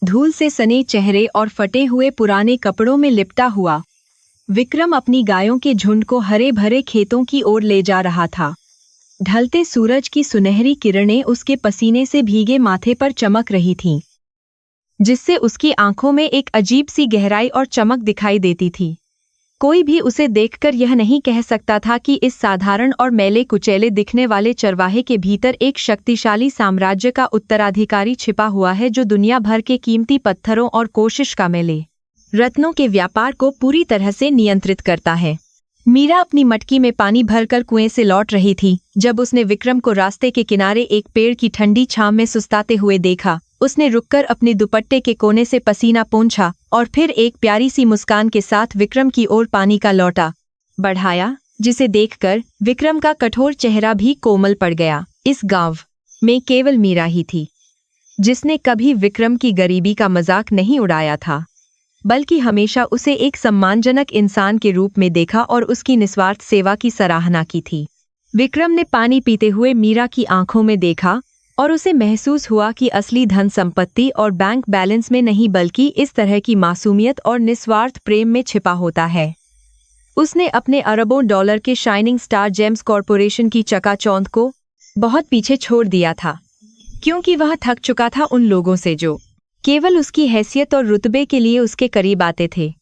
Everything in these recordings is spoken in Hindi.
धूल से सने चेहरे और फटे हुए पुराने कपड़ों में लिपटा हुआ विक्रम अपनी गायों के झुंड को हरे भरे खेतों की ओर ले जा रहा था। ढलते सूरज की सुनहरी किरणें उसके पसीने से भीगे माथे पर चमक रही थीं, जिससे उसकी आंखों में एक अजीब सी गहराई और चमक दिखाई देती थी। कोई भी उसे देखकर यह नहीं कह सकता था कि इस साधारण और मैले कुचैले दिखने वाले चरवाहे के भीतर एक शक्तिशाली साम्राज्य का उत्तराधिकारी छिपा हुआ है, जो दुनिया भर के कीमती पत्थरों और कोशिश का मेले रत्नों के व्यापार को पूरी तरह से नियंत्रित करता है। मीरा अपनी मटकी में पानी भरकर कुएं से लौट रही थी जब उसने विक्रम को रास्ते के किनारे एक पेड़ की ठंडी छांव में सुस्ताते हुए देखा। उसने रुककर अपने दुपट्टे के कोने से पसीना पोंछा और फिर एक प्यारी सी मुस्कान के साथ विक्रम की ओर पानी का लौटा बढ़ाया, जिसे देखकर विक्रम का कठोर चेहरा भी कोमल पड़ गया। इस गांव में केवल मीरा ही थी जिसने कभी विक्रम की गरीबी का मजाक नहीं उड़ाया था, बल्कि हमेशा उसे एक सम्मानजनक इंसान के रूप में देखा और उसकी निस्वार्थ सेवा की सराहना की थी। विक्रम ने पानी पीते हुए मीरा की आंखों में देखा और उसे महसूस हुआ कि असली धन संपत्ति और बैंक बैलेंस में नहीं, बल्कि इस तरह की मासूमियत और निस्वार्थ प्रेम में छिपा होता है। उसने अपने अरबों डॉलर के शाइनिंग स्टार जेम्स कॉरपोरेशन की चकाचौंध को बहुत पीछे छोड़ दिया था, क्योंकि वह थक चुका था उन लोगों से जो केवल उसकी हैसियत और रुतबे के लिए उसके करीब आते थे।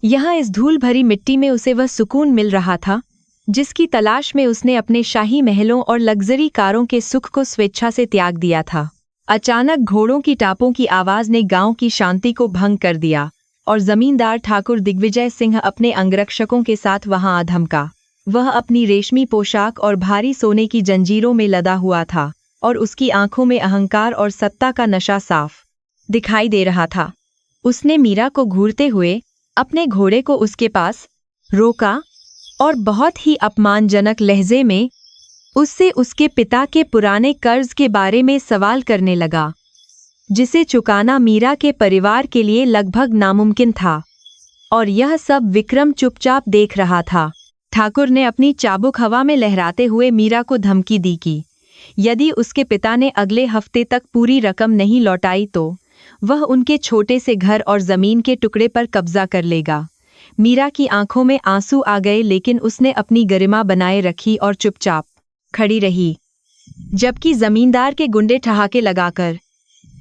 यहाँ इस धूल भरी मिट्टी में उसे वह सुकून मिल रहा था जिसकी तलाश में उसने अपने शाही महलों और लग्जरी कारों के सुख को स्वेच्छा से त्याग दिया था। अचानक घोड़ों की टापों की आवाज ने गांव की शांति को भंग कर दिया और जमींदार ठाकुर दिग्विजय सिंह अपने अंगरक्षकों के साथ वहां आ धमका। वह अपनी रेशमी पोशाक और भारी सोने की जंजीरों में लदा हुआ था और उसकी आंखों में अहंकार और सत्ता का नशा साफ दिखाई दे रहा था। उसने मीरा को घूरते हुए अपने घोड़े को उसके पास रोका और बहुत ही अपमानजनक लहजे में उससे उसके पिता के पुराने कर्ज के बारे में सवाल करने लगा, जिसे चुकाना मीरा के परिवार के लिए लगभग नामुमकिन था। और यह सब विक्रम चुपचाप देख रहा था। ठाकुर ने अपनी चाबुक हवा में लहराते हुए मीरा को धमकी दी कि यदि उसके पिता ने अगले हफ्ते तक पूरी रकम नहीं लौटाई तो वह उनके छोटे से घर और जमीन के टुकड़े पर कब्जा कर लेगा। मीरा की आंखों में आंसू आ गए, लेकिन उसने अपनी गरिमा बनाए रखी और चुपचाप खड़ी रही, जबकि जमींदार के गुंडे ठहाके लगाकर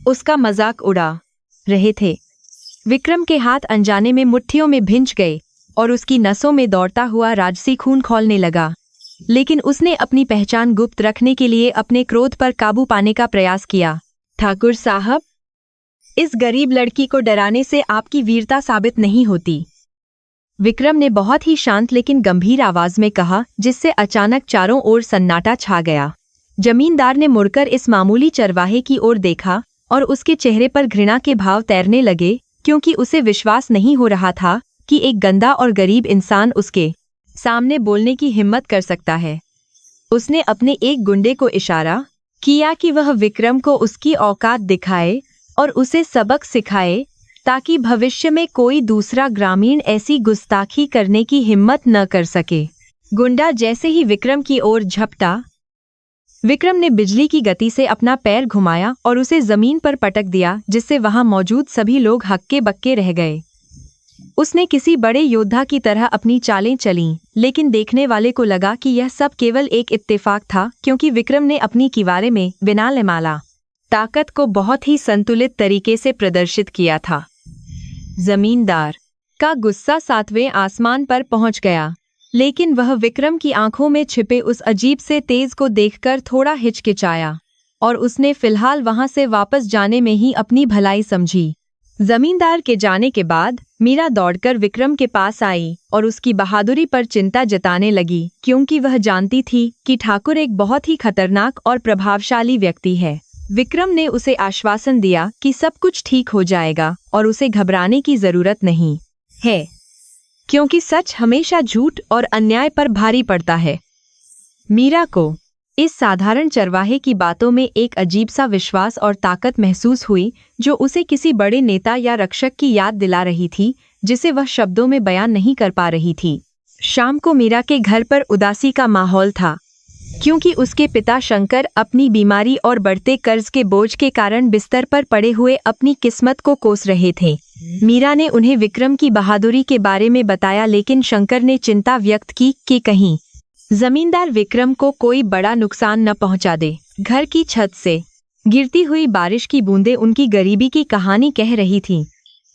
उसका मजाक उड़ा रहे थे। विक्रम के हाथ अनजाने में मुट्ठियों में भिंच गए और उसकी नसों में दौड़ता हुआ राजसी खून खौलने लगा, लेकिन उसने अपनी पहचान गुप्त रखने के लिए अपने क्रोध पर काबू पाने का प्रयास किया। ठाकुर साहब, इस गरीब लड़की को डराने से आपकी वीरता साबित नहीं होती, विक्रम ने बहुत ही शांत लेकिन गंभीर आवाज में कहा, जिससे अचानक चारों ओर सन्नाटा छा गया। जमींदार ने मुड़कर इस मामूली चरवाहे की ओर देखा और उसके चेहरे पर घृणा के भाव तैरने लगे, क्योंकि उसे विश्वास नहीं हो रहा था कि एक गंदा और गरीब इंसान उसके सामने बोलने की हिम्मत कर सकता है। उसने अपने एक गुंडे को इशारा किया कि वह विक्रम को उसकी औकात दिखाए और उसे सबक सिखाए, ताकि भविष्य में कोई दूसरा ग्रामीण ऐसी गुस्ताखी करने की हिम्मत न कर सके। गुंडा जैसे ही विक्रम की ओर झपटा, विक्रम ने बिजली की गति से अपना पैर घुमाया और उसे जमीन पर पटक दिया, जिससे वहां मौजूद सभी लोग हक्के बक्के रह गए। उसने किसी बड़े योद्धा की तरह अपनी चालें चलीं, लेकिन देखने वाले को लगा कि यह सब केवल एक इत्तेफाक था, क्योंकि विक्रम ने अपनी किवारे में बिना लिमाला ताकत को बहुत ही संतुलित तरीके से प्रदर्शित किया था। जमींदार का गुस्सा 7वें आसमान पर पहुंच गया, लेकिन वह विक्रम की आंखों में छिपे उस अजीब से तेज को देखकर थोड़ा हिचकिचाया और उसने फिलहाल वहां से वापस जाने में ही अपनी भलाई समझी। जमींदार के जाने के बाद मीरा दौड़कर विक्रम के पास आई और उसकी बहादुरी पर चिंता जताने लगी, क्योंकि वह जानती थी कि ठाकुर एक बहुत ही खतरनाक और प्रभावशाली व्यक्ति है। विक्रम ने उसे आश्वासन दिया कि सब कुछ ठीक हो जाएगा और उसे घबराने की जरूरत नहीं है, क्योंकि सच हमेशा झूठ और अन्याय पर भारी पड़ता है। मीरा को इस साधारण चरवाहे की बातों में एक अजीब सा विश्वास और ताकत महसूस हुई, जो उसे किसी बड़े नेता या रक्षक की याद दिला रही थी, जिसे वह शब्दों में बयान नहीं कर पा रही थी। शाम को मीरा के घर पर उदासी का माहौल था, क्योंकि उसके पिता शंकर अपनी बीमारी और बढ़ते कर्ज के बोझ के कारण बिस्तर पर पड़े हुए अपनी किस्मत को कोस रहे थे। मीरा ने उन्हें विक्रम की बहादुरी के बारे में बताया, लेकिन शंकर ने चिंता व्यक्त की कि कहीं जमींदार विक्रम को कोई बड़ा नुकसान न पहुंचा दे। घर की छत से गिरती हुई बारिश की बूंदें उनकी गरीबी की कहानी कह रही थीं,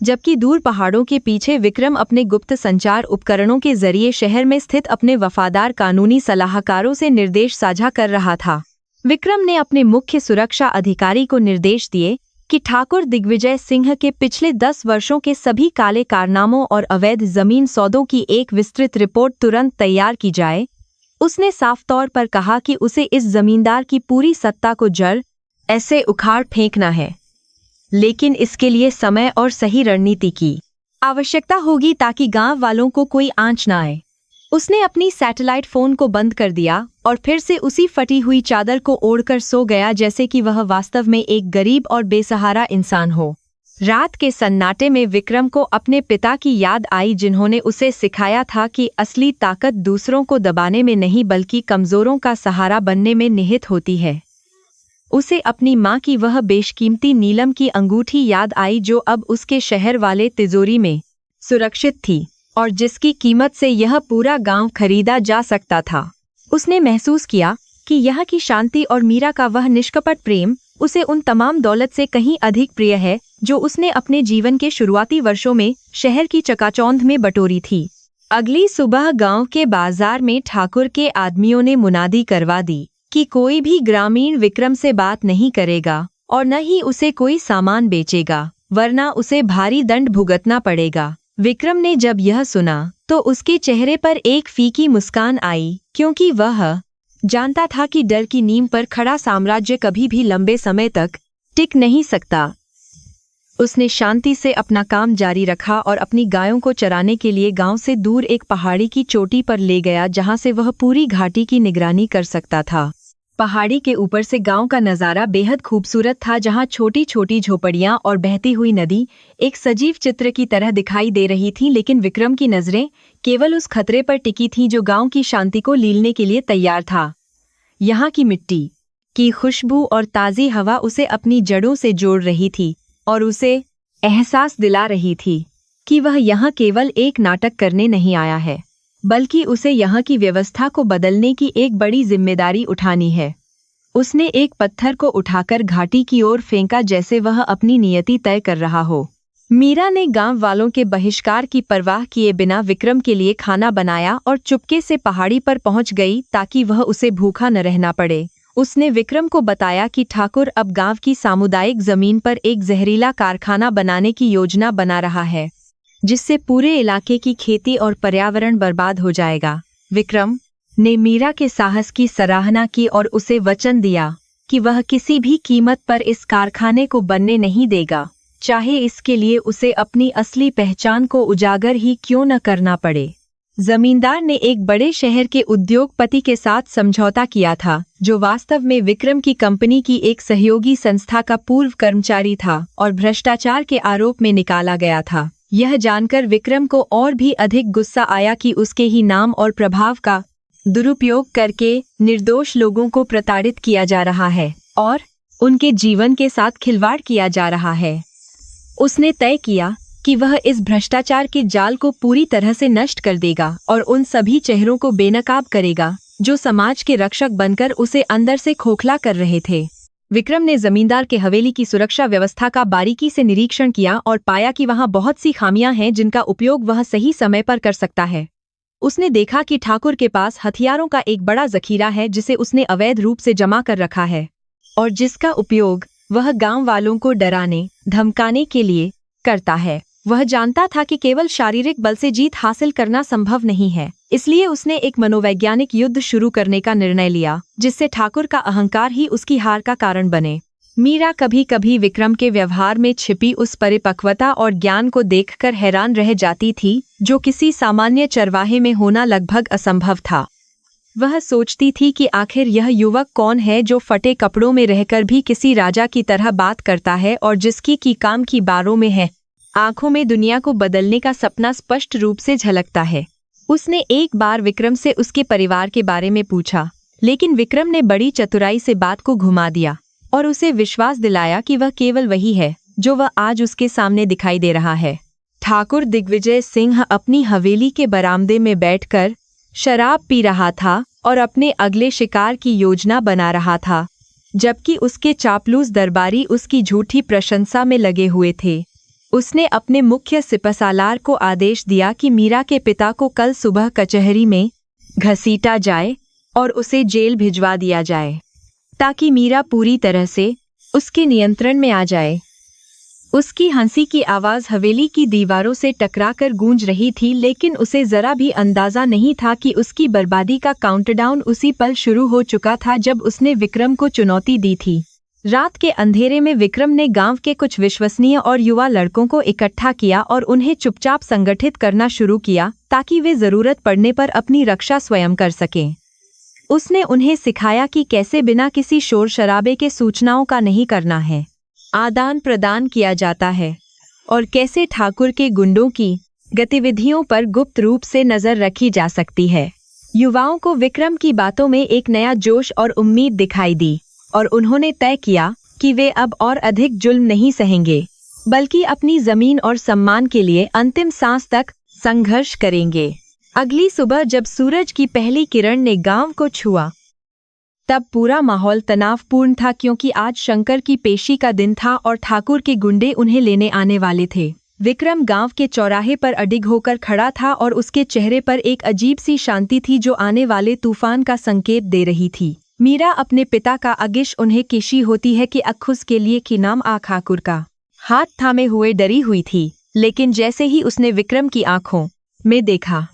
जबकि दूर पहाड़ों के पीछे विक्रम अपने गुप्त संचार उपकरणों के जरिए शहर में स्थित अपने वफादार कानूनी सलाहकारों से निर्देश साझा कर रहा था। विक्रम ने अपने मुख्य सुरक्षा अधिकारी को निर्देश दिए कि ठाकुर दिग्विजय सिंह के पिछले 10 वर्षों के सभी काले कारनामों और अवैध जमीन सौदों की एक विस्तृत रिपोर्ट तुरंत तैयार की जाए। उसने साफ तौर पर कहा कि उसे इस जमींदार की पूरी सत्ता को जड़ ऐसे उखाड़ फेंकना है, लेकिन इसके लिए समय और सही रणनीति की आवश्यकता होगी ताकि गांव वालों को कोई आंच न आए। उसने अपनी सैटेलाइट फोन को बंद कर दिया और फिर से उसी फटी हुई चादर को ओढ़कर सो गया जैसे कि वह वास्तव में एक गरीब और बेसहारा इंसान हो। रात के सन्नाटे में विक्रम को अपने पिता की याद आई, जिन्होंने उसे सिखाया था कि असली ताकत दूसरों को दबाने में नहीं बल्कि कमजोरों का सहारा बनने में निहित होती है। उसे अपनी माँ की वह बेशकीमती नीलम की अंगूठी याद आई जो अब उसके शहर वाले तिजोरी में सुरक्षित थी और जिसकी कीमत से यह पूरा गांव खरीदा जा सकता था। उसने महसूस किया कि यह की शांति और मीरा का वह निष्कपट प्रेम उसे उन तमाम दौलत से कहीं अधिक प्रिय है जो उसने अपने जीवन के शुरुआती वर्षों में शहर की चकाचौंध में बटोरी थी। अगली सुबह गांव के बाजार में ठाकुर के आदमियों ने मुनादी करवा दी कि कोई भी ग्रामीण विक्रम से बात नहीं करेगा और न ही उसे कोई सामान बेचेगा, वरना उसे भारी दंड भुगतना पड़ेगा। विक्रम ने जब यह सुना तो उसके चेहरे पर एक फीकी मुस्कान आई, क्योंकि वह जानता था कि डर की नींव पर खड़ा साम्राज्य कभी भी लंबे समय तक टिक नहीं सकता। उसने शांति से अपना काम जारी रखा और अपनी गायों को चराने के लिए गांव से दूर एक पहाड़ी की चोटी पर ले गया, जहां से वह पूरी घाटी की निगरानी कर सकता था। पहाड़ी के ऊपर से गांव का नज़ारा बेहद खूबसूरत था, जहां छोटी छोटी झोपड़ियां और बहती हुई नदी एक सजीव चित्र की तरह दिखाई दे रही थी। लेकिन विक्रम की नजरें केवल उस खतरे पर टिकी थीं जो गांव की शांति को लीलने के लिए तैयार था। यहाँ की मिट्टी की खुशबू और ताज़ी हवा उसे अपनी जड़ों से जोड़ रही थी और उसे एहसास दिला रही थी कि वह यहाँ केवल एक नाटक करने नहीं आया है, बल्कि उसे यहाँ की व्यवस्था को बदलने की एक बड़ी जिम्मेदारी उठानी है। उसने एक पत्थर को उठाकर घाटी की ओर फेंका, जैसे वह अपनी नियति तय कर रहा हो। मीरा ने गांव वालों के बहिष्कार की परवाह किए बिना विक्रम के लिए खाना बनाया और चुपके से पहाड़ी पर पहुंच गई ताकि वह उसे भूखा न रहना पड़े। उसने विक्रम को बताया कि ठाकुर अब गांव की सामुदायिक जमीन पर एक जहरीला कारखाना बनाने की योजना बना रहा है, जिससे पूरे इलाके की खेती और पर्यावरण बर्बाद हो जाएगा। विक्रम ने मीरा के साहस की सराहना की और उसे वचन दिया कि वह किसी भी कीमत पर इस कारखाने को बनने नहीं देगा, चाहे इसके लिए उसे अपनी असली पहचान को उजागर ही क्यों न करना पड़े। जमींदार ने एक बड़े शहर के उद्योगपति के साथ समझौता किया था, जो वास्तव में विक्रम की कंपनी की एक सहयोगी संस्था का पूर्व कर्मचारी था और भ्रष्टाचार के आरोप में निकाला गया था। यह जानकर विक्रम को और भी अधिक गुस्सा आया कि उसके ही नाम और प्रभाव का दुरुपयोग करके निर्दोष लोगों को प्रताड़ित किया जा रहा है और उनके जीवन के साथ खिलवाड़ किया जा रहा है। उसने तय किया कि वह इस भ्रष्टाचार के जाल को पूरी तरह से नष्ट कर देगा और उन सभी चेहरों को बेनकाब करेगा जो समाज के रक्षक बनकर उसे अंदर से खोखला कर रहे थे। विक्रम ने जमींदार के हवेली की सुरक्षा व्यवस्था का बारीकी से निरीक्षण किया और पाया कि वहां बहुत सी खामियां हैं जिनका उपयोग वह सही समय पर कर सकता है। उसने देखा कि ठाकुर के पास हथियारों का एक बड़ा जखीरा है जिसे उसने अवैध रूप से जमा कर रखा है और जिसका उपयोग वह गांव वालों को डराने धमकाने के लिए करता है। वह जानता था कि केवल शारीरिक बल से जीत हासिल करना संभव नहीं है, इसलिए उसने एक मनोवैज्ञानिक युद्ध शुरू करने का निर्णय लिया, जिससे ठाकुर का अहंकार ही उसकी हार का कारण बने। मीरा कभी कभी विक्रम के व्यवहार में छिपी उस परिपक्वता और ज्ञान को देखकर हैरान रह जाती थी जो किसी सामान्य चरवाहे में होना लगभग असंभव था। वह सोचती थी कि आखिर यह युवक कौन है जो फटे कपड़ों में रहकर भी किसी राजा की तरह बात करता है और जिसकी की काम की बारों में है आंखों में दुनिया को बदलने का सपना स्पष्ट रूप से झलकता है। उसने एक बार विक्रम से उसके परिवार के बारे में पूछा, लेकिन विक्रम ने बड़ी चतुराई से बात को घुमा दिया और उसे विश्वास दिलाया कि वह केवल वही है जो वह आज उसके सामने दिखाई दे रहा है। ठाकुर दिग्विजय सिंह अपनी हवेली के बरामदे में बैठकर शराब पी रहा था और अपने अगले शिकार की योजना बना रहा था, जबकि उसके चापलूस दरबारी उसकी झूठी प्रशंसा में लगे हुए थे। उसने अपने मुख्य सिपहसालार को आदेश दिया कि मीरा के पिता को कल सुबह कचहरी में घसीटा जाए और उसे जेल भिजवा दिया जाए, ताकि मीरा पूरी तरह से उसके नियंत्रण में आ जाए। उसकी हंसी की आवाज हवेली की दीवारों से टकराकर गूंज रही थी, लेकिन उसे जरा भी अंदाजा नहीं था कि उसकी बर्बादी का काउंटडाउन उसी पल शुरू हो चुका था जब उसने विक्रम को चुनौती दी थी। रात के अंधेरे में विक्रम ने गांव के कुछ विश्वसनीय और युवा लड़कों को इकट्ठा किया और उन्हें चुपचाप संगठित करना शुरू किया, ताकि वे जरूरत पड़ने पर अपनी रक्षा स्वयं कर सकें। उसने उन्हें सिखाया कि कैसे बिना किसी शोर शराबे के सूचनाओं का नहीं करना है, आदान प्रदान किया जाता है, और कैसे ठाकुर के गुंडों की गतिविधियों पर गुप्त रूप से नजर रखी जा सकती है। युवाओं को विक्रम की बातों में एक नया जोश और उम्मीद दिखाई दी और उन्होंने तय किया कि वे अब और अधिक जुल्म नहीं सहेंगे, बल्कि अपनी जमीन और सम्मान के लिए अंतिम सांस तक संघर्ष करेंगे। अगली सुबह जब सूरज की पहली किरण ने गांव को छुआ, तब पूरा माहौल तनावपूर्ण था, क्योंकि आज शंकर की पेशी का दिन था और ठाकुर के गुंडे उन्हें लेने आने वाले थे। विक्रम गांव के चौराहे पर अडिग होकर खड़ा था और उसके चेहरे पर एक अजीब सी शांति थी जो आने वाले तूफान का संकेत दे रही थी। मीरा अपने पिता का आगिश उन्हें किशी होती है कि अखुस के लिए कि नाम आ ठाकुर का हाथ थामे हुए डरी हुई थी, लेकिन जैसे ही उसने विक्रम की आंखों में देखा,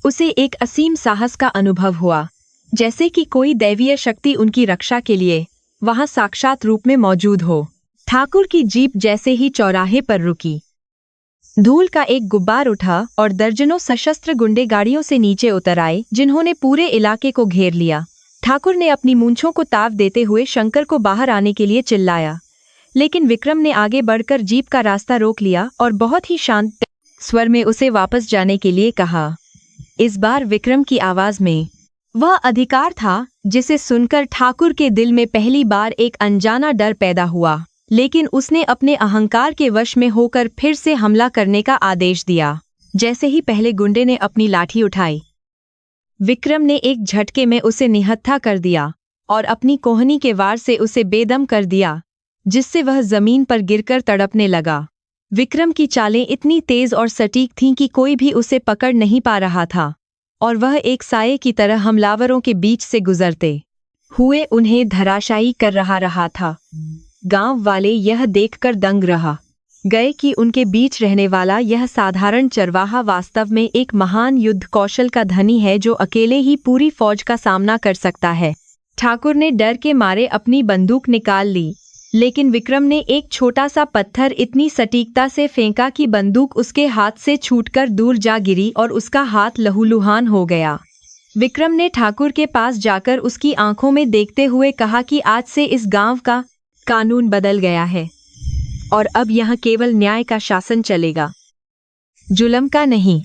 उसे एक असीम साहस का अनुभव हुआ, जैसे कि कोई दैवीय शक्ति उनकी रक्षा के लिए वहां साक्षात रूप में मौजूद हो। ठाकुर की जीप जैसे ही चौराहे पर रुकी, धूल का एक गुब्बार उठा और दर्जनों सशस्त्र गुंडे गाड़ियों से नीचे उतर आए, जिन्होंने पूरे इलाके को घेर लिया। ठाकुर ने अपनी मूंछों को ताव देते हुए शंकर को बाहर आने के लिए चिल्लाया, लेकिन विक्रम ने आगे बढ़कर जीप का रास्ता रोक लिया और बहुत ही शांत स्वर में उसे वापस जाने के लिए कहा। इस बार विक्रम की आवाज में वह अधिकार था जिसे सुनकर ठाकुर के दिल में पहली बार एक अनजाना डर पैदा हुआ, लेकिन उसने अपने अहंकार के वश में होकर फिर से हमला करने का आदेश दिया। जैसे ही पहले गुंडे ने अपनी लाठी उठाई, विक्रम ने एक झटके में उसे निहत्था कर दिया और अपनी कोहनी के वार से उसे बेदम कर दिया, जिससे वह जमीन पर गिरकर तड़पने लगा। विक्रम की चालें इतनी तेज और सटीक थीं कि कोई भी उसे पकड़ नहीं पा रहा था, और वह एक साये की तरह हमलावरों के बीच से गुजरते हुए उन्हें धराशायी कर रहा था। गांव वाले यह देखकर दंग रह गए कि उनके बीच रहने वाला यह साधारण चरवाहा वास्तव में एक महान युद्ध कौशल का धनी है, जो अकेले ही पूरी फौज का सामना कर सकता है। ठाकुर ने डर के मारे अपनी बंदूक निकाल ली, लेकिन विक्रम ने एक छोटा सा पत्थर इतनी सटीकता से फेंका कि बंदूक उसके हाथ से छूटकर दूर जा गिरी और उसका हाथ लहूलुहान हो गया। विक्रम ने ठाकुर के पास जाकर उसकी आंखों में देखते हुए कहा कि आज से इस गांव का कानून बदल गया है और अब यहाँ केवल न्याय का शासन चलेगा, जुल्म का नहीं।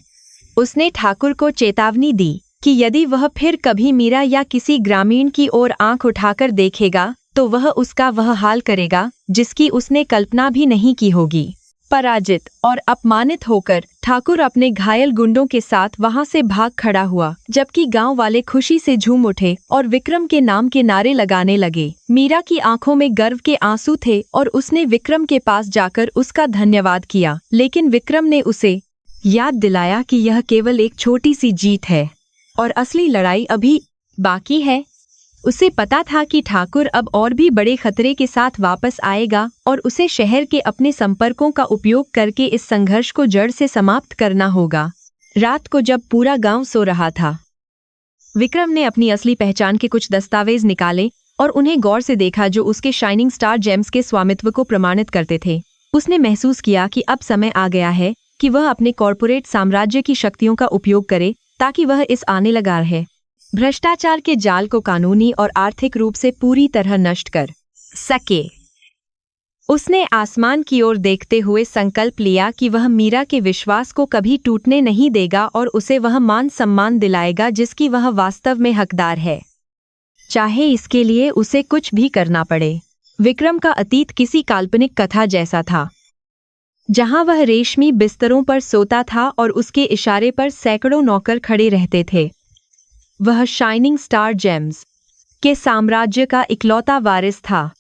उसने ठाकुर को चेतावनी दी कि यदि वह फिर कभी मीरा या किसी ग्रामीण की ओर आंख उठाकर देखेगा तो वह उसका वह हाल करेगा जिसकी उसने कल्पना भी नहीं की होगी। पराजित और अपमानित होकर ठाकुर अपने घायल गुंडों के साथ वहां से भाग खड़ा हुआ, जबकि गांव वाले खुशी से झूम उठे और विक्रम के नाम के नारे लगाने लगे। मीरा की आंखों में गर्व के आंसू थे और उसने विक्रम के पास जाकर उसका धन्यवाद किया, लेकिन विक्रम ने उसे याद दिलाया कि यह केवल एक छोटी सी जीत है और असली लड़ाई अभी बाकी है। उसे पता था कि ठाकुर अब और भी बड़े खतरे के साथ वापस आएगा और उसे शहर के अपने संपर्कों का उपयोग करके इस संघर्ष को जड़ से समाप्त करना होगा। रात को जब पूरा गांव सो रहा था, विक्रम ने अपनी असली पहचान के कुछ दस्तावेज निकाले और उन्हें गौर से देखा जो उसके शाइनिंग स्टार जेम्स के स्वामित्व को प्रमाणित करते थे। उसने महसूस किया कि अब समय आ गया है कि वह अपने कॉरपोरेट साम्राज्य की शक्तियों का उपयोग करे, ताकि वह इस आने लगा है भ्रष्टाचार के जाल को कानूनी और आर्थिक रूप से पूरी तरह नष्ट कर सके। उसने आसमान की ओर देखते हुए संकल्प लिया कि वह मीरा के विश्वास को कभी टूटने नहीं देगा और उसे वह मान सम्मान दिलाएगा जिसकी वह वास्तव में हकदार है। चाहे इसके लिए उसे कुछ भी करना पड़े। विक्रम का अतीत किसी काल्पनिक कथा जैसा था, जहां वह रेशमी बिस्तरों पर सोता था और उसके इशारे पर सैकड़ों नौकर खड़े रहते थे। वह शाइनिंग स्टार जेम्स के साम्राज्य का इकलौता वारिस था,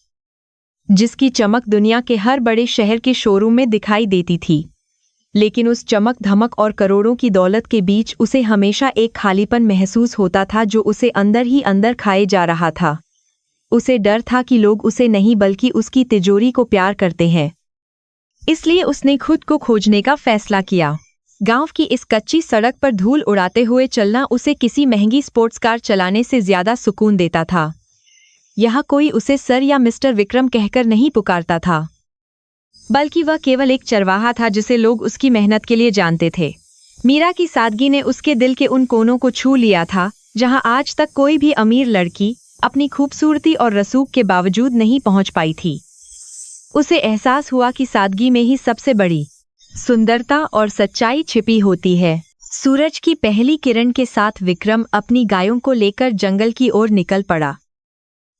जिसकी चमक दुनिया के हर बड़े शहर के शोरूम में दिखाई देती थी। लेकिन उस चमक धमक और करोड़ों की दौलत के बीच उसे हमेशा एक खालीपन महसूस होता था जो उसे अंदर ही अंदर खाए जा रहा था। उसे डर था कि लोग उसे नहीं बल्कि उसकी तिजोरी को प्यार करते हैं। इसलिए उसने खुद को खोजने का फैसला किया। गांव की इस कच्ची सड़क पर धूल उड़ाते हुए चलना उसे किसी महंगी स्पोर्ट्स कार चलाने से ज्यादा सुकून देता था। यहाँ कोई उसे सर या मिस्टर विक्रम कहकर नहीं पुकारता था, बल्कि वह केवल एक चरवाहा था जिसे लोग उसकी मेहनत के लिए जानते थे। मीरा की सादगी ने उसके दिल के उन कोनों को छू लिया था जहां आज तक कोई भी अमीर लड़की अपनी खूबसूरती और रसूख के बावजूद नहीं पहुंच पाई थी। उसे एहसास हुआ कि सादगी में ही सबसे बड़ी सुंदरता और सच्चाई छिपी होती है। सूरज की पहली किरण के साथ विक्रम अपनी गायों को लेकर जंगल की ओर निकल पड़ा,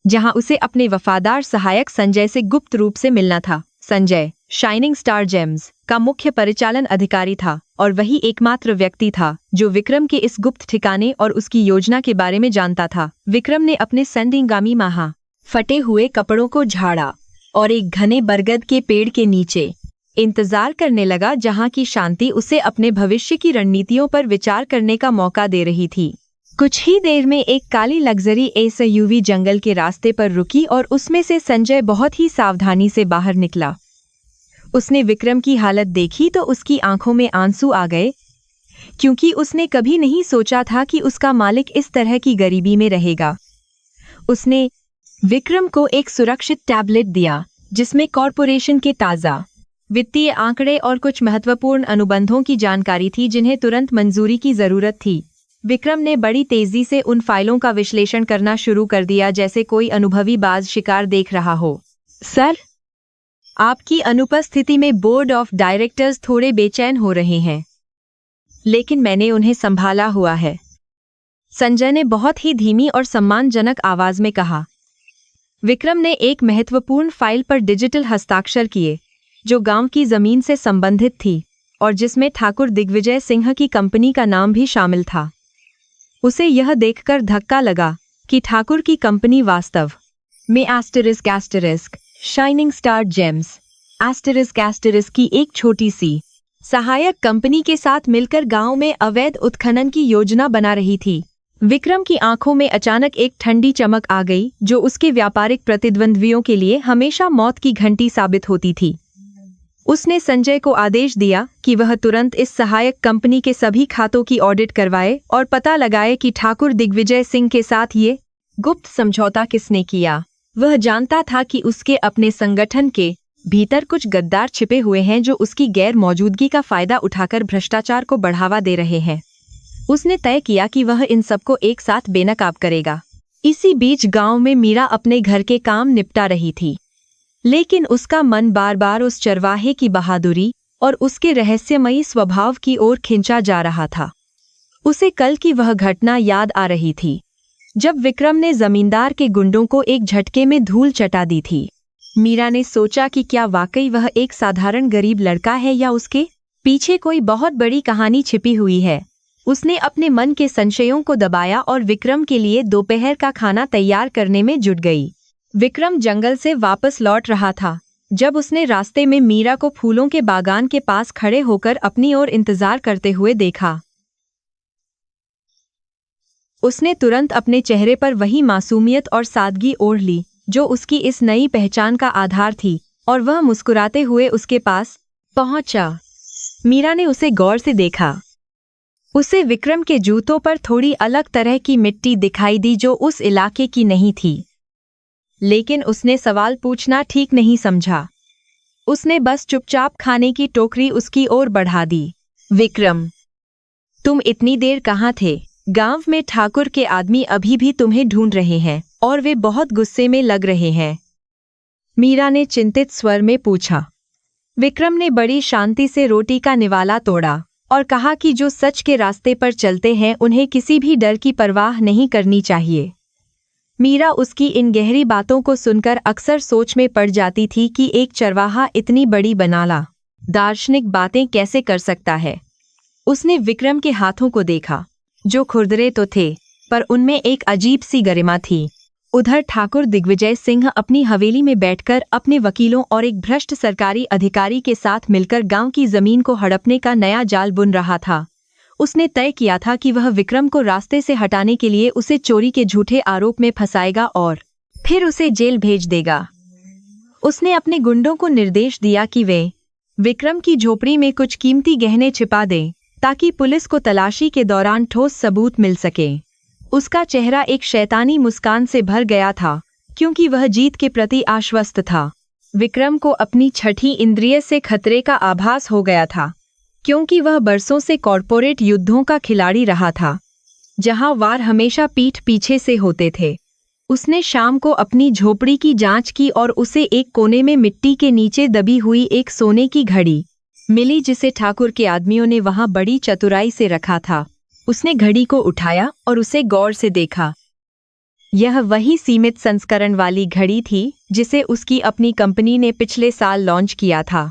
जहां उसे अपने वफादार सहायक संजय से गुप्त रूप से मिलना था। संजय शाइनिंग स्टार जेम्स का मुख्य परिचालन अधिकारी था और वही एकमात्र व्यक्ति था जो विक्रम के इस गुप्त ठिकाने और उसकी योजना के बारे में जानता था। विक्रम ने अपने संदिग्गामी माहा फटे हुए कपड़ों को झाड़ा और एक घने बरगद के पेड़ के नीचे इंतजार करने लगा, जहां की शांति उसे अपने भविष्य की रणनीतियों पर विचार करने का मौका दे रही थी। कुछ ही देर में एक काली लग्जरी एसयूवी जंगल के रास्ते पर रुकी और उसमें से संजय बहुत ही सावधानी से बाहर निकला। उसने विक्रम की हालत देखी तो उसकी आंखों में आंसू आ गए, क्योंकि उसने कभी नहीं सोचा था कि उसका मालिक इस तरह की गरीबी में रहेगा। उसने विक्रम को एक सुरक्षित टैबलेट दिया जिसमें कॉरपोरेशन के ताज़ा वित्तीय आंकड़े और कुछ महत्वपूर्ण अनुबंधों की जानकारी थी जिन्हें तुरंत मंजूरी की जरूरत थी। विक्रम ने बड़ी तेजी से उन फाइलों का विश्लेषण करना शुरू कर दिया जैसे कोई अनुभवी बाज शिकार देख रहा हो। सर, आपकी अनुपस्थिति में बोर्ड ऑफ डायरेक्टर्स थोड़े बेचैन हो रहे हैं, लेकिन मैंने उन्हें संभाला हुआ है, संजय ने बहुत ही धीमी और सम्मानजनक आवाज में कहा। विक्रम ने एक महत्वपूर्ण फाइल पर डिजिटल हस्ताक्षर किए जो गांव की जमीन से संबंधित थी और जिसमें ठाकुर दिग्विजय सिंह की कंपनी का नाम भी शामिल था। उसे यह देखकर धक्का लगा कि ठाकुर की कंपनी वास्तव में *** शाइनिंग स्टार जेम्स *** की एक छोटी सी सहायक कंपनी के साथ मिलकर गांव में अवैध उत्खनन की योजना बना रही थी। विक्रम की आंखों में अचानक एक ठंडी चमक आ गई जो उसके व्यापारिक प्रतिद्वंद्वियों के लिए हमेशा मौत की घंटी साबित होती थी। उसने संजय को आदेश दिया कि वह तुरंत इस सहायक कंपनी के सभी खातों की ऑडिट करवाए और पता लगाए कि ठाकुर दिग्विजय सिंह के साथ ये गुप्त समझौता किसने किया। वह जानता था कि उसके अपने संगठन के भीतर कुछ गद्दार छिपे हुए हैं जो उसकी गैर मौजूदगी का फायदा उठाकर भ्रष्टाचार को बढ़ावा दे रहे हैं। उसने तय किया कि वह इन सबको एक साथ बेनकाब करेगा। इसी बीच गांव में मीरा अपने घर के काम निपटा रही थी, लेकिन उसका मन बार बार उस चरवाहे की बहादुरी और उसके रहस्यमयी स्वभाव की ओर खिंचा जा रहा था। उसे कल की वह घटना याद आ रही थी जब विक्रम ने जमींदार के गुंडों को एक झटके में धूल चटा दी थी। मीरा ने सोचा कि क्या वाकई वह एक साधारण गरीब लड़का है या उसके पीछे कोई बहुत बड़ी कहानी छिपी हुई है। उसने अपने मन के संशयों को दबाया और विक्रम के लिए दोपहर का खाना तैयार करने में जुट गई। विक्रम जंगल से वापस लौट रहा था जब उसने रास्ते में मीरा को फूलों के बागान के पास खड़े होकर अपनी ओर इंतजार करते हुए देखा। उसने तुरंत अपने चेहरे पर वही मासूमियत और सादगी ओढ़ ली जो उसकी इस नई पहचान का आधार थी और वह मुस्कुराते हुए उसके पास पहुंचा। मीरा ने उसे गौर से देखा। उसे विक्रम के जूतों पर थोड़ी अलग तरह की मिट्टी दिखाई दी जो उस इलाके की नहीं थी, लेकिन उसने सवाल पूछना ठीक नहीं समझा। उसने बस चुपचाप खाने की टोकरी उसकी ओर बढ़ा दी। विक्रम, तुम इतनी देर कहाँ थे? गांव में ठाकुर के आदमी अभी भी तुम्हें ढूंढ रहे हैं और वे बहुत गुस्से में लग रहे हैं, मीरा ने चिंतित स्वर में पूछा। विक्रम ने बड़ी शांति से रोटी का निवाला तोड़ा और कहा कि जो सच के रास्ते पर चलते हैं उन्हें किसी भी डर की परवाह नहीं करनी चाहिए। मीरा उसकी इन गहरी बातों को सुनकर अक्सर सोच में पड़ जाती थी कि एक चरवाहा इतनी बड़ी बनाला दार्शनिक बातें कैसे कर सकता है। उसने विक्रम के हाथों को देखा, जो खुरदरे तो थे पर उनमें एक अजीब सी गरिमा थी। उधर ठाकुर दिग्विजय सिंह अपनी हवेली में बैठकर अपने वकीलों और एक भ्रष्ट सरकारी अधिकारी के साथ मिलकर गांव की जमीन को हड़पने का नया जाल बुन रहा था। उसने तय किया था कि वह विक्रम को रास्ते से हटाने के लिए उसे चोरी के झूठे आरोप में फंसाएगा और फिर उसे जेल भेज देगा। उसने अपने गुंडों को निर्देश दिया कि वे विक्रम की झोपड़ी में कुछ कीमती गहने छिपा दें ताकि पुलिस को तलाशी के दौरान ठोस सबूत मिल सके। उसका चेहरा एक शैतानी मुस्कान से भर गया था, क्योंकि वह जीत के प्रति आश्वस्त था। विक्रम को अपनी छठी इंद्रिय से खतरे का आभास हो गया था, क्योंकि वह बरसों से कॉरपोरेट युद्धों का खिलाड़ी रहा था, जहां वार हमेशा पीठ पीछे से होते थे। उसने शाम को अपनी झोपड़ी की जांच की और उसे एक कोने में मिट्टी के नीचे दबी हुई एक सोने की घड़ी मिली, जिसे ठाकुर के आदमियों ने वहां बड़ी चतुराई से रखा था। उसने घड़ी को उठाया और उसे गौर से देखा। यह वही सीमित संस्करण वाली घड़ी थी जिसे उसकी अपनी कंपनी ने पिछले साल लॉन्च किया था।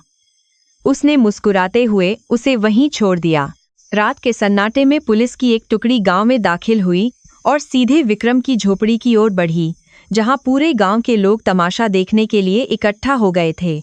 उसने मुस्कुराते हुए उसे वहीं छोड़ दिया। रात के सन्नाटे में पुलिस की एक टुकड़ी गांव में दाखिल हुई और सीधे विक्रम की झोपड़ी की ओर बढ़ी, जहां पूरे गांव के लोग तमाशा देखने के लिए इकट्ठा हो गए थे।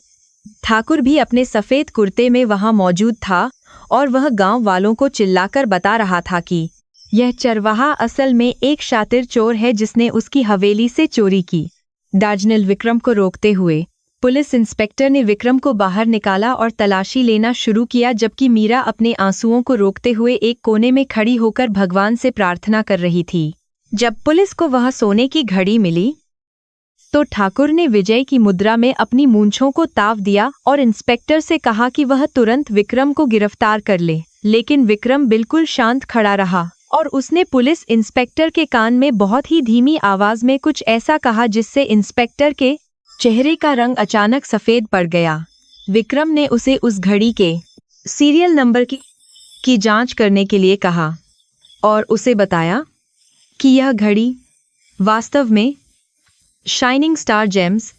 ठाकुर भी अपने सफेद कुर्ते में वहां मौजूद था और वह गांव वालों को चिल्लाकर बता रहा था कि यह चरवाहा असल में एक शातिर चोर है जिसने उसकी हवेली से चोरी की। दार्जनल विक्रम को रोकते हुए पुलिस इंस्पेक्टर ने विक्रम को बाहर निकाला और तलाशी लेना शुरू किया, जबकि मीरा अपने आंसुओं को रोकते हुए एक कोने में खड़ी होकर भगवान से प्रार्थना कर रही थी। जब पुलिस को वह सोने की घड़ी मिली तो ठाकुर ने विजय की मुद्रा में अपनी मूंछों को ताव दिया और इंस्पेक्टर से कहा कि वह तुरंत विक्रम को गिरफ्तार कर ले। लेकिन विक्रम बिल्कुल शांत खड़ा रहा और उसने पुलिस इंस्पेक्टर के कान में बहुत ही धीमी आवाज में कुछ ऐसा कहा जिससे इंस्पेक्टर के चेहरे का रंग अचानक सफेद पड़ गया। विक्रम ने उसे उस घड़ी के सीरियल नंबर की जांच करने के लिए कहा और उसे बताया कि यह घड़ी वास्तव में शाइनिंग स्टार जेम्स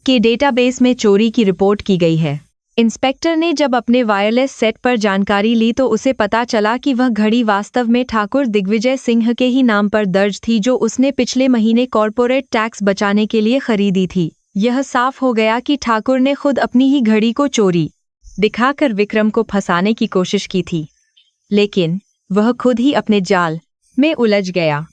के डेटाबेस में चोरी की रिपोर्ट की गई है। इंस्पेक्टर ने जब अपने वायरलेस सेट पर जानकारी ली तो उसे पता चला कि वह घड़ी वास्तव में ठाकुर दिग्विजय सिंह के ही नाम पर दर्ज थी, जो उसने पिछले महीने कॉरपोरेट टैक्स बचाने के लिए खरीदी थी। यह साफ हो गया कि ठाकुर ने खुद अपनी ही घड़ी को चोरी दिखाकर विक्रम को फंसाने की कोशिश की थी, लेकिन वह खुद ही अपने जाल में उलझ गया।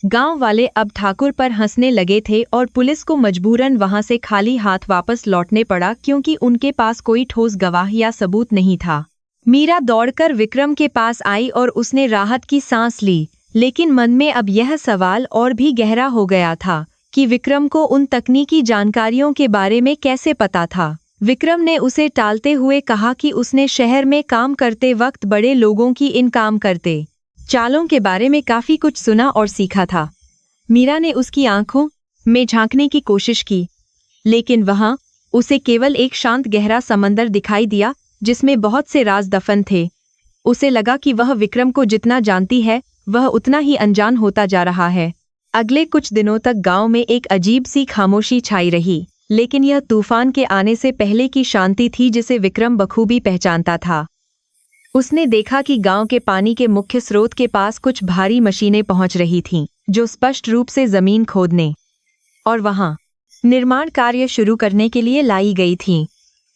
गांव वाले अब ठाकुर पर हंसने लगे थे और पुलिस को मजबूरन वहां से खाली हाथ वापस लौटने पड़ा, क्योंकि उनके पास कोई ठोस गवाह या सबूत नहीं था। मीरा दौड़कर विक्रम के पास आई और उसने राहत की सांस ली, लेकिन मन में अब यह सवाल और भी गहरा हो गया था कि विक्रम को उन तकनीकी जानकारियों के बारे में कैसे पता था। विक्रम ने उसे टालते हुए कहा कि उसने शहर में काम करते वक्त बड़े लोगों की इन काम करते चालों के बारे में काफी कुछ सुना और सीखा था। मीरा ने उसकी आंखों में झांकने की कोशिश की, लेकिन वहां उसे केवल एक शांत गहरा समंदर दिखाई दिया जिसमें बहुत से राज दफन थे। उसे लगा कि वह विक्रम को जितना जानती है वह उतना ही अनजान होता जा रहा है। अगले कुछ दिनों तक गांव में एक अजीब सी खामोशी छाई रही, लेकिन यह तूफान के आने से पहले की शांति थी जिसे विक्रम बखूबी पहचानता था। उसने देखा कि गांव के पानी के मुख्य स्रोत के पास कुछ भारी मशीनें पहुंच रही थीं, जो स्पष्ट रूप से जमीन खोदने और वहां निर्माण कार्य शुरू करने के लिए लाई गई थीं।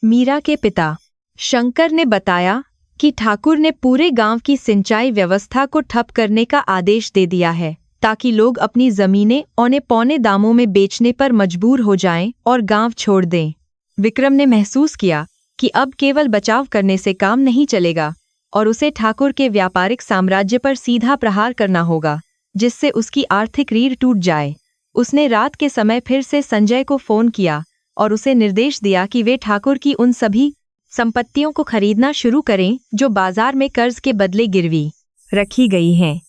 मीरा के पिता शंकर ने बताया कि ठाकुर ने पूरे गांव की सिंचाई व्यवस्था को ठप करने का आदेश दे दिया है, ताकि लोग अपनी जमीनें औने पौने दामों में बेचने पर मजबूर हो जाएं और गांव छोड़ दें। विक्रम ने महसूस किया कि अब केवल बचाव करने से काम नहीं चलेगा और उसे ठाकुर के व्यापारिक साम्राज्य पर सीधा प्रहार करना होगा, जिससे उसकी आर्थिक रीढ़ टूट जाए। उसने रात के समय फिर से संजय को फोन किया और उसे निर्देश दिया कि वे ठाकुर की उन सभी संपत्तियों को खरीदना शुरू करें जो बाजार में कर्ज के बदले गिरवी रखी गई हैं।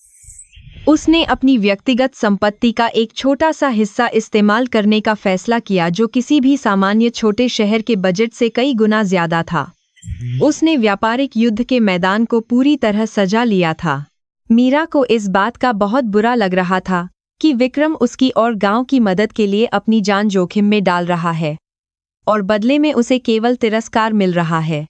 उसने अपनी व्यक्तिगत संपत्ति का एक छोटा सा हिस्सा इस्तेमाल करने का फैसला किया, जो किसी भी सामान्य छोटे शहर के बजट से कई गुना ज्यादा था। उसने व्यापारिक युद्ध के मैदान को पूरी तरह सजा लिया था। मीरा को इस बात का बहुत बुरा लग रहा था कि विक्रम उसकी और गांव की मदद के लिए अपनी जान जोखिम में डाल रहा है और बदले में उसे केवल तिरस्कार मिल रहा है।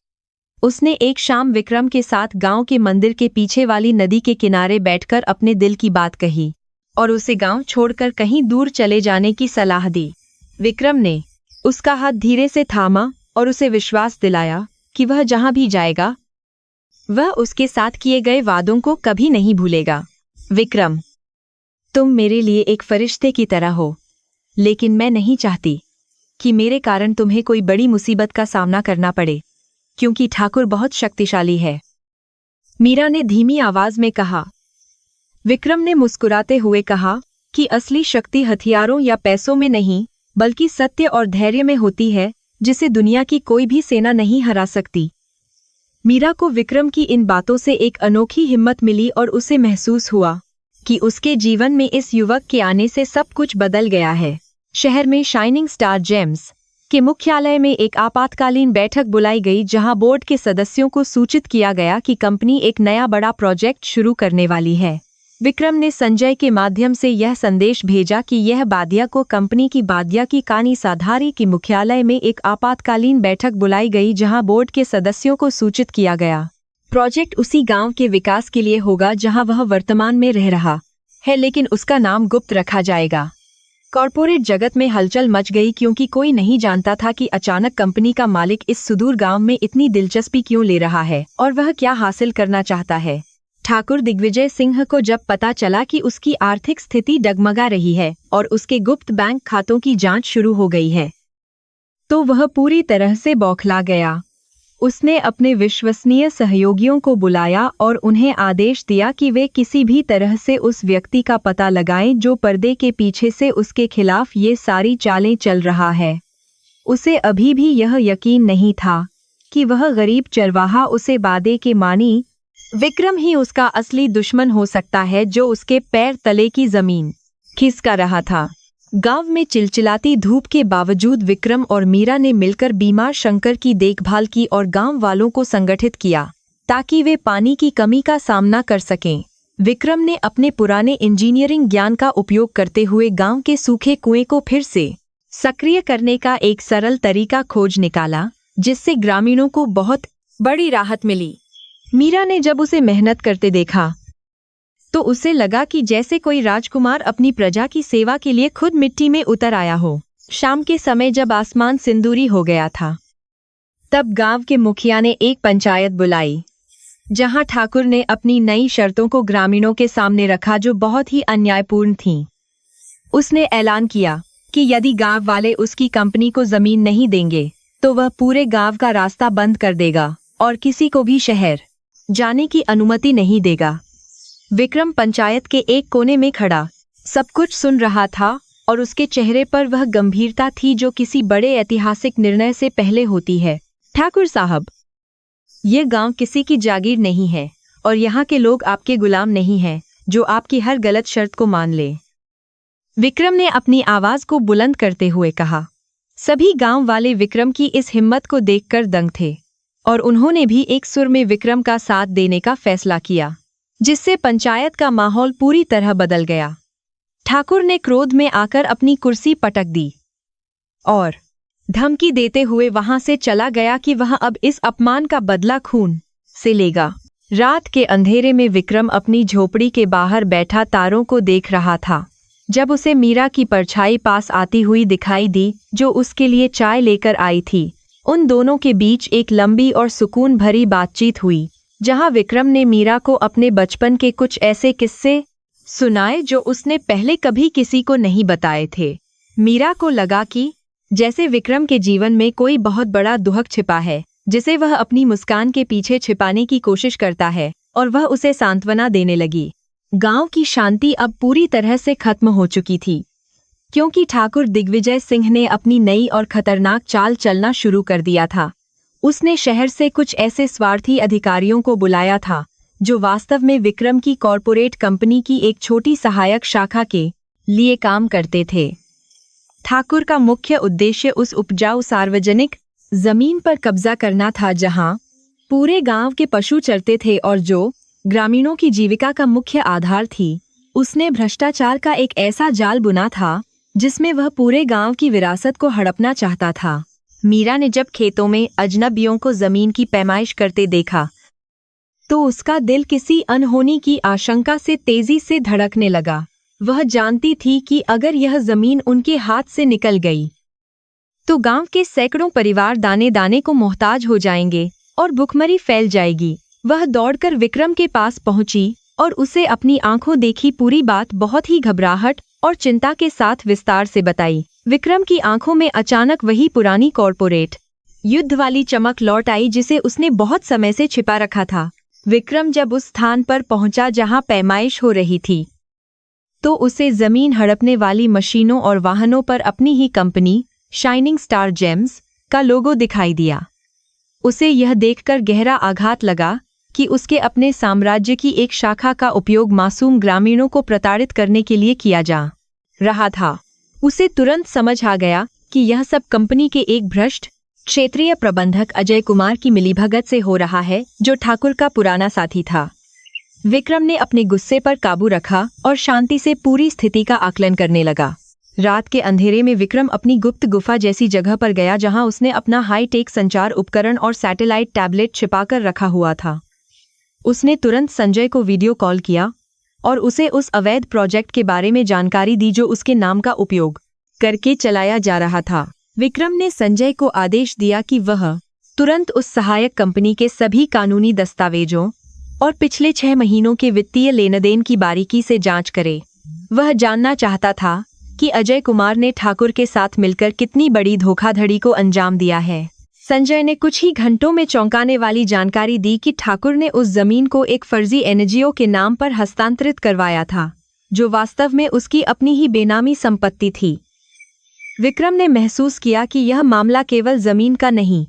उसने एक शाम विक्रम के साथ गांव के मंदिर के पीछे वाली नदी के किनारे बैठकर अपने दिल की बात कही और उसे गांव छोड़कर कहीं दूर चले जाने की सलाह दी। विक्रम ने उसका हाथ धीरे से थामा और उसे विश्वास दिलाया कि वह जहां भी जाएगा वह उसके साथ किए गए वादों को कभी नहीं भूलेगा। विक्रम, तुम मेरे लिए एक फरिश्ते की तरह हो, लेकिन मैं नहीं चाहती कि मेरे कारण तुम्हें कोई बड़ी मुसीबत का सामना करना पड़े, क्योंकि ठाकुर बहुत शक्तिशाली है, मीरा ने धीमी आवाज में कहा। विक्रम ने मुस्कुराते हुए कहा कि असली शक्ति हथियारों या पैसों में नहीं, बल्कि सत्य और धैर्य में होती है, जिसे दुनिया की कोई भी सेना नहीं हरा सकती। मीरा को विक्रम की इन बातों से एक अनोखी हिम्मत मिली और उसे महसूस हुआ कि उसके जीवन में इस युवक के आने से सब कुछ बदल गया है। शहर में शाइनिंग स्टार जेम्स के मुख्यालय में एक आपातकालीन बैठक बुलाई गई, जहां बोर्ड के सदस्यों को सूचित किया गया कि कंपनी एक नया बड़ा प्रोजेक्ट शुरू करने वाली है। विक्रम ने संजय के माध्यम से यह संदेश भेजा कि यह बादिया को कंपनी की बादिया की कानी साधारी के मुख्यालय में एक आपातकालीन बैठक बुलाई गई, जहां बोर्ड के सदस्यों को सूचित किया गया। प्रोजेक्ट उसी गांव के विकास के लिए होगा जहां वह वर्तमान में रह रहा है, लेकिन उसका नाम गुप्त रखा जाएगा। कॉर्पोरेट जगत में हलचल मच गई, क्योंकि कोई नहीं जानता था कि अचानक कंपनी का मालिक इस सुदूर गांव में इतनी दिलचस्पी क्यों ले रहा है और वह क्या हासिल करना चाहता है। ठाकुर दिग्विजय सिंह को जब पता चला कि उसकी आर्थिक स्थिति डगमगा रही है और उसके गुप्त बैंक खातों की जांच शुरू हो गई है, तो वह पूरी तरह से बौखला गया। उसने अपने विश्वसनीय सहयोगियों को बुलाया और उन्हें आदेश दिया कि वे किसी भी तरह से उस व्यक्ति का पता लगाएं जो पर्दे के पीछे से उसके खिलाफ ये सारी चालें चल रहा है। उसे अभी भी यह यकीन नहीं था कि वह गरीब चरवाहा उसे बादे के मानी विक्रम ही उसका असली दुश्मन हो सकता है, जो उसके पैर तले की जमीन खिसका रहा था। गांव में चिलचिलाती धूप के बावजूद विक्रम और मीरा ने मिलकर बीमार शंकर की देखभाल की और गांव वालों को संगठित किया ताकि वे पानी की कमी का सामना कर सकें। विक्रम ने अपने पुराने इंजीनियरिंग ज्ञान का उपयोग करते हुए गांव के सूखे कुएं को फिर से सक्रिय करने का एक सरल तरीका खोज निकाला, जिससे ग्रामीणों को बहुत बड़ी राहत मिली। मीरा ने जब उसे मेहनत करते देखा तो उसे लगा कि जैसे कोई राजकुमार अपनी प्रजा की सेवा के लिए खुद मिट्टी में उतर आया हो। शाम के समय जब आसमान सिंदूरी हो गया था, तब गांव के मुखिया ने एक पंचायत बुलाई, जहां ठाकुर ने अपनी नई शर्तों को ग्रामीणों के सामने रखा, जो बहुत ही अन्यायपूर्ण थीं। उसने ऐलान किया कि यदि गांव वाले उसकी कंपनी को जमीन नहीं देंगे तो वह पूरे गांव का रास्ता बंद कर देगा और किसी को भी शहर जाने की अनुमति नहीं देगा। विक्रम पंचायत के एक कोने में खड़ा सब कुछ सुन रहा था और उसके चेहरे पर वह गंभीरता थी जो किसी बड़े ऐतिहासिक निर्णय से पहले होती है। ठाकुर साहब, ये गांव किसी की जागीर नहीं है और यहाँ के लोग आपके गुलाम नहीं हैं जो आपकी हर गलत शर्त को मान ले। विक्रम ने अपनी आवाज को बुलंद करते हुए कहा। सभी गांव वाले विक्रम की इस हिम्मत को देखकर दंग थे और उन्होंने भी एक सुर में विक्रम का साथ देने का फैसला किया, जिससे पंचायत का माहौल पूरी तरह बदल गया। ठाकुर ने क्रोध में आकर अपनी कुर्सी पटक दी और धमकी देते हुए वहां से चला गया कि वह अब इस अपमान का बदला खून से लेगा। रात के अंधेरे में विक्रम अपनी झोपड़ी के बाहर बैठा तारों को देख रहा था, जब उसे मीरा की परछाई पास आती हुई दिखाई दी, जो उसके लिए चाय लेकर आई थी। उन दोनों के बीच एक लंबी और सुकून भरी बातचीत हुई, जहां विक्रम ने मीरा को अपने बचपन के कुछ ऐसे किस्से सुनाए जो उसने पहले कभी किसी को नहीं बताए थे। मीरा को लगा कि जैसे विक्रम के जीवन में कोई बहुत बड़ा दुख छिपा है, जिसे वह अपनी मुस्कान के पीछे छिपाने की कोशिश करता है, और वह उसे सांत्वना देने लगी। गांव की शांति अब पूरी तरह से खत्म हो चुकी थी, क्योंकि ठाकुर दिग्विजय सिंह ने अपनी नई और खतरनाक चाल चलना शुरू कर दिया था। उसने शहर से कुछ ऐसे स्वार्थी अधिकारियों को बुलाया था जो वास्तव में विक्रम की कॉर्पोरेट कंपनी की एक छोटी सहायक शाखा के लिए काम करते थे। ठाकुर का मुख्य उद्देश्य उस उपजाऊ सार्वजनिक जमीन पर कब्जा करना था जहां पूरे गांव के पशु चरते थे और जो ग्रामीणों की जीविका का मुख्य आधार थी। उसने भ्रष्टाचार का एक ऐसा जाल बुना था जिसमें वह पूरे गांव की विरासत को हड़पना चाहता था। मीरा ने जब खेतों में अजनबियों को जमीन की पैमाइश करते देखा तो उसका दिल किसी अनहोनी की आशंका से तेजी से धड़कने लगा। वह जानती थी कि अगर यह जमीन उनके हाथ से निकल गई तो गांव के सैकड़ों परिवार दाने दाने को मोहताज हो जाएंगे और भुखमरी फैल जाएगी। वह दौड़कर विक्रम के पास पहुंची और उसे अपनी आंखों देखी पूरी बात बहुत ही घबराहट और चिंता के साथ विस्तार से बताई। विक्रम की आंखों में अचानक वही पुरानी कॉर्पोरेट युद्ध वाली चमक लौट आई जिसे उसने बहुत समय से छिपा रखा था। विक्रम जब उस स्थान पर पहुंचा जहां पैमाइश हो रही थी तो उसे जमीन हड़पने वाली मशीनों और वाहनों पर अपनी ही कंपनी शाइनिंग स्टार जेम्स का लोगो दिखाई दिया। उसे यह देखकर गहरा आघात लगा कि उसके अपने साम्राज्य की एक शाखा का उपयोग मासूम ग्रामीणों को प्रताड़ित करने के लिए किया जा रहा था। उसे तुरंत समझ आ गया कि यह सब कंपनी के एक भ्रष्ट क्षेत्रीय प्रबंधक अजय कुमार की मिलीभगत से हो रहा है, जो ठाकुर का पुराना साथी था। विक्रम ने अपने गुस्से पर काबू रखा और शांति से पूरी स्थिति का आकलन करने लगा। रात के अंधेरे में विक्रम अपनी गुप्त गुफा जैसी जगह पर गया जहां उसने अपना हाई-टेक संचार उपकरण और सैटेलाइट टैबलेट छिपाकर रखा हुआ था। उसने तुरंत संजय को वीडियो कॉल किया और उसे उस अवैध प्रोजेक्ट के बारे में जानकारी दी जो उसके नाम का उपयोग करके चलाया जा रहा था। विक्रम ने संजय को आदेश दिया कि वह तुरंत उस सहायक कंपनी के सभी कानूनी दस्तावेजों और पिछले 6 महीनों के वित्तीय लेनदेन की बारीकी से जांच करे। वह जानना चाहता था कि अजय कुमार ने ठाकुर के साथ मिलकर कितनी बड़ी धोखाधड़ी को अंजाम दिया है। संजय ने कुछ ही घंटों में चौंकाने वाली जानकारी दी कि ठाकुर ने उस जमीन को एक फर्जी एनजीओ के नाम पर हस्तांतरित करवाया था, जो वास्तव में उसकी अपनी ही बेनामी संपत्ति थी। विक्रम ने महसूस किया कि यह मामला केवल जमीन का नहीं,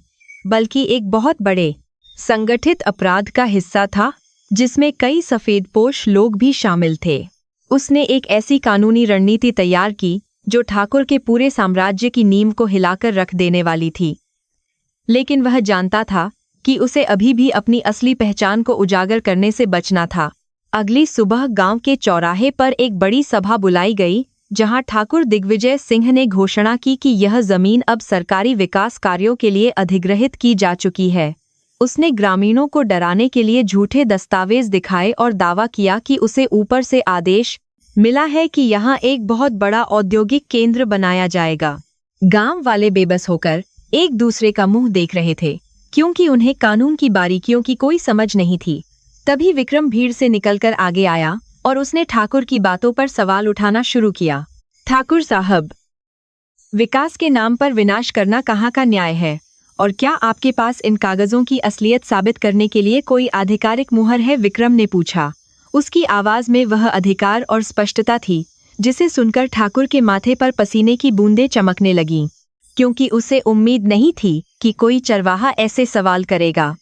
बल्कि एक बहुत बड़े संगठित अपराध का हिस्सा था, जिसमें कई सफेदपोश लोग भी शामिल थे। उसने एक ऐसी कानूनी रणनीति तैयार की जो ठाकुर के पूरे साम्राज्य की नींव को हिलाकर रख देने वाली थी। लेकिन वह जानता था कि उसे अभी भी अपनी असली पहचान को उजागर करने से बचना था। अगली सुबह गांव के चौराहे पर एक बड़ी सभा बुलाई गई, जहां ठाकुर दिग्विजय सिंह ने घोषणा की कि यह जमीन अब सरकारी विकास कार्यों के लिए अधिग्रहित की जा चुकी है। उसने ग्रामीणों को डराने के लिए झूठे दस्तावेज दिखाए और दावा किया कि उसे ऊपर से आदेश मिला है कि यहां एक बहुत बड़ा औद्योगिक केंद्र बनाया जाएगा। गांव वाले बेबस होकर एक दूसरे का मुंह देख रहे थे, क्योंकि उन्हें कानून की बारीकियों की कोई समझ नहीं थी। तभी विक्रम भीड़ से निकलकर आगे आया और उसने ठाकुर की बातों पर सवाल उठाना शुरू किया। ठाकुर साहब, विकास के नाम पर विनाश करना कहाँ का न्याय है? और क्या आपके पास इन कागजों की असलियत साबित करने के लिए कोई आधिकारिक मुहर है? विक्रम ने पूछा। उसकी आवाज में वह अधिकार और स्पष्टता थी जिसे सुनकर ठाकुर के माथे पर पसीने की बूंदें चमकने लगीं, क्योंकि उसे उम्मीद नहीं थी कि कोई चरवाहा ऐसे सवाल करेगा।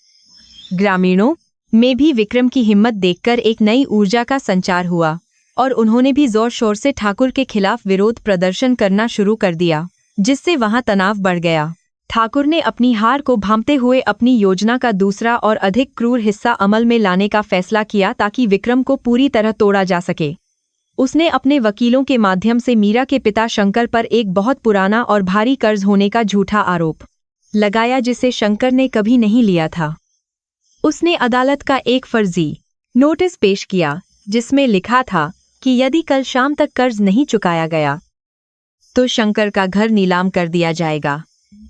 ग्रामीणों में भी विक्रम की हिम्मत देखकर एक नई ऊर्जा का संचार हुआ और उन्होंने भी जोर शोर से ठाकुर के खिलाफ विरोध प्रदर्शन करना शुरू कर दिया, जिससे वहां तनाव बढ़ गया। ठाकुर ने अपनी हार को भांपते हुए अपनी योजना का दूसरा और अधिक क्रूर हिस्सा अमल में लाने का फैसला किया ताकि विक्रम को पूरी तरह तोड़ा जा सके। उसने अपने वकीलों के माध्यम से मीरा के पिता शंकर पर एक बहुत पुराना और भारी कर्ज होने का झूठा आरोप लगाया, जिसे शंकर ने कभी नहीं लिया था। उसने अदालत का एक फर्जी नोटिस पेश किया जिसमें लिखा था कि यदि कल शाम तक कर्ज नहीं चुकाया गया तो शंकर का घर नीलाम कर दिया जाएगा।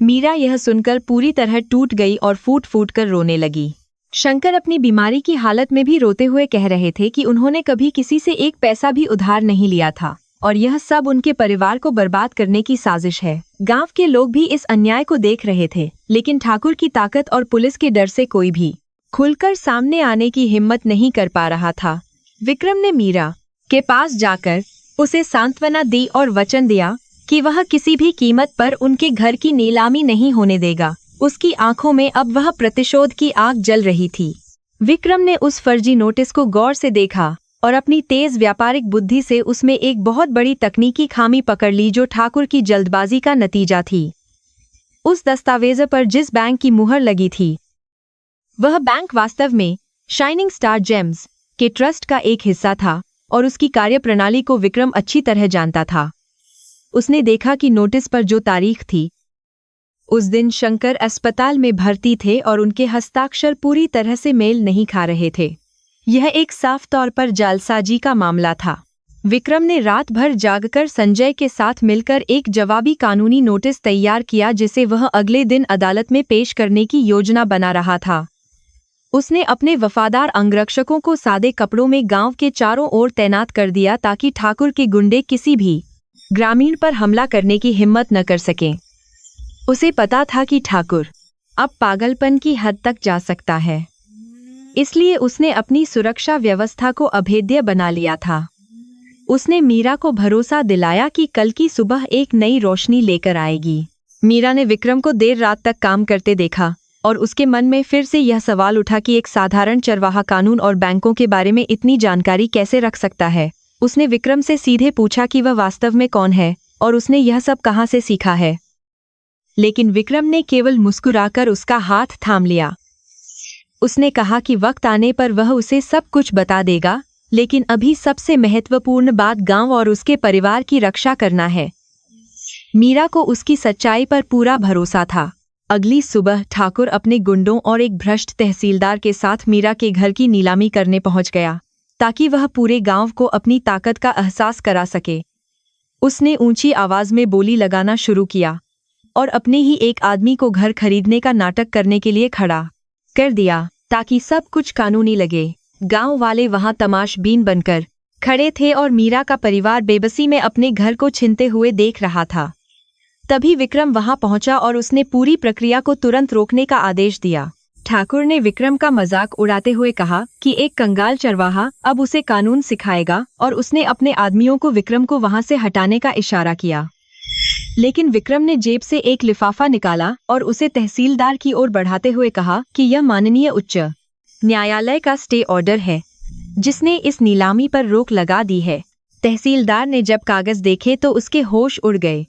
मीरा यह सुनकर पूरी तरह टूट गई और फूट फूट कर रोने लगी। शंकर अपनी बीमारी की हालत में भी रोते हुए कह रहे थे कि उन्होंने कभी किसी से एक पैसा भी उधार नहीं लिया था और यह सब उनके परिवार को बर्बाद करने की साजिश है। गांव के लोग भी इस अन्याय को देख रहे थे, लेकिन ठाकुर की ताकत और पुलिस के डर से कोई भी खुलकर सामने आने की हिम्मत नहीं कर पा रहा था। विक्रम ने मीरा के पास जाकर उसे सांत्वना दी और वचन दिया कि वह किसी भी कीमत पर उनके घर की नीलामी नहीं होने देगा। उसकी आंखों में अब वह प्रतिशोध की आग जल रही थी। विक्रम ने उस फर्जी नोटिस को गौर से देखा और अपनी तेज व्यापारिक बुद्धि से उसमें एक बहुत बड़ी तकनीकी खामी पकड़ ली जो ठाकुर की जल्दबाजी का नतीजा थी। उस दस्तावेज पर जिस बैंक की मुहर लगी थी वह बैंक वास्तव में शाइनिंग स्टार जेम्स के ट्रस्ट का एक हिस्सा था और उसकी कार्यप्रणाली को विक्रम अच्छी तरह जानता था। उसने देखा कि नोटिस पर जो तारीख थी, उस दिन शंकर अस्पताल में भर्ती थे और उनके हस्ताक्षर पूरी तरह से मेल नहीं खा रहे थे। यह एक साफ तौर पर जालसाजी का मामला था। विक्रम ने रात भर जागकर संजय के साथ मिलकर एक जवाबी कानूनी नोटिस तैयार किया जिसे वह अगले दिन अदालत में पेश करने की योजना बना रहा था। उसने अपने वफादार अंगरक्षकों को सादे कपड़ों में गांव के चारों ओर तैनात कर दिया ताकि ठाकुर के गुंडे किसी भी ग्रामीण पर हमला करने की हिम्मत न कर सकें। उसे पता था कि ठाकुर अब पागलपन की हद तक जा सकता है, इसलिए उसने अपनी सुरक्षा व्यवस्था को अभेद्य बना लिया था। उसने मीरा को भरोसा दिलाया कि कल की सुबह एक नई रोशनी लेकर आएगी। मीरा ने विक्रम को देर रात तक काम करते देखा और उसके मन में फिर से यह सवाल उठा कि एक साधारण चरवाहा कानून और बैंकों के बारे में इतनी जानकारी कैसे रख सकता है। उसने विक्रम से सीधे पूछा कि वह वास्तव में कौन है और उसने यह सब कहाँ से सीखा है, लेकिन विक्रम ने केवल मुस्कुराकर उसका हाथ थाम लिया। उसने कहा कि वक्त आने पर वह उसे सब कुछ बता देगा, लेकिन अभी सबसे महत्वपूर्ण बात गांव और उसके परिवार की रक्षा करना है। मीरा को उसकी सच्चाई पर पूरा भरोसा था। अगली सुबह ठाकुर अपने गुंडों और एक भ्रष्ट तहसीलदार के साथ मीरा के घर की नीलामी करने पहुंच गया ताकि वह पूरे गांव को अपनी ताकत का एहसास करा सके। उसने ऊंची आवाज में बोली लगाना शुरू किया और अपने ही एक आदमी को घर खरीदने का नाटक करने के लिए खड़ा कर दिया ताकि सब कुछ कानूनी लगे। गांव वाले वहां तमाशबीन बनकर खड़े थे और मीरा का परिवार बेबसी में अपने घर को छीनते हुए देख रहा था। तभी विक्रम वहां पहुंचा और उसने पूरी प्रक्रिया को तुरंत रोकने का आदेश दिया। ठाकुर ने विक्रम का मजाक उड़ाते हुए कहा कि एक कंगाल चरवाहा अब उसे कानून सिखाएगा और उसने अपने आदमियों को विक्रम को वहां से हटाने का इशारा किया। लेकिन विक्रम ने जेब से एक लिफाफा निकाला और उसे तहसीलदार की ओर बढ़ाते हुए कहा कि यह माननीय उच्च न्यायालय का स्टे ऑर्डर है जिसने इस नीलामी पर रोक लगा दी है। तहसीलदार ने जब कागज देखे तो उसके होश उड़ गए,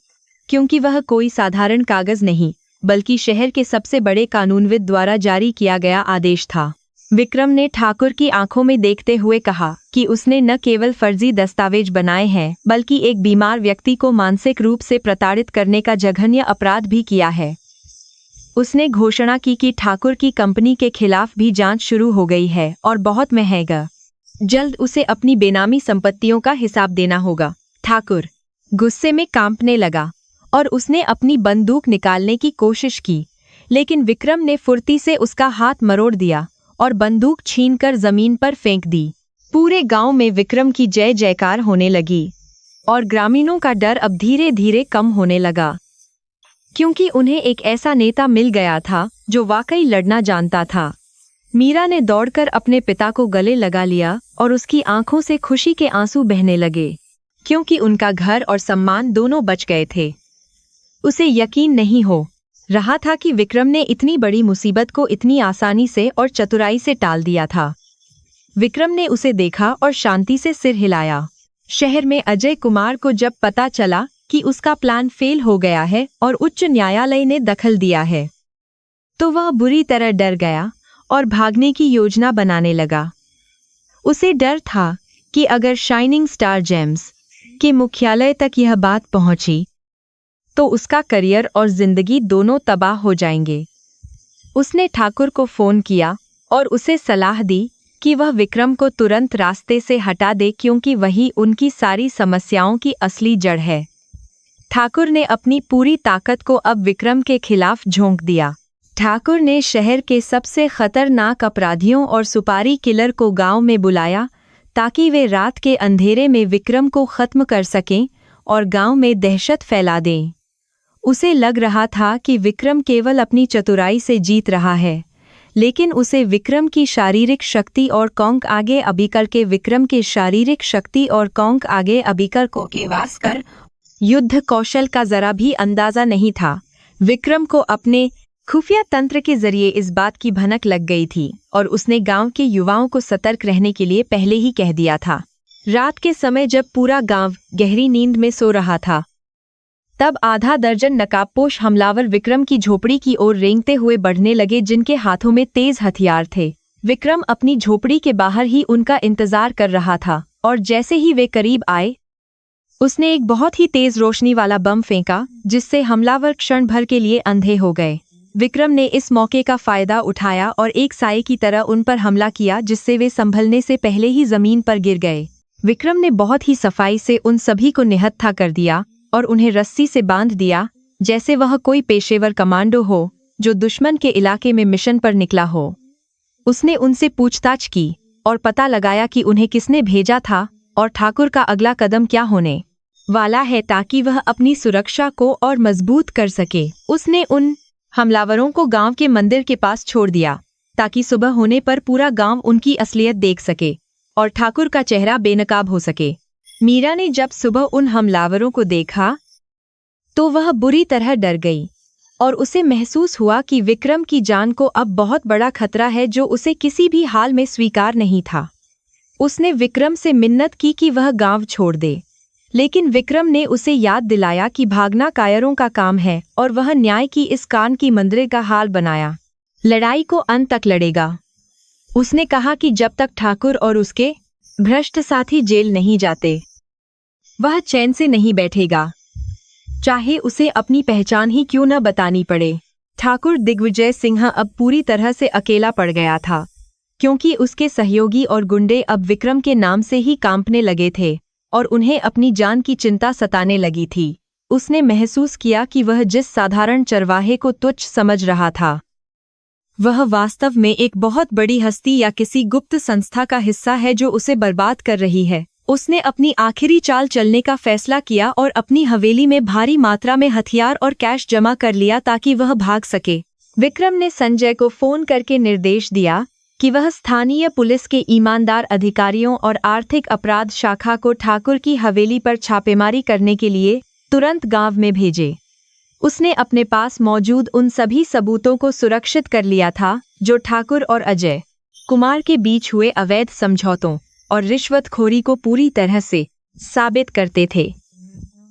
क्योंकि वह कोई साधारण कागज नहीं बल्कि शहर के सबसे बड़े कानूनविद द्वारा जारी किया गया आदेश था। विक्रम ने ठाकुर की आंखों में देखते हुए कहा कि उसने न केवल फर्जी दस्तावेज बनाए हैं बल्कि एक बीमार व्यक्ति को मानसिक रूप से प्रताड़ित करने का जघन्य अपराध भी किया है। उसने घोषणा की कि ठाकुर की कंपनी के खिलाफ भी जांच शुरू हो गई है और बहुत महंगा जल्द उसे अपनी बेनामी संपत्तियों का हिसाब देना होगा। ठाकुर गुस्से में कांपने लगा और उसने अपनी बंदूक निकालने की कोशिश की, लेकिन विक्रम ने फुर्ती से उसका हाथ मरोड़ दिया और बंदूक छीनकर जमीन पर फेंक दी। पूरे गांव में विक्रम की जय जयकार होने लगी और ग्रामीणों का डर अब धीरे धीरे कम होने लगा, क्योंकि उन्हें एक ऐसा नेता मिल गया था जो वाकई लड़ना जानता था। मीरा ने दौड़कर अपने पिता को गले लगा लिया और उसकी आंखों से खुशी के आंसू बहने लगे, क्योंकि उनका घर और सम्मान दोनों बच गए थे। उसे यकीन नहीं हो रहा था कि विक्रम ने इतनी बड़ी मुसीबत को इतनी आसानी से और चतुराई से टाल दिया था। विक्रम ने उसे देखा और शांति से सिर हिलाया। शहर में अजय कुमार को जब पता चला कि उसका प्लान फेल हो गया है और उच्च न्यायालय ने दखल दिया है, तो वह बुरी तरह डर गया और भागने की योजना बनाने लगा। उसे डर था कि अगर शाइनिंग स्टार जेम्स के मुख्यालय तक यह बात पहुंची तो उसका करियर और जिंदगी दोनों तबाह हो जाएंगे। उसने ठाकुर को फोन किया और उसे सलाह दी कि वह विक्रम को तुरंत रास्ते से हटा दे, क्योंकि वही उनकी सारी समस्याओं की असली जड़ है। ठाकुर ने अपनी पूरी ताकत को अब विक्रम के खिलाफ झोंक दिया। ठाकुर ने शहर के सबसे खतरनाक अपराधियों और सुपारी किलर को गांव में बुलाया ताकि वे रात के अंधेरे में विक्रम को खत्म कर सकें और गांव में दहशत फैला दें। उसे लग रहा था कि विक्रम केवल अपनी चतुराई से जीत रहा है, लेकिन उसे विक्रम की शारीरिक शक्ति और कौंक आगे अबीकर के विक्रम के शारीरिक शक्ति और कौंक आगे अबीकर को केवास कर युद्ध कौशल का जरा भी अंदाजा नहीं था। विक्रम को अपने खुफिया तंत्र के जरिए इस बात की भनक लग गई थी और उसने गांव के युवाओं को सतर्क रहने के लिए पहले ही कह दिया था। रात के समय जब पूरा गांव गहरी नींद में सो रहा था, तब आधा दर्जन नकाबपोश हमलावर विक्रम की झोपड़ी की ओर रेंगते हुए बढ़ने लगे, जिनके हाथों में तेज हथियार थे। विक्रम अपनी झोपड़ी के बाहर ही उनका इंतजार कर रहा था और जैसे ही वे करीब आए, उसने एक बहुत ही तेज रोशनी वाला बम फेंका, जिससे हमलावर क्षण भर के लिए अंधे हो गए। विक्रम ने इस मौके का फायदा उठाया और एक साए की तरह उन पर हमला किया, जिससे वे संभलने से पहले ही जमीन पर गिर गए। विक्रम ने बहुत ही सफाई से उन सभी को निहत्था कर दिया और उन्हें रस्सी से बांध दिया, जैसे वह कोई पेशेवर कमांडो हो जो दुश्मन के इलाके में मिशन पर निकला हो। उसने उनसे पूछताछ की और पता लगाया कि उन्हें किसने भेजा था और ठाकुर का अगला कदम क्या होने वाला है, ताकि वह अपनी सुरक्षा को और मजबूत कर सके। उसने उन हमलावरों को गांव के मंदिर के पास छोड़ दिया, ताकि सुबह होने पर पूरा गांव उनकी असलियत देख सके और ठाकुर का चेहरा बेनकाब हो सके। मीरा ने जब सुबह उन हमलावरों को देखा तो वह बुरी तरह डर गई और उसे महसूस हुआ कि विक्रम की जान को अब बहुत बड़ा खतरा है, जो उसे किसी भी हाल में स्वीकार नहीं था। उसने विक्रम से मिन्नत की कि वह गांव छोड़ दे, लेकिन विक्रम ने उसे याद दिलाया कि भागना कायरों का काम है और वह न्याय की इस कान की मंदिर का हाल बनाया लड़ाई को अंत तक लड़ेगा। उसने कहा कि जब तक ठाकुर और उसके भ्रष्ट साथी जेल नहीं जाते, वह चैन से नहीं बैठेगा, चाहे उसे अपनी पहचान ही क्यों न बतानी पड़े। ठाकुर दिग्विजय सिंह अब पूरी तरह से अकेला पड़ गया था, क्योंकि उसके सहयोगी और गुंडे अब विक्रम के नाम से ही कांपने लगे थे और उन्हें अपनी जान की चिंता सताने लगी थी। उसने महसूस किया कि वह जिस साधारण चरवाहे को तुच्छ समझ रहा था, वह वास्तव में एक बहुत बड़ी हस्ती या किसी गुप्त संस्था का हिस्सा है जो उसे बर्बाद कर रही है। उसने अपनी आखिरी चाल चलने का फैसला किया और अपनी हवेली में भारी मात्रा में हथियार और कैश जमा कर लिया ताकि वह भाग सके। विक्रम ने संजय को फोन करके निर्देश दिया कि वह स्थानीय पुलिस के ईमानदार अधिकारियों और आर्थिक अपराध शाखा को ठाकुर की हवेली पर छापेमारी करने के लिए तुरंत गांव में भेजे। उसने अपने पास मौजूद उन सभी सबूतों को सुरक्षित कर लिया था जो ठाकुर और अजय कुमार के बीच हुए अवैध समझौतों और रिश्वतखोरी को पूरी तरह से साबित करते थे।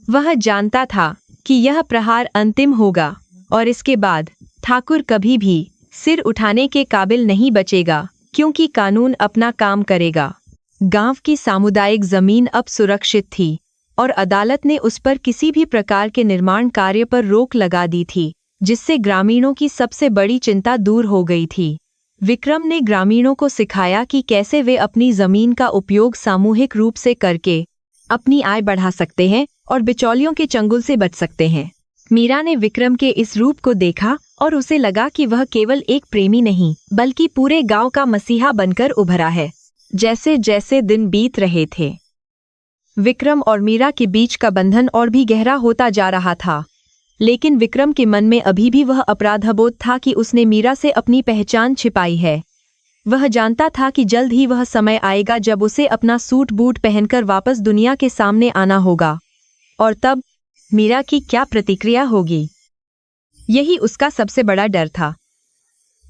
वह जानता था कि यह प्रहार अंतिम होगा और इसके बाद ठाकुर कभी भी सिर उठाने के काबिल नहीं बचेगा, क्योंकि कानून अपना काम करेगा। गांव की सामुदायिक जमीन अब सुरक्षित थी और अदालत ने उस पर किसी भी प्रकार के निर्माण कार्य पर रोक लगा दी थी, जिससे ग्रामीणों की सबसे बड़ी चिंता दूर हो गई थी। विक्रम ने ग्रामीणों को सिखाया कि कैसे वे अपनी जमीन का उपयोग सामूहिक रूप से करके अपनी आय बढ़ा सकते हैं और बिचौलियों के चंगुल से बच सकते हैं। मीरा ने विक्रम के इस रूप को देखा और उसे लगा कि वह केवल एक प्रेमी नहीं, बल्कि पूरे गांव का मसीहा बनकर उभरा है। जैसे जैसे दिन बीत रहे थे, विक्रम और मीरा के बीच का बंधन और भी गहरा होता जा रहा था, लेकिन विक्रम के मन में अभी भी वह अपराधबोध था कि उसने मीरा से अपनी पहचान छिपाई है। वह जानता था कि जल्द ही वह समय आएगा जब उसे अपना सूट बूट पहनकर वापस दुनिया के सामने आना होगा, और तब मीरा की क्या प्रतिक्रिया होगी, यही उसका सबसे बड़ा डर था।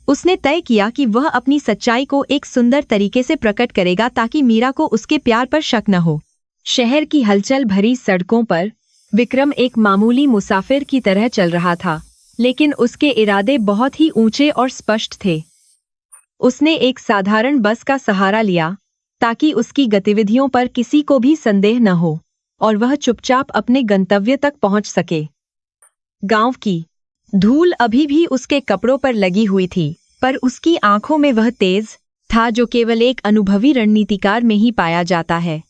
उसने तय किया कि वह अपनी सच्चाई को एक सुंदर तरीके से प्रकट करेगा ताकि मीरा को उसके प्यार पर शक न हो। शहर की हलचल भरी सड़कों पर विक्रम एक मामूली मुसाफिर की तरह चल रहा था, लेकिन उसके इरादे बहुत ही ऊंचे और स्पष्ट थे। उसने एक साधारण बस का सहारा लिया ताकि उसकी गतिविधियों पर किसी को भी संदेह न हो और वह चुपचाप अपने गंतव्य तक पहुंच सके। गांव की धूल अभी भी उसके कपड़ों पर लगी हुई थी, पर उसकी आंखों में वह तेज था जो केवल एक अनुभवी रणनीतिकार में ही पाया जाता है।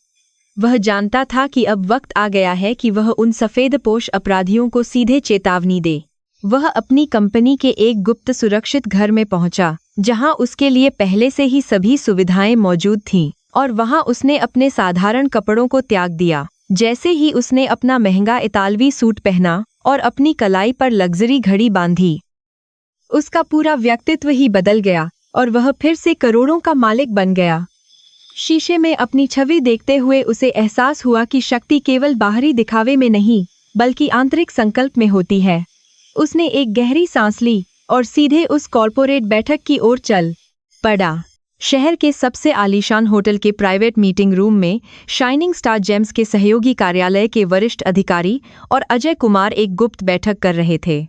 वह जानता था कि अब वक्त आ गया है कि वह उन सफेदपोश अपराधियों को सीधे चेतावनी दे। वह अपनी कंपनी के एक गुप्त सुरक्षित घर में पहुंचा, जहां उसके लिए पहले से ही सभी सुविधाएं मौजूद थीं, और वहां उसने अपने साधारण कपड़ों को त्याग दिया। जैसे ही उसने अपना महंगा इतालवी सूट पहना और अपनी कलाई पर लग्जरी घड़ी बांधी, उसका पूरा व्यक्तित्व ही बदल गया और वह फिर से करोड़ों का मालिक बन गया। शीशे में अपनी छवि देखते हुए उसे एहसास हुआ कि शक्ति केवल बाहरी दिखावे में नहीं, बल्कि आंतरिक संकल्प में होती है। उसने एक गहरी सांस ली और सीधे उस कॉर्पोरेट बैठक की ओर चल पड़ा। शहर के सबसे आलीशान होटल के प्राइवेट मीटिंग रूम में शाइनिंग स्टार जेम्स के सहयोगी कार्यालय के वरिष्ठ अधिकारी और अजय कुमार एक गुप्त बैठक कर रहे थे।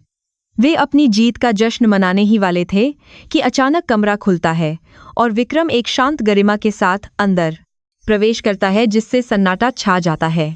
वे अपनी जीत का जश्न मनाने ही वाले थे कि अचानक कमरा खुलता है और विक्रम एक शांत गरिमा के साथ अंदर प्रवेश करता है जिससे सन्नाटा छा जाता है।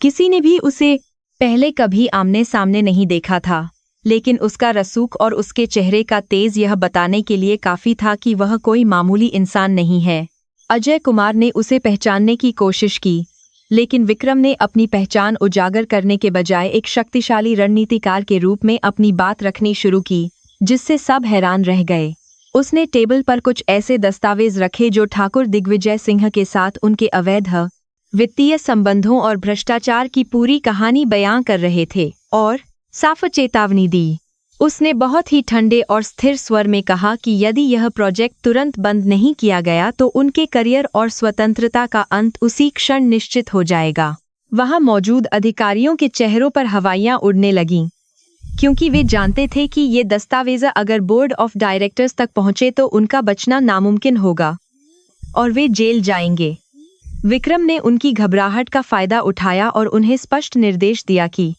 किसी ने भी उसे पहले कभी आमने सामने नहीं देखा था, लेकिन उसका रसूख और उसके चेहरे का तेज यह बताने के लिए काफी था कि वह कोई मामूली इंसान नहीं है। अजय कुमार ने उसे पहचानने की कोशिश की, लेकिन विक्रम ने अपनी पहचान उजागर करने के बजाय एक शक्तिशाली रणनीतिकार के रूप में अपनी बात रखनी शुरू की, जिससे सब हैरान रह गए। उसने टेबल पर कुछ ऐसे दस्तावेज रखे जो ठाकुर दिग्विजय सिंह के साथ उनके अवैध वित्तीय संबंधों और भ्रष्टाचार की पूरी कहानी बयां कर रहे थे, और साफ चेतावनी दी। उसने बहुत ही ठंडे और स्थिर स्वर में कहा कि यदि यह प्रोजेक्ट तुरंत बंद नहीं किया गया तो उनके करियर और स्वतंत्रता का अंत उसी क्षण निश्चित हो जाएगा। वहां मौजूद अधिकारियों के चेहरों पर हवाइयां उड़ने लगीं, क्योंकि वे जानते थे कि ये दस्तावेज अगर बोर्ड ऑफ डायरेक्टर्स तक पहुंचे तो उनका बचना नामुमकिन होगा और वे जेल जाएंगे। विक्रम ने उनकी घबराहट का फायदा उठाया और उन्हें स्पष्ट निर्देश दिया कि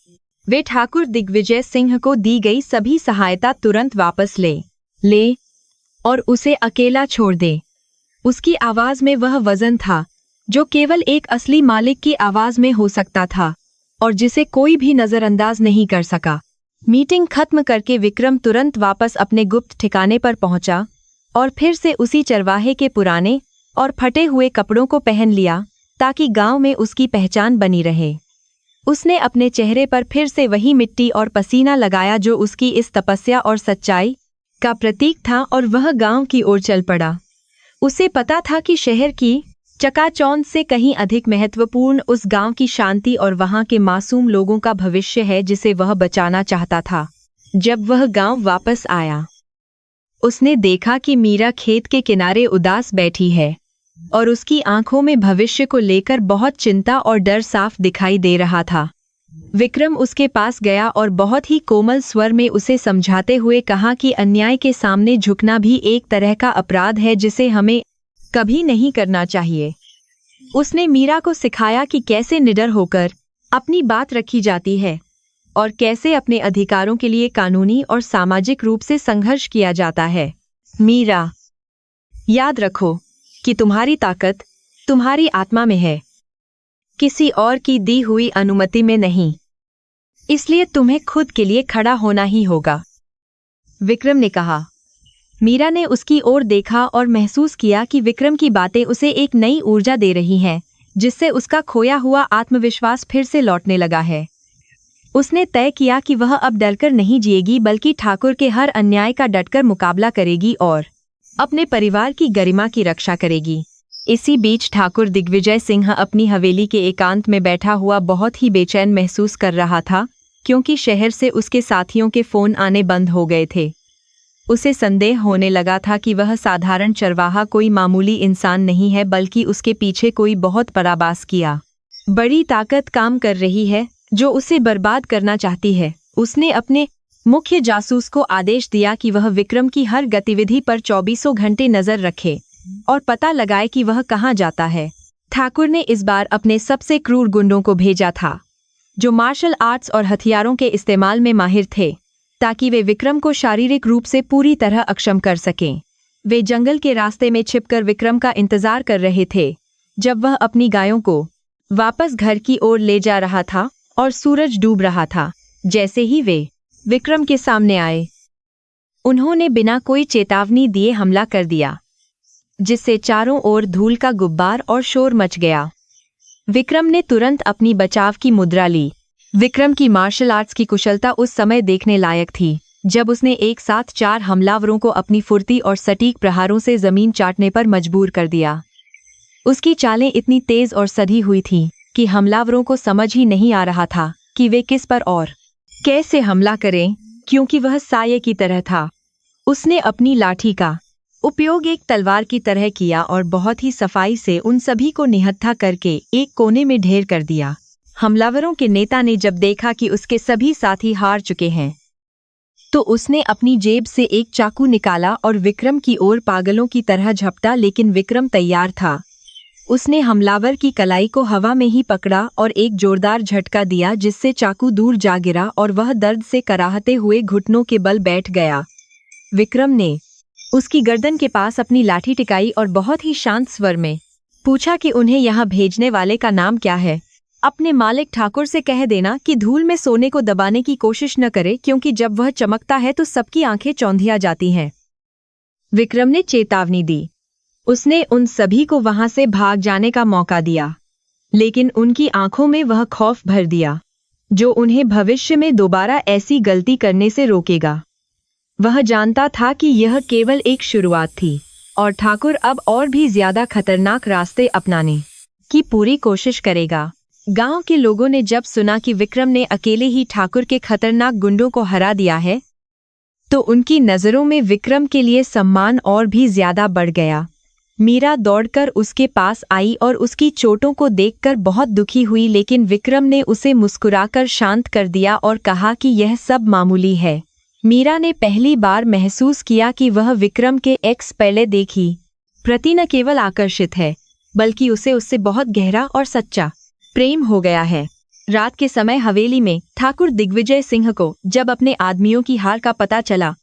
वे ठाकुर दिग्विजय सिंह को दी गई सभी सहायता तुरंत वापस ले और उसे अकेला छोड़ दे। उसकी आवाज में वह वजन था जो केवल एक असली मालिक की आवाज में हो सकता था और जिसे कोई भी नजरअंदाज नहीं कर सका। मीटिंग खत्म करके विक्रम तुरंत वापस अपने गुप्त ठिकाने पर पहुंचा और फिर से उसी चरवाहे के पुराने और फटे हुए कपड़ों को पहन लिया ताकि गांव में उसकी पहचान बनी रहे। उसने अपने चेहरे पर फिर से वही मिट्टी और पसीना लगाया जो उसकी इस तपस्या और सच्चाई का प्रतीक था और वह गांव की ओर चल पड़ा। उसे पता था कि शहर की चकाचौंध से कहीं अधिक महत्वपूर्ण उस गांव की शांति और वहां के मासूम लोगों का भविष्य है जिसे वह बचाना चाहता था। जब वह गांव वापस आया, उसने देखा कि मीरा खेत के किनारे उदास बैठी है और उसकी आंखों में भविष्य को लेकर बहुत चिंता और डर साफ दिखाई दे रहा था। विक्रम उसके पास गया और बहुत ही कोमल स्वर में उसे समझाते हुए कहा कि अन्याय के सामने झुकना भी एक तरह का अपराध है जिसे हमें कभी नहीं करना चाहिए। उसने मीरा को सिखाया कि कैसे निडर होकर अपनी बात रखी जाती है और कैसे अपने अधिकारों के लिए कानूनी और सामाजिक रूप से संघर्ष किया जाता है। मीरा, याद रखो कि तुम्हारी ताकत तुम्हारी आत्मा में है, किसी और की दी हुई अनुमति में नहीं। इसलिए तुम्हें खुद के लिए खड़ा होना ही होगा, विक्रम ने कहा। मीरा ने उसकी ओर देखा और महसूस किया कि विक्रम की बातें उसे एक नई ऊर्जा दे रही हैं, जिससे उसका खोया हुआ आत्मविश्वास फिर से लौटने लगा है। उसने तय किया कि वह अब डरकर नहीं जिएगी बल्कि ठाकुर के हर अन्याय का डटकर मुकाबला करेगी और अपने परिवार की गरिमा की रक्षा करेगी। इसी बीच ठाकुर दिग्विजय सिंह अपनी हवेली के एकांत में बैठा हुआ बहुत ही बेचैन महसूस कर रहा था, क्योंकि शहर से उसके साथियों के फोन आने बंद हो गए थे। उसे संदेह होने लगा था कि वह साधारण चरवाहा कोई मामूली इंसान नहीं है, बल्कि उसके पीछे कोई बहुत बराबास किया बड़ी ताकत काम कर रही है जो उसे बर्बाद करना चाहती है। उसने अपने मुख्य जासूस को आदेश दिया कि वह विक्रम की हर गतिविधि पर 24 घंटे नजर रखे और पता लगाए कि वह कहाँ जाता है। ठाकुर ने इस बार अपने सबसे क्रूर गुंडों को भेजा था, जो मार्शल आर्ट्स और हथियारों के इस्तेमाल में माहिर थे, ताकि वे विक्रम को शारीरिक रूप से पूरी तरह अक्षम कर सकें। वे जंगल के रास्ते में छिपकर विक्रम का इंतजार कर रहे थे जब वह अपनी गायों को वापस घर की ओर ले जा रहा था और सूरज डूब रहा था। जैसे ही वे विक्रम के सामने आए, उन्होंने बिना कोई चेतावनी दिए हमला कर दिया, जिससे चारों ओर धूल का गुब्बार और शोर मच गया। विक्रम ने तुरंत अपनी बचाव की मुद्रा ली। विक्रम की मार्शल आर्ट्स की कुशलता उस समय देखने लायक थी जब उसने एक साथ 4 हमलावरों को अपनी फुर्ती और सटीक प्रहारों से जमीन चाटने पर मजबूर कर दिया। उसकी चालें इतनी तेज और सधी हुई थीं कि हमलावरों को समझ ही नहीं आ रहा था कि वे किस पर और कैसे हमला करें, क्योंकि वह साये की तरह था। उसने अपनी लाठी का उपयोग एक तलवार की तरह किया और बहुत ही सफाई से उन सभी को निहत्था करके एक कोने में ढेर कर दिया। हमलावरों के नेता ने जब देखा कि उसके सभी साथी हार चुके हैं, तो उसने अपनी जेब से एक चाकू निकाला और विक्रम की ओर पागलों की तरह झपटा, लेकिन विक्रम तैयार था। उसने हमलावर की कलाई को हवा में ही पकड़ा और एक जोरदार झटका दिया, जिससे चाकू दूर जा गिरा और वह दर्द से कराहते हुए घुटनों के बल बैठ गया। विक्रम ने उसकी गर्दन के पास अपनी लाठी टिकाई और बहुत ही शांत स्वर में पूछा कि उन्हें यहाँ भेजने वाले का नाम क्या है। अपने मालिक ठाकुर से कह देना कि धूल में सोने को दबाने की कोशिश न करे, क्योंकि जब वह चमकता है तो सबकी आंखें चौंधिया जाती हैं। विक्रम ने चेतावनी दी। उसने उन सभी को वहां से भाग जाने का मौका दिया, लेकिन उनकी आंखों में वह खौफ भर दिया जो उन्हें भविष्य में दोबारा ऐसी गलती करने से रोकेगा। वह जानता था कि यह केवल एक शुरुआत थी और ठाकुर अब और भी ज्यादा खतरनाक रास्ते अपनाने की पूरी कोशिश करेगा। गांव के लोगों ने जब सुना कि विक्रम ने अकेले ही ठाकुर के खतरनाक गुंडों को हरा दिया है, तो उनकी नजरों में विक्रम के लिए सम्मान और भी ज्यादा बढ़ गया। मीरा दौड़कर उसके पास आई और उसकी चोटों को देखकर बहुत दुखी हुई, लेकिन विक्रम ने उसे मुस्कुराकर शांत कर दिया और कहा कि यह सब मामूली है। मीरा ने पहली बार महसूस किया कि वह विक्रम के एक्स पहले देखी प्रति न केवल आकर्षित है, बल्कि उसे उससे बहुत गहरा और सच्चा प्रेम हो गया है। रात के समय हवेली में ठाकुर दिग्विजय सिंह को जब अपने आदमियों की हार का पता चला,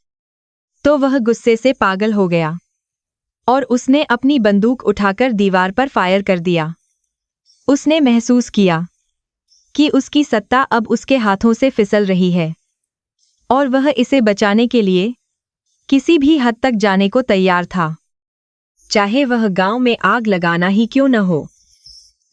तो वह गुस्से से पागल हो गया और उसने अपनी बंदूक उठाकर दीवार पर फायर कर दिया। उसने महसूस किया कि उसकी सत्ता अब उसके हाथों से फिसल रही है और वह इसे बचाने के लिए किसी भी हद तक जाने को तैयार था, चाहे वह गांव में आग लगाना ही क्यों न हो।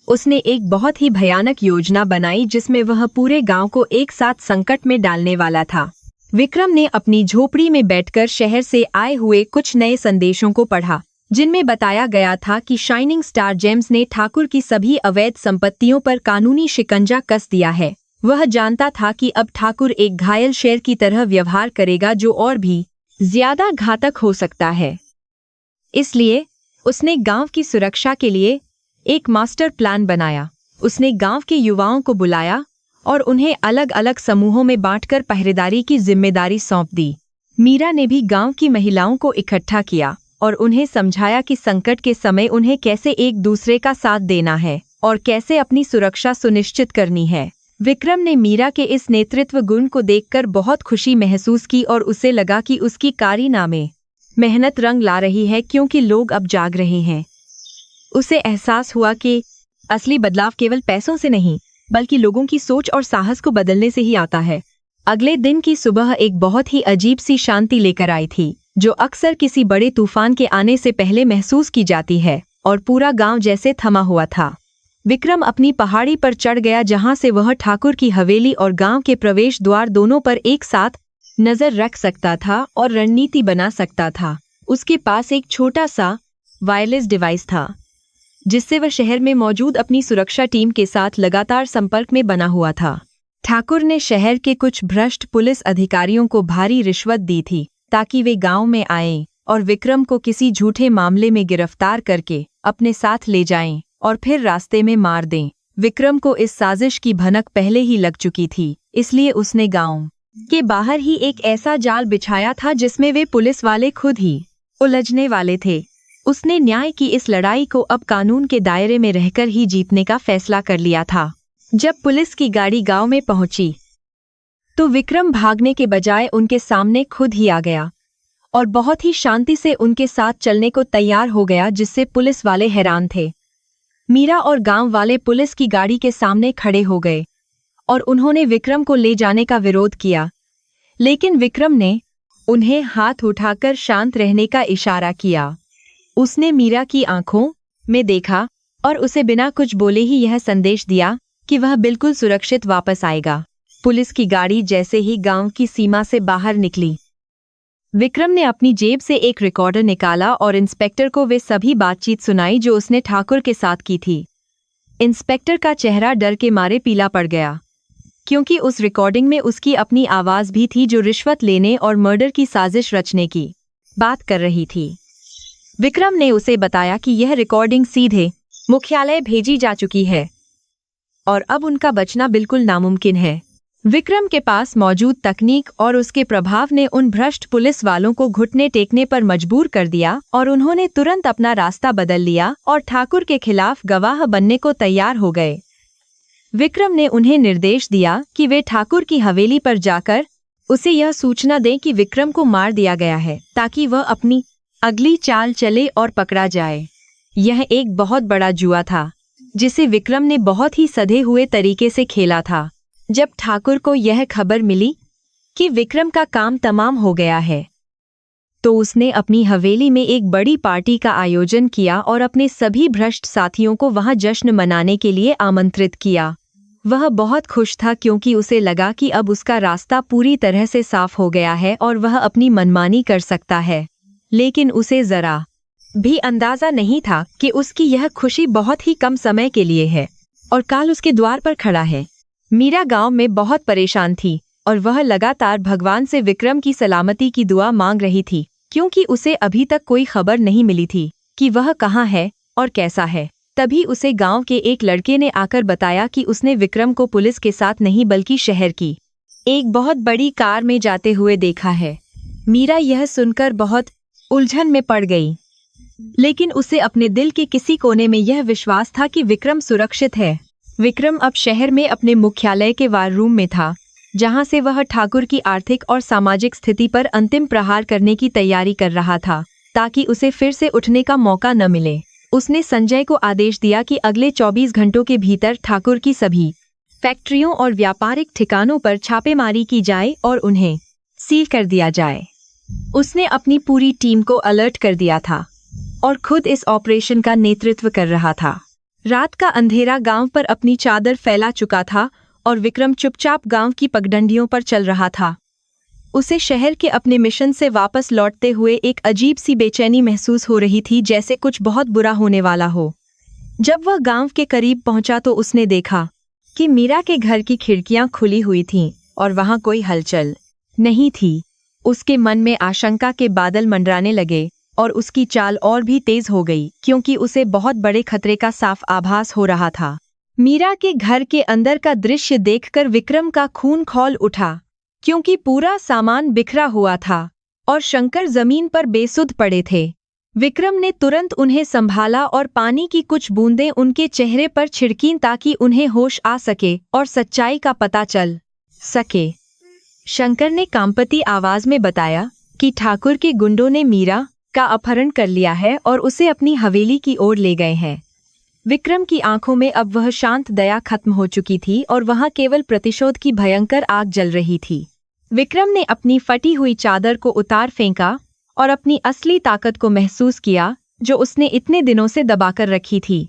उसने एक बहुत ही भयानक योजना बनाई जिसमें वह पूरे गांव को एक साथ संकट में डालने वाला था। विक्रम ने अपनी झोपड़ी में बैठकर शहर से आए हुए कुछ नए संदेशों को पढ़ा, जिनमें बताया गया था कि शाइनिंग स्टार जेम्स ने ठाकुर की सभी अवैध संपत्तियों पर कानूनी शिकंजा कस दिया है। वह जानता था कि अब ठाकुर एक घायल शेर की तरह व्यवहार करेगा जो और भी ज्यादा घातक हो सकता है। इसलिए उसने गांव की सुरक्षा के लिए एक मास्टर प्लान बनाया। उसने गांव के युवाओं को बुलाया और उन्हें अलग अलग समूहों में बांटकर पहरेदारी की जिम्मेदारी सौंप दी। मीरा ने भी गांव की महिलाओं को इकट्ठा किया और उन्हें समझाया कि संकट के समय उन्हें कैसे एक दूसरे का साथ देना है और कैसे अपनी सुरक्षा सुनिश्चित करनी है। विक्रम ने मीरा के इस नेतृत्व गुण को देखकर बहुत खुशी महसूस की और उसे लगा कि उसकी कारनामे मेहनत रंग ला रही है, क्योंकि लोग अब जाग रहे हैं। उसे एहसास हुआ कि असली बदलाव केवल पैसों से नहीं, बल्कि लोगों की सोच और साहस को बदलने से ही आता है। अगले दिन की सुबह एक बहुत ही अजीब सी शांति लेकर आई थी, जो अक्सर किसी बड़े तूफान के आने से पहले महसूस की जाती है, और पूरा गांव जैसे थमा हुआ था। विक्रम अपनी पहाड़ी पर चढ़ गया, जहां से वह ठाकुर की हवेली और गांव के प्रवेश द्वार दोनों पर एक साथ नजर रख सकता था और रणनीति बना सकता था। उसके पास एक छोटा सा वायरलेस डिवाइस था, जिससे वह शहर में मौजूद अपनी सुरक्षा टीम के साथ लगातार संपर्क में बना हुआ था। ठाकुर ने शहर के कुछ भ्रष्ट पुलिस अधिकारियों को भारी रिश्वत दी थी ताकि वे गांव में आएं और विक्रम को किसी झूठे मामले में गिरफ्तार करके अपने साथ ले जाएं और फिर रास्ते में मार दें। विक्रम को इस साजिश की भनक पहले ही लग चुकी थी, इसलिए उसने गांव के बाहर ही एक ऐसा जाल बिछाया था जिसमें वे पुलिस वाले खुद ही उलझने वाले थे। उसने न्याय की इस लड़ाई को अब कानून के दायरे में रहकर ही जीतने का फैसला कर लिया था। जब पुलिस की गाड़ी गांव में पहुंची, तो विक्रम भागने के बजाय उनके सामने खुद ही आ गया और बहुत ही शांति से उनके साथ चलने को तैयार हो गया, जिससे पुलिस वाले हैरान थे। मीरा और गांव वाले पुलिस की गाड़ी के सामने खड़े हो गए और उन्होंने विक्रम को ले जाने का विरोध किया, लेकिन विक्रम ने उन्हें हाथ उठाकर शांत रहने का इशारा किया। उसने मीरा की आंखों में देखा और उसे बिना कुछ बोले ही यह संदेश दिया कि वह बिल्कुल सुरक्षित वापस आएगा। पुलिस की गाड़ी जैसे ही गांव की सीमा से बाहर निकली, विक्रम ने अपनी जेब से एक रिकॉर्डर निकाला और इंस्पेक्टर को वे सभी बातचीत सुनाई जो उसने ठाकुर के साथ की थी। इंस्पेक्टर का चेहरा डर के मारे पीला पड़ गया, क्योंकि उस रिकॉर्डिंग में उसकी अपनी आवाज भी थी जो रिश्वत लेने और मर्डर की साजिश रचने की बात कर रही थी। विक्रम ने उसे बताया कि यह रिकॉर्डिंग सीधे मुख्यालय भेजी जा चुकी है और अब उनका बचना बिल्कुल नामुमकिन है। विक्रम के पास मौजूद तकनीक और उसके प्रभाव ने उन भ्रष्ट पुलिस वालों को घुटने टेकने पर मजबूर कर दिया और उन्होंने तुरंत अपना रास्ता बदल लिया और ठाकुर के खिलाफ गवाह बनने को तैयार हो गए। विक्रम ने उन्हें निर्देश दिया कि वे ठाकुर की हवेली पर जाकर उसे यह सूचना दें कि विक्रम को मार दिया गया है, ताकि वह अपनी अगली चाल चले और पकड़ा जाए। यह एक बहुत बड़ा जुआ था जिसे विक्रम ने बहुत ही सधे हुए तरीके से खेला था। जब ठाकुर को यह खबर मिली कि विक्रम का काम तमाम हो गया है, तो उसने अपनी हवेली में एक बड़ी पार्टी का आयोजन किया और अपने सभी भ्रष्ट साथियों को वहां जश्न मनाने के लिए आमंत्रित किया। वह बहुत खुश था क्योंकि उसे लगा कि अब उसका रास्ता पूरी तरह से साफ हो गया है और वह अपनी मनमानी कर सकता है। लेकिन उसे जरा भी अंदाजा नहीं था कि उसकी यह खुशी बहुत ही कम समय के लिए है और काल उसके द्वार पर खड़ा है। मीरा गांव में बहुत परेशान थी और वह लगातार भगवान से विक्रम की सलामती की दुआ मांग रही थी, क्योंकि उसे अभी तक कोई खबर नहीं मिली थी कि वह कहाँ है और कैसा है। तभी उसे गांव के एक लड़के ने आकर बताया कि उसने विक्रम को पुलिस के साथ नहीं बल्कि शहर की एक बहुत बड़ी कार में जाते हुए देखा है। मीरा यह सुनकर बहुत उलझन में पड़ गई, लेकिन उसे अपने दिल के किसी कोने में यह विश्वास था कि विक्रम सुरक्षित है। विक्रम अब शहर में अपने मुख्यालय के वार रूम में था, जहां से वह ठाकुर की आर्थिक और सामाजिक स्थिति पर अंतिम प्रहार करने की तैयारी कर रहा था, ताकि उसे फिर से उठने का मौका न मिले। उसने संजय को आदेश दिया कि अगले 24 घंटों के भीतर ठाकुर की सभी फैक्ट्रियों और व्यापारिक ठिकानों पर छापेमारी की जाए और उन्हें सील कर दिया जाए। उसने अपनी पूरी टीम को अलर्ट कर दिया था और खुद इस ऑपरेशन का नेतृत्व कर रहा था। रात का अंधेरा गांव पर अपनी चादर फैला चुका था और विक्रम चुपचाप गांव की पगडंडियों पर चल रहा था। उसे शहर के अपने मिशन से वापस लौटते हुए एक अजीब सी बेचैनी महसूस हो रही थी, जैसे कुछ बहुत बुरा होने वाला हो। जब वह गांव के करीब पहुंचा तो उसने देखा कि मीरा के घर की खिड़कियां खुली हुई थीं और वहां कोई हलचल नहीं थी। उसके मन में आशंका के बादल मंडराने लगे और उसकी चाल और भी तेज हो गई, क्योंकि उसे बहुत बड़े खतरे का साफ आभास हो रहा था। मीरा के घर के अंदर का दृश्य देखकर विक्रम का खून खौल उठा, क्योंकि पूरा सामान बिखरा हुआ था और शंकर जमीन पर बेसुध पड़े थे। विक्रम ने तुरंत उन्हें संभाला और पानी की कुछ बूंदें उनके चेहरे पर छिड़कीं ताकि उन्हें होश आ सके और सच्चाई का पता चल सके। शंकर ने कांपती आवाज में बताया कि ठाकुर के गुंडों ने मीरा का अपहरण कर लिया है और उसे अपनी हवेली की ओर ले गए हैं। विक्रम की आंखों में अब वह शांत दया खत्म हो चुकी थी और वहां केवल प्रतिशोध की भयंकर आग जल रही थी। विक्रम ने अपनी फटी हुई चादर को उतार फेंका और अपनी असली ताकत को महसूस किया, जो उसने इतने दिनों से दबाकर रखी थी।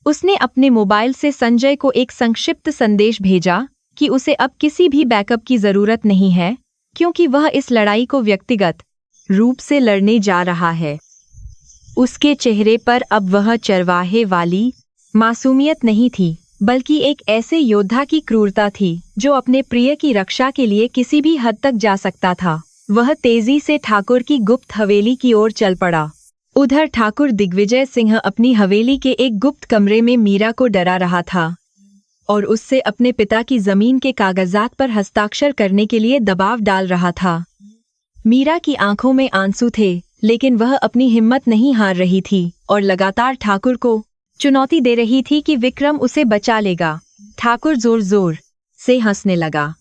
उसने अपने मोबाइल से संजय को एक संक्षिप्त संदेश भेजा कि उसे अब किसी भी बैकअप की जरूरत नहीं है, क्योंकि वह इस लड़ाई को व्यक्तिगत रूप से लड़ने जा रहा है। उसके चेहरे पर अब वह चरवाहे वाली मासूमियत नहीं थी, बल्कि एक ऐसे योद्धा की क्रूरता थी जो अपने प्रिय की रक्षा के लिए किसी भी हद तक जा सकता था। वह तेजी से ठाकुर की गुप्त हवेली की ओर चल पड़ा। उधर ठाकुर दिग्विजय सिंह अपनी हवेली के एक गुप्त कमरे में मीरा को डरा रहा था और उससे अपने पिता की जमीन के कागजात पर हस्ताक्षर करने के लिए दबाव डाल रहा था। मीरा की आंखों में आंसू थे, लेकिन वह अपनी हिम्मत नहीं हार रही थी और लगातार ठाकुर को चुनौती दे रही थी कि विक्रम उसे बचा लेगा। ठाकुर जोर जोर से हंसने लगा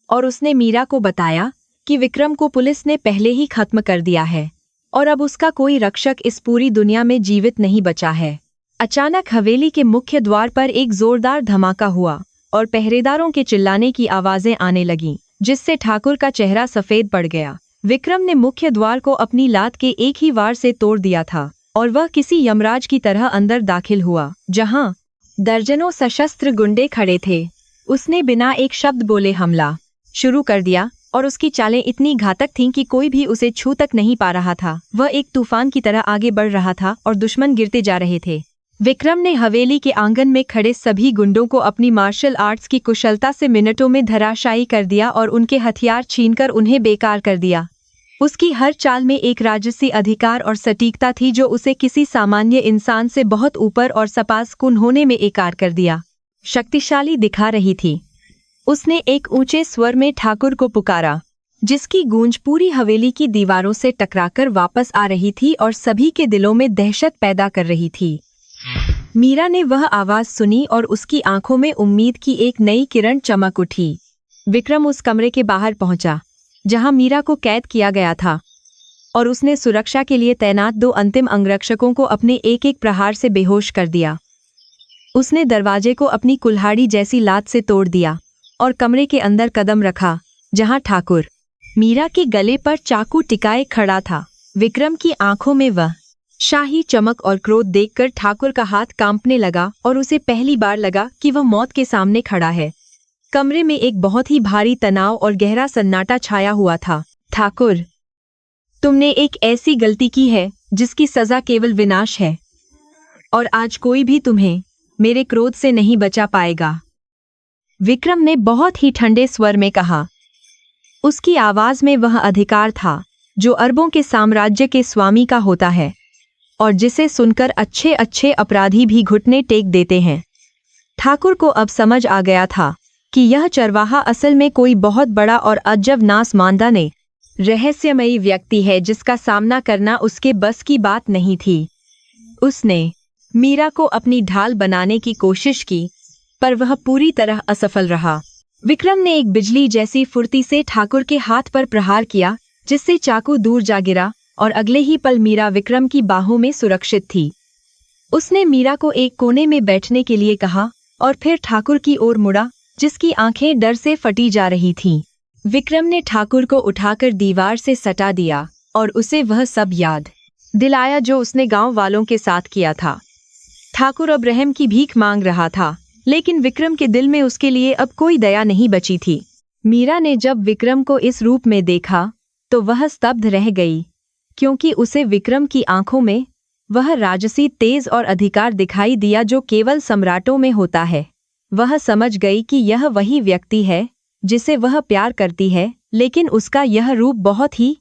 और उसने मीरा को बताया कि विक्रम को पुलिस ने पहले ही खत्म कर दिया है और अब उसका कोई रक्षक इस पूरी दुनिया में जीवित नहीं बचा है। अचानक हवेली के मुख्य द्वार पर एक जोरदार धमाका हुआ और पहरेदारों के चिल्लाने की आवाजें आने लगीं, जिससे ठाकुर का चेहरा सफेद पड़ गया। विक्रम ने मुख्य द्वार को अपनी लात के एक ही वार से तोड़ दिया था और वह किसी यमराज की तरह अंदर दाखिल हुआ, जहां दर्जनों सशस्त्र गुंडे खड़े थे। उसने बिना एक शब्द बोले हमला शुरू कर दिया और उसकी चालें इतनी घातक थीं कि कोई भी उसे छू तक नहीं पा रहा था। वह एक तूफान की तरह आगे बढ़ रहा था और दुश्मन गिरते जा रहे थे। विक्रम ने हवेली के आंगन में खड़े सभी गुंडों को अपनी मार्शल आर्ट्स की कुशलता से मिनटों में धराशायी कर दिया और उनके हथियार छीनकर उन्हें बेकार कर दिया। उसकी हर चाल में एक राजसी अधिकार और सटीकता थी जो उसे किसी सामान्य इंसान से बहुत ऊपर और सपासकुन होने में एकार कर दिया शक्तिशाली दिखा रही थी। उसने एक ऊंचे स्वर में ठाकुर को पुकारा, जिसकी गूंज पूरी हवेली की दीवारों से टकराकर वापस आ रही थी और सभी के दिलों में दहशत पैदा कर रही थी। मीरा ने वह आवाज सुनी और उसकी आंखों में उम्मीद की एक नई किरण चमक उठी। विक्रम उस कमरे के बाहर पहुंचा जहां मीरा को कैद किया गया था। और उसने सुरक्षा के लिए तैनात 2 अंतिम अंगरक्षकों को अपने एक एक प्रहार से बेहोश कर दिया। उसने दरवाजे को अपनी कुल्हाड़ी जैसी लात से तोड़ दिया और कमरे के अंदर कदम रखा, जहां ठाकुर मीरा के गले पर चाकू टिकाए खड़ा था। विक्रम की आंखों में वह शाही चमक और क्रोध देखकर ठाकुर का हाथ कांपने लगा और उसे पहली बार लगा कि वह मौत के सामने खड़ा है। कमरे में एक बहुत ही भारी तनाव और गहरा सन्नाटा छाया हुआ था। ठाकुर, तुमने एक ऐसी गलती की है जिसकी सजा केवल विनाश है, और आज कोई भी तुम्हें मेरे क्रोध से नहीं बचा पाएगा, विक्रम ने बहुत ही ठंडे स्वर में कहा। उसकी आवाज में वह अधिकार था जो अरबों के साम्राज्य के स्वामी का होता है और जिसे सुनकर अच्छे अच्छे अपराधी भी घुटने टेक देते हैं। ठाकुर को अब समझ आ गया था कि यह चरवाहा असल में कोई बहुत बड़ा और अजब नासमांदा ने रहस्यमयी व्यक्ति है जिसका सामना करना उसके बस की बात नहीं थी। उसने मीरा को अपनी ढाल बनाने की कोशिश की, पर वह पूरी तरह असफल रहा। विक्रम ने एक बिजली जैसी फुर्ती से ठाकुर के हाथ पर प्रहार किया, जिससे चाकू दूर जा गिरा और अगले ही पल मीरा विक्रम की बाहों में सुरक्षित थी। उसने मीरा को एक कोने में बैठने के लिए कहा और फिर ठाकुर की ओर मुड़ा, जिसकी आंखें डर से फटी जा रही थीं। विक्रम ने ठाकुर को उठाकर दीवार से सटा दिया और उसे वह सब याद दिलाया जो उसने गांव वालों के साथ किया था। ठाकुर अब रहम की भीख मांग रहा था, लेकिन विक्रम के दिल में उसके लिए अब कोई दया नहीं बची थी। मीरा ने जब विक्रम को इस रूप में देखा तो वह स्तब्ध रह गई, क्योंकि उसे विक्रम की आंखों में वह राजसी तेज और अधिकार दिखाई दिया जो केवल सम्राटों में होता है। वह समझ गई कि यह वही व्यक्ति है जिसे वह प्यार करती है, लेकिन उसका यह रूप बहुत ही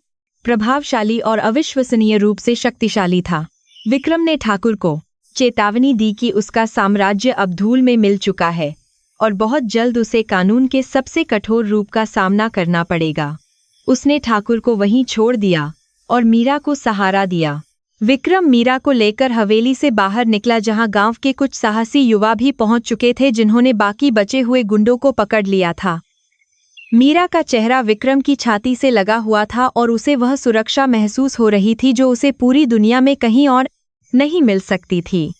प्रभावशाली और अविश्वसनीय रूप से शक्तिशाली था। विक्रम ने ठाकुर को चेतावनी दी कि उसका साम्राज्य अब धूल में मिल चुका है और बहुत जल्द उसे कानून के सबसे कठोर रूप का सामना करना पड़ेगा। उसने ठाकुर को वहीं छोड़ दिया और मीरा को सहारा दिया। विक्रम मीरा को लेकर हवेली से बाहर निकला, जहां गांव के कुछ साहसी युवा भी पहुंच चुके थे, जिन्होंने बाकी बचे हुए गुंडों को पकड़ लिया था। मीरा का चेहरा विक्रम की छाती से लगा हुआ था और उसे वह सुरक्षा महसूस हो रही थी जो उसे पूरी दुनिया में कहीं और नहीं मिल सकती थी।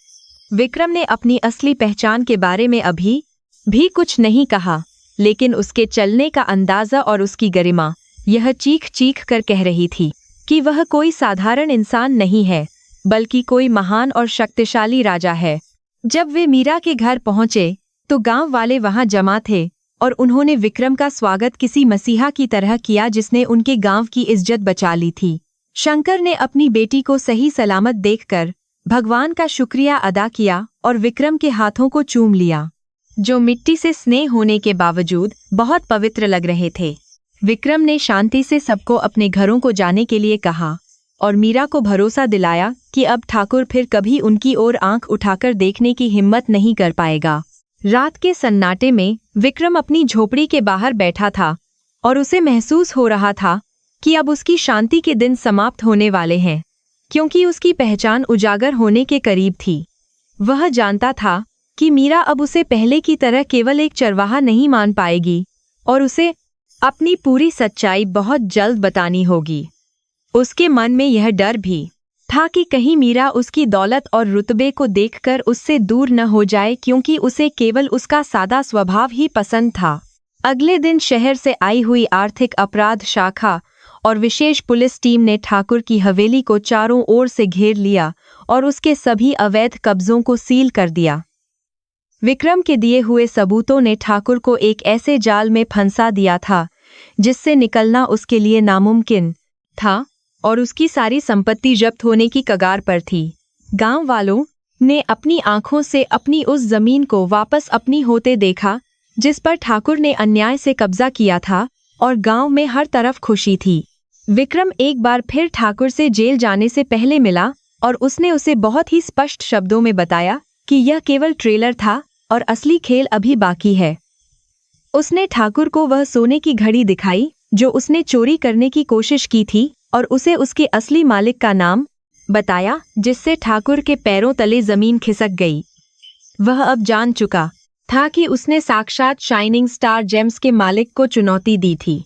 विक्रम ने अपनी असली पहचान के बारे में अभी भी कुछ नहीं कहा, लेकिन उसके चलने का अंदाजा और उसकी गरिमा यह चीख चीख कर कह रही थी कि वह कोई साधारण इंसान नहीं है, बल्कि कोई महान और शक्तिशाली राजा है। जब वे मीरा के घर पहुंचे तो गांव वाले वहां जमा थे और उन्होंने विक्रम का स्वागत किसी मसीहा की तरह किया जिसने उनके गांव की इज्जत बचा ली थी। शंकर ने अपनी बेटी को सही सलामत देखकर भगवान का शुक्रिया अदा किया और विक्रम के हाथों को चूम लिया, जो मिट्टी से स्नेह होने के बावजूद बहुत पवित्र लग रहे थे। विक्रम ने शांति से सबको अपने घरों को जाने के लिए कहा और मीरा को भरोसा दिलाया कि अब ठाकुर फिर कभी उनकी ओर आंख उठाकर देखने की हिम्मत नहीं कर पाएगा। रात के सन्नाटे में विक्रम अपनी झोपड़ी के बाहर बैठा था और उसे महसूस हो रहा था कि अब उसकी शांति के दिन समाप्त होने वाले हैं, क्योंकि उसकी पहचान उजागर होने के करीब थी। वह जानता था कि मीरा अब उसे पहले की तरह केवल एक चरवाहा नहीं मान पाएगी और उसे अपनी पूरी सच्चाई बहुत जल्द बतानी होगी। उसके मन में यह डर भी था कि कहीं मीरा उसकी दौलत और रुतबे को देखकर उससे दूर न हो जाए, क्योंकि उसे केवल उसका सादा स्वभाव ही पसंद था। अगले दिन शहर से आई हुई आर्थिक अपराध शाखा और विशेष पुलिस टीम ने ठाकुर की हवेली को चारों ओर से घेर लिया और उसके सभी अवैध कब्जों को सील कर दिया। विक्रम के दिए हुए सबूतों ने ठाकुर को एक ऐसे जाल में फंसा दिया था जिससे निकलना उसके लिए नामुमकिन था और उसकी सारी संपत्ति जब्त होने की कगार पर थी। गांव वालों ने अपनी आंखों से अपनी उस जमीन को वापस अपनी होते देखा जिस पर ठाकुर ने अन्याय से कब्जा किया था, और गांव में हर तरफ खुशी थी। विक्रम एक बार फिर ठाकुर से जेल जाने से पहले मिला और उसने उसे बहुत ही स्पष्ट शब्दों में बताया कि यह केवल ट्रेलर था और असली खेल अभी बाकी है। उसने ठाकुर को वह सोने की घड़ी दिखाई जो उसने चोरी करने की कोशिश की थी और उसे उसके असली मालिक का नाम बताया, जिससे ठाकुर के पैरों तले जमीन खिसक गई। वह अब जान चुका था कि उसने साक्षात शाइनिंग स्टार जेम्स के मालिक को चुनौती दी थी।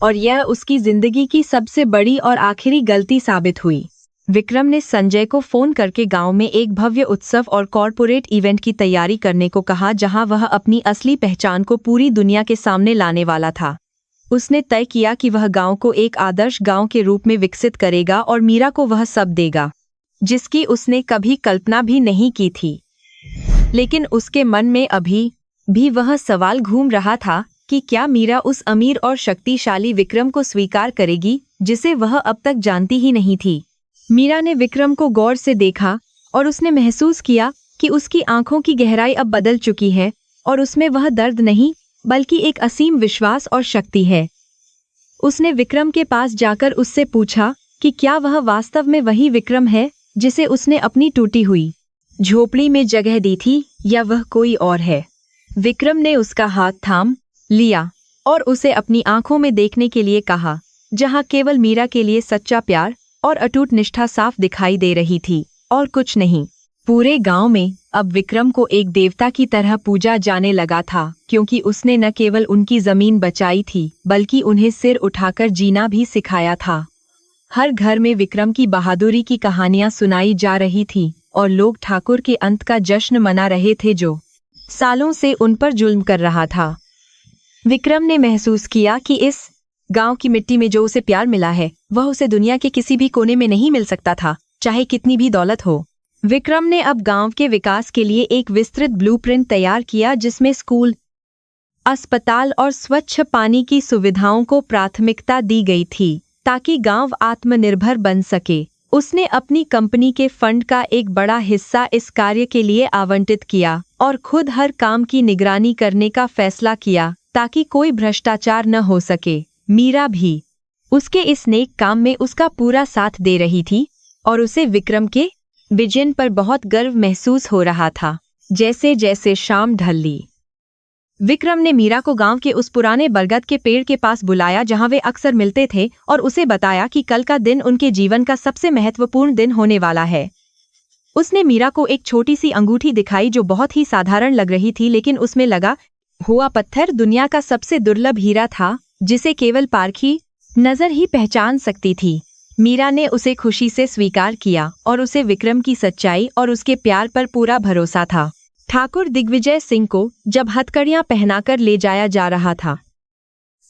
और यह उसकी जिंदगी की सबसे बड़ी और आखिरी गलती साबित हुई। विक्रम ने संजय को फोन करके गांव में एक भव्य उत्सव और कॉरपोरेट इवेंट की तैयारी करने को कहा, जहां वह अपनी असली पहचान को पूरी दुनिया के सामने लाने वाला था। उसने तय किया कि वह गांव को एक आदर्श गांव के रूप में विकसित करेगा और मीरा को वह सब देगा जिसकी उसने कभी कल्पना भी नहीं की थी। लेकिन उसके मन में अभी भी वह सवाल घूम रहा था कि क्या मीरा उस अमीर और शक्तिशाली विक्रम को स्वीकार करेगी जिसे वह अब तक जानती ही नहीं थी। मीरा ने विक्रम को गौर से देखा और उसने महसूस किया कि उसकी आंखों की गहराई अब बदल चुकी है और उसमें वह दर्द नहीं बल्कि एक असीम विश्वास और शक्ति है। उसने विक्रम के पास जाकर उससे पूछा कि क्या वह वास्तव में वही विक्रम है जिसे उसने अपनी टूटी हुई झोपड़ी में जगह दी थी, या वह कोई और है। विक्रम ने उसका हाथ थाम लिया और उसे अपनी आंखों में देखने के लिए कहा, जहां केवल मीरा के लिए सच्चा प्यार और अटूट निष्ठा साफ दिखाई दे रही थी और कुछ नहीं। पूरे गांव में अब विक्रम को एक देवता की तरह पूजा जाने लगा था, क्योंकि उसने न केवल उनकी जमीन बचाई थी बल्कि उन्हें सिर उठाकर जीना भी सिखाया था। हर घर में विक्रम की बहादुरी की कहानियां सुनाई जा रही थी और लोग ठाकुर के अंत का जश्न मना रहे थे जो सालों से उन पर जुल्म कर रहा था। विक्रम ने महसूस किया कि इस गांव की मिट्टी में जो उसे प्यार मिला है वह उसे दुनिया के किसी भी कोने में नहीं मिल सकता था, चाहे कितनी भी दौलत हो। विक्रम ने अब गांव के विकास के लिए एक विस्तृत ब्लूप्रिंट तैयार किया, जिसमें स्कूल, अस्पताल और स्वच्छ पानी की सुविधाओं को प्राथमिकता दी गई थी ताकि गांव आत्मनिर्भर बन सके। उसने अपनी कंपनी के फंड का एक बड़ा हिस्सा इस कार्य के लिए आवंटित किया और खुद हर काम की निगरानी करने का फैसला किया ताकि कोई भ्रष्टाचार न हो सके। मीरा भी उसके इस नेक काम में उसका पूरा साथ दे रही थी और उसे विक्रम के विजन पर बहुत गर्व महसूस हो रहा था। जैसे जैसे शाम ढल ली, विक्रम ने मीरा को गांव के उस पुराने बरगद के पेड़ के पास बुलाया जहां वे अक्सर मिलते थे और उसे बताया कि कल का दिन उनके जीवन का सबसे महत्वपूर्ण दिन होने वाला है। उसने मीरा को एक छोटी सी अंगूठी दिखाई जो बहुत ही साधारण लग रही थी, लेकिन उसमें लगा हुआ पत्थर दुनिया का सबसे दुर्लभ हीरा था जिसे केवल पारखी नजर ही पहचान सकती थी। मीरा ने उसे खुशी से स्वीकार किया और उसे विक्रम की सच्चाई और उसके प्यार पर पूरा भरोसा था। ठाकुर दिग्विजय सिंह को जब हथकड़ियां पहनाकर ले जाया जा रहा था,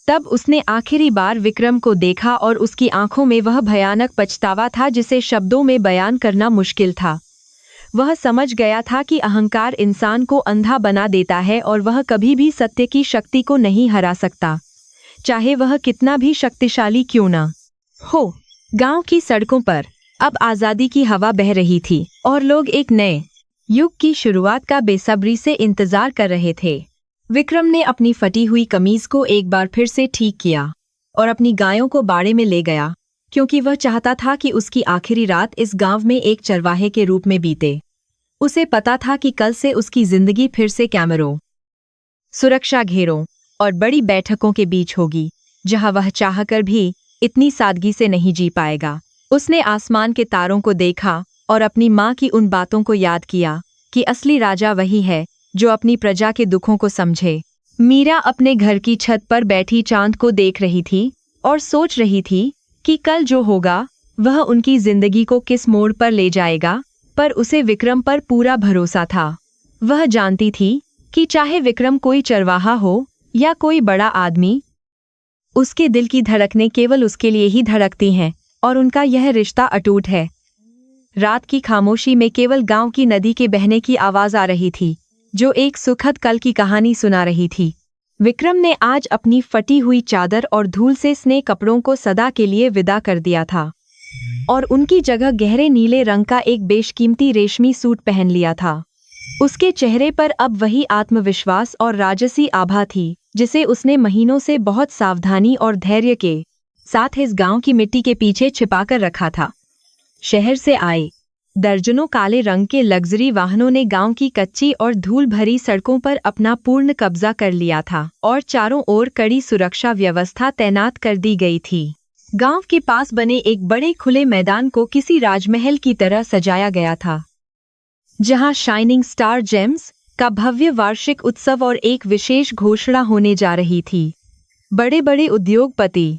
तब उसने आखिरी बार विक्रम को देखा और उसकी आंखों में वह भयानक पछतावा था जिसे शब्दों में बयान करना मुश्किल था। वह समझ गया था कि अहंकार इंसान को अंधा बना देता है और वह कभी भी सत्य की शक्ति को नहीं हरा सकता, चाहे वह कितना भी शक्तिशाली क्यों न हो। गांव की सड़कों पर अब आजादी की हवा बह रही थी और लोग एक नए युग की शुरुआत का बेसब्री से इंतजार कर रहे थे। विक्रम ने अपनी फटी हुई कमीज को एक बार फिर से ठीक किया और अपनी गायों को बाड़े में ले गया, क्योंकि वह चाहता था कि उसकी आखिरी रात इस गांव में एक चरवाहे के रूप में बीते। उसे पता था कि कल से उसकी जिंदगी फिर से कैमरों, सुरक्षा घेरों और बड़ी बैठकों के बीच होगी, जहां वह चाहकर भी इतनी सादगी से नहीं जी पाएगा। उसने आसमान के तारों को देखा और अपनी माँ की उन बातों को याद किया कि असली राजा वही है जो अपनी प्रजा के दुखों को समझे। मीरा अपने घर की छत पर बैठी चांद को देख रही थी और सोच रही थी कि कल जो होगा वह उनकी जिंदगी को किस मोड़ पर ले जाएगा, पर उसे विक्रम पर पूरा भरोसा था। वह जानती थी कि चाहे विक्रम कोई चरवाहा हो या कोई बड़ा आदमी, उसके दिल की धड़कनें केवल उसके लिए ही धड़कती हैं और उनका यह रिश्ता अटूट है। रात की खामोशी में केवल गांव की नदी के बहने की आवाज आ रही थी, जो एक सुखद कल की कहानी सुना रही थी। विक्रम ने आज अपनी फटी हुई चादर और धूल से स्नेह कपड़ों को सदा के लिए विदा कर दिया था और उनकी जगह गहरे नीले रंग का एक बेशकीमती रेशमी सूट पहन लिया था। उसके चेहरे पर अब वही आत्मविश्वास और राजसी आभा थी जिसे उसने महीनों से बहुत सावधानी और धैर्य के साथ इस गांव की मिट्टी के पीछे छिपाकर रखा था। शहर से आए दर्जनों काले रंग के लग्जरी वाहनों ने गांव की कच्ची और धूल भरी सड़कों पर अपना पूर्ण कब्जा कर लिया था और चारों ओर कड़ी सुरक्षा व्यवस्था तैनात कर दी गई थी। गांव के पास बने एक बड़े खुले मैदान को किसी राजमहल की तरह सजाया गया था, जहां शाइनिंग स्टार जेम्स का भव्य वार्षिक उत्सव और एक विशेष घोषणा होने जा रही थी। बड़े बड़े उद्योगपति,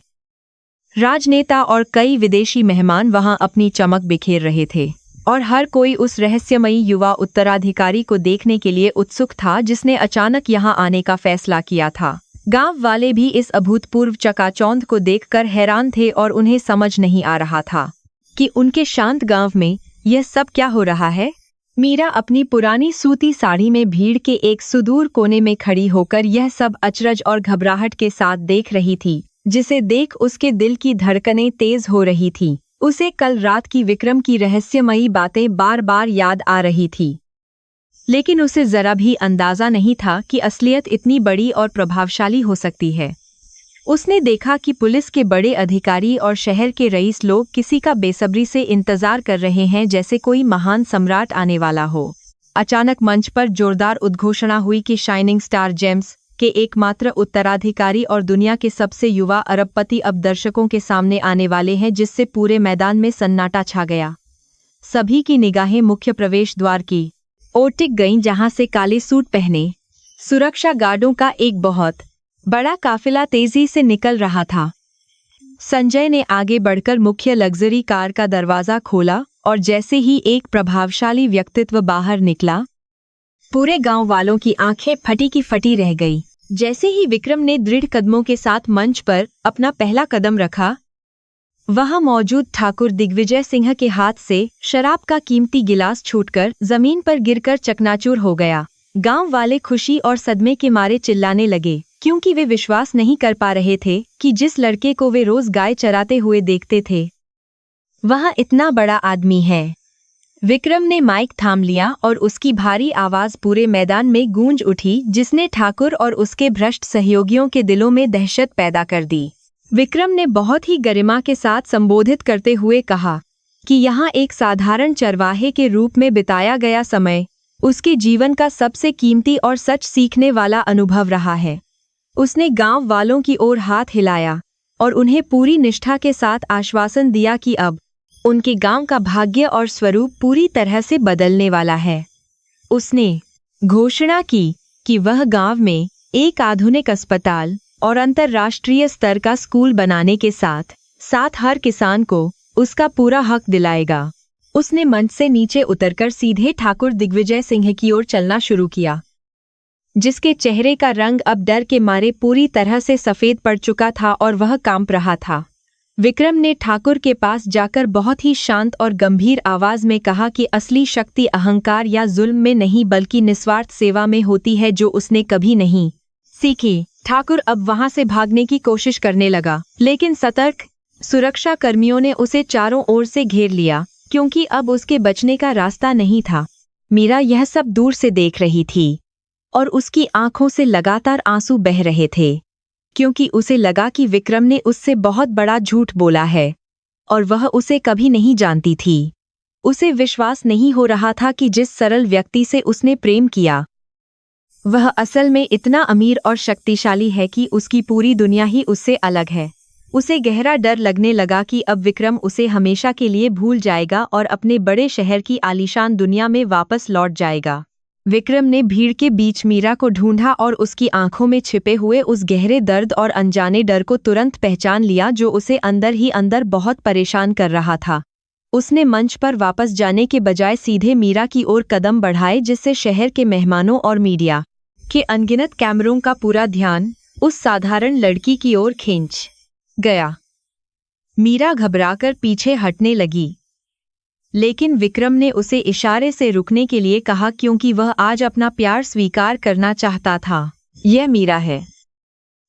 राजनेता और कई विदेशी मेहमान वहां अपनी चमक बिखेर रहे थे और हर कोई उस रहस्यमयी युवा उत्तराधिकारी को देखने के लिए उत्सुक था जिसने अचानक यहां आने का फैसला किया था। गांव वाले भी इस अभूतपूर्व चकाचौंध को देखकर हैरान थे और उन्हें समझ नहीं आ रहा था कि उनके शांत गांव में यह सब क्या हो रहा है। मीरा अपनी पुरानी सूती साड़ी में भीड़ के एक सुदूर कोने में खड़ी होकर यह सब अचरज और घबराहट के साथ देख रही थी, जिसे देख उसके दिल की धड़कनें तेज हो रही थी। उसे कल रात की विक्रम की रहस्यमयी बातें बार बार याद आ रही थी, लेकिन उसे जरा भी अंदाजा नहीं था कि असलियत इतनी बड़ी और प्रभावशाली हो सकती है। उसने देखा कि पुलिस के बड़े अधिकारी और शहर के रईस लोग किसी का बेसब्री से इंतजार कर रहे हैं, जैसे कोई महान सम्राट आने वाला हो। अचानक मंच पर जोरदार उद्घोषणा हुई कि शाइनिंग स्टार जेम्स के एकमात्र उत्तराधिकारी और दुनिया के सबसे युवा अरबपति अब दर्शकों के सामने आने वाले हैं, जिससे पूरे मैदान में सन्नाटा छा गया। सभी की निगाहें मुख्य प्रवेश द्वार की ओर टिक गईं, जहां से काले सूट पहने सुरक्षा गार्डों का एक बहुत बड़ा काफिला तेजी से निकल रहा था। संजय ने आगे बढ़कर मुख्य लग्जरी कार का दरवाजा खोला और जैसे ही एक प्रभावशाली व्यक्तित्व बाहर निकला, पूरे गांव वालों की आंखें फटी की फटी रह गई। जैसे ही विक्रम ने दृढ़ कदमों के साथ मंच पर अपना पहला कदम रखा, वहां मौजूद ठाकुर दिग्विजय सिंह के हाथ से शराब का कीमती गिलास छूटकर जमीन पर गिरकर चकनाचूर हो गया। गांव वाले खुशी और सदमे के मारे चिल्लाने लगे, क्योंकि वे विश्वास नहीं कर पा रहे थे कि जिस लड़के को वे रोज गाय चराते हुए देखते थे, वह इतना बड़ा आदमी है। विक्रम ने माइक थाम लिया और उसकी भारी आवाज पूरे मैदान में गूंज उठी, जिसने ठाकुर और उसके भ्रष्ट सहयोगियों के दिलों में दहशत पैदा कर दी। विक्रम ने बहुत ही गरिमा के साथ संबोधित करते हुए कहा कि यहाँ एक साधारण चरवाहे के रूप में बिताया गया समय उसके जीवन का सबसे कीमती और सच सीखने वाला अनुभव रहा है। उसने गांव वालों की ओर हाथ हिलाया और उन्हें पूरी निष्ठा के साथ आश्वासन दिया कि अब उनके गांव का भाग्य और स्वरूप पूरी तरह से बदलने वाला है। उसने घोषणा की कि वह गांव में एक आधुनिक अस्पताल और अंतर्राष्ट्रीय स्तर का स्कूल बनाने के साथ साथ हर किसान को उसका पूरा हक दिलाएगा। उसने मंच से नीचे उतरकर सीधे ठाकुर दिग्विजय सिंह की ओर चलना शुरू किया, जिसके चेहरे का रंग अब डर के मारे पूरी तरह से सफेद पड़ चुका था और वह कांप रहा था। विक्रम ने ठाकुर के पास जाकर बहुत ही शांत और गंभीर आवाज में कहा कि असली शक्ति अहंकार या जुल्म में नहीं बल्कि निस्वार्थ सेवा में होती है, जो उसने कभी नहीं सीखी। ठाकुर अब वहां से भागने की कोशिश करने लगा, लेकिन सतर्क सुरक्षा कर्मियों ने उसे चारों ओर से घेर लिया, क्योंकि अब उसके बचने का रास्ता नहीं था। मीरा यह सब दूर से देख रही थी और उसकी आंखों से लगातार आंसू बह रहे थे, क्योंकि उसे लगा कि विक्रम ने उससे बहुत बड़ा झूठ बोला है और वह उसे कभी नहीं जानती थी। उसे विश्वास नहीं हो रहा था कि जिस सरल व्यक्ति से उसने प्रेम किया, वह असल में इतना अमीर और शक्तिशाली है कि उसकी पूरी दुनिया ही उससे अलग है। उसे गहरा डर लगने लगा कि अब विक्रम उसे हमेशा के लिए भूल जाएगा और अपने बड़े शहर की आलीशान दुनिया में वापस लौट जाएगा। विक्रम ने भीड़ के बीच मीरा को ढूंढा और उसकी आंखों में छिपे हुए उस गहरे दर्द और अनजाने डर को तुरंत पहचान लिया, जो उसे अंदर ही अंदर बहुत परेशान कर रहा था। उसने मंच पर वापस जाने के बजाय सीधे मीरा की ओर कदम बढ़ाए, जिससे शहर के मेहमानों और मीडिया के अनगिनत कैमरों का पूरा ध्यान उस साधारण लड़की की ओर खींच गया। मीरा घबराकर पीछे हटने लगी, लेकिन विक्रम ने उसे इशारे से रुकने के लिए कहा, क्योंकि वह आज अपना प्यार स्वीकार करना चाहता था। यह मीरा है,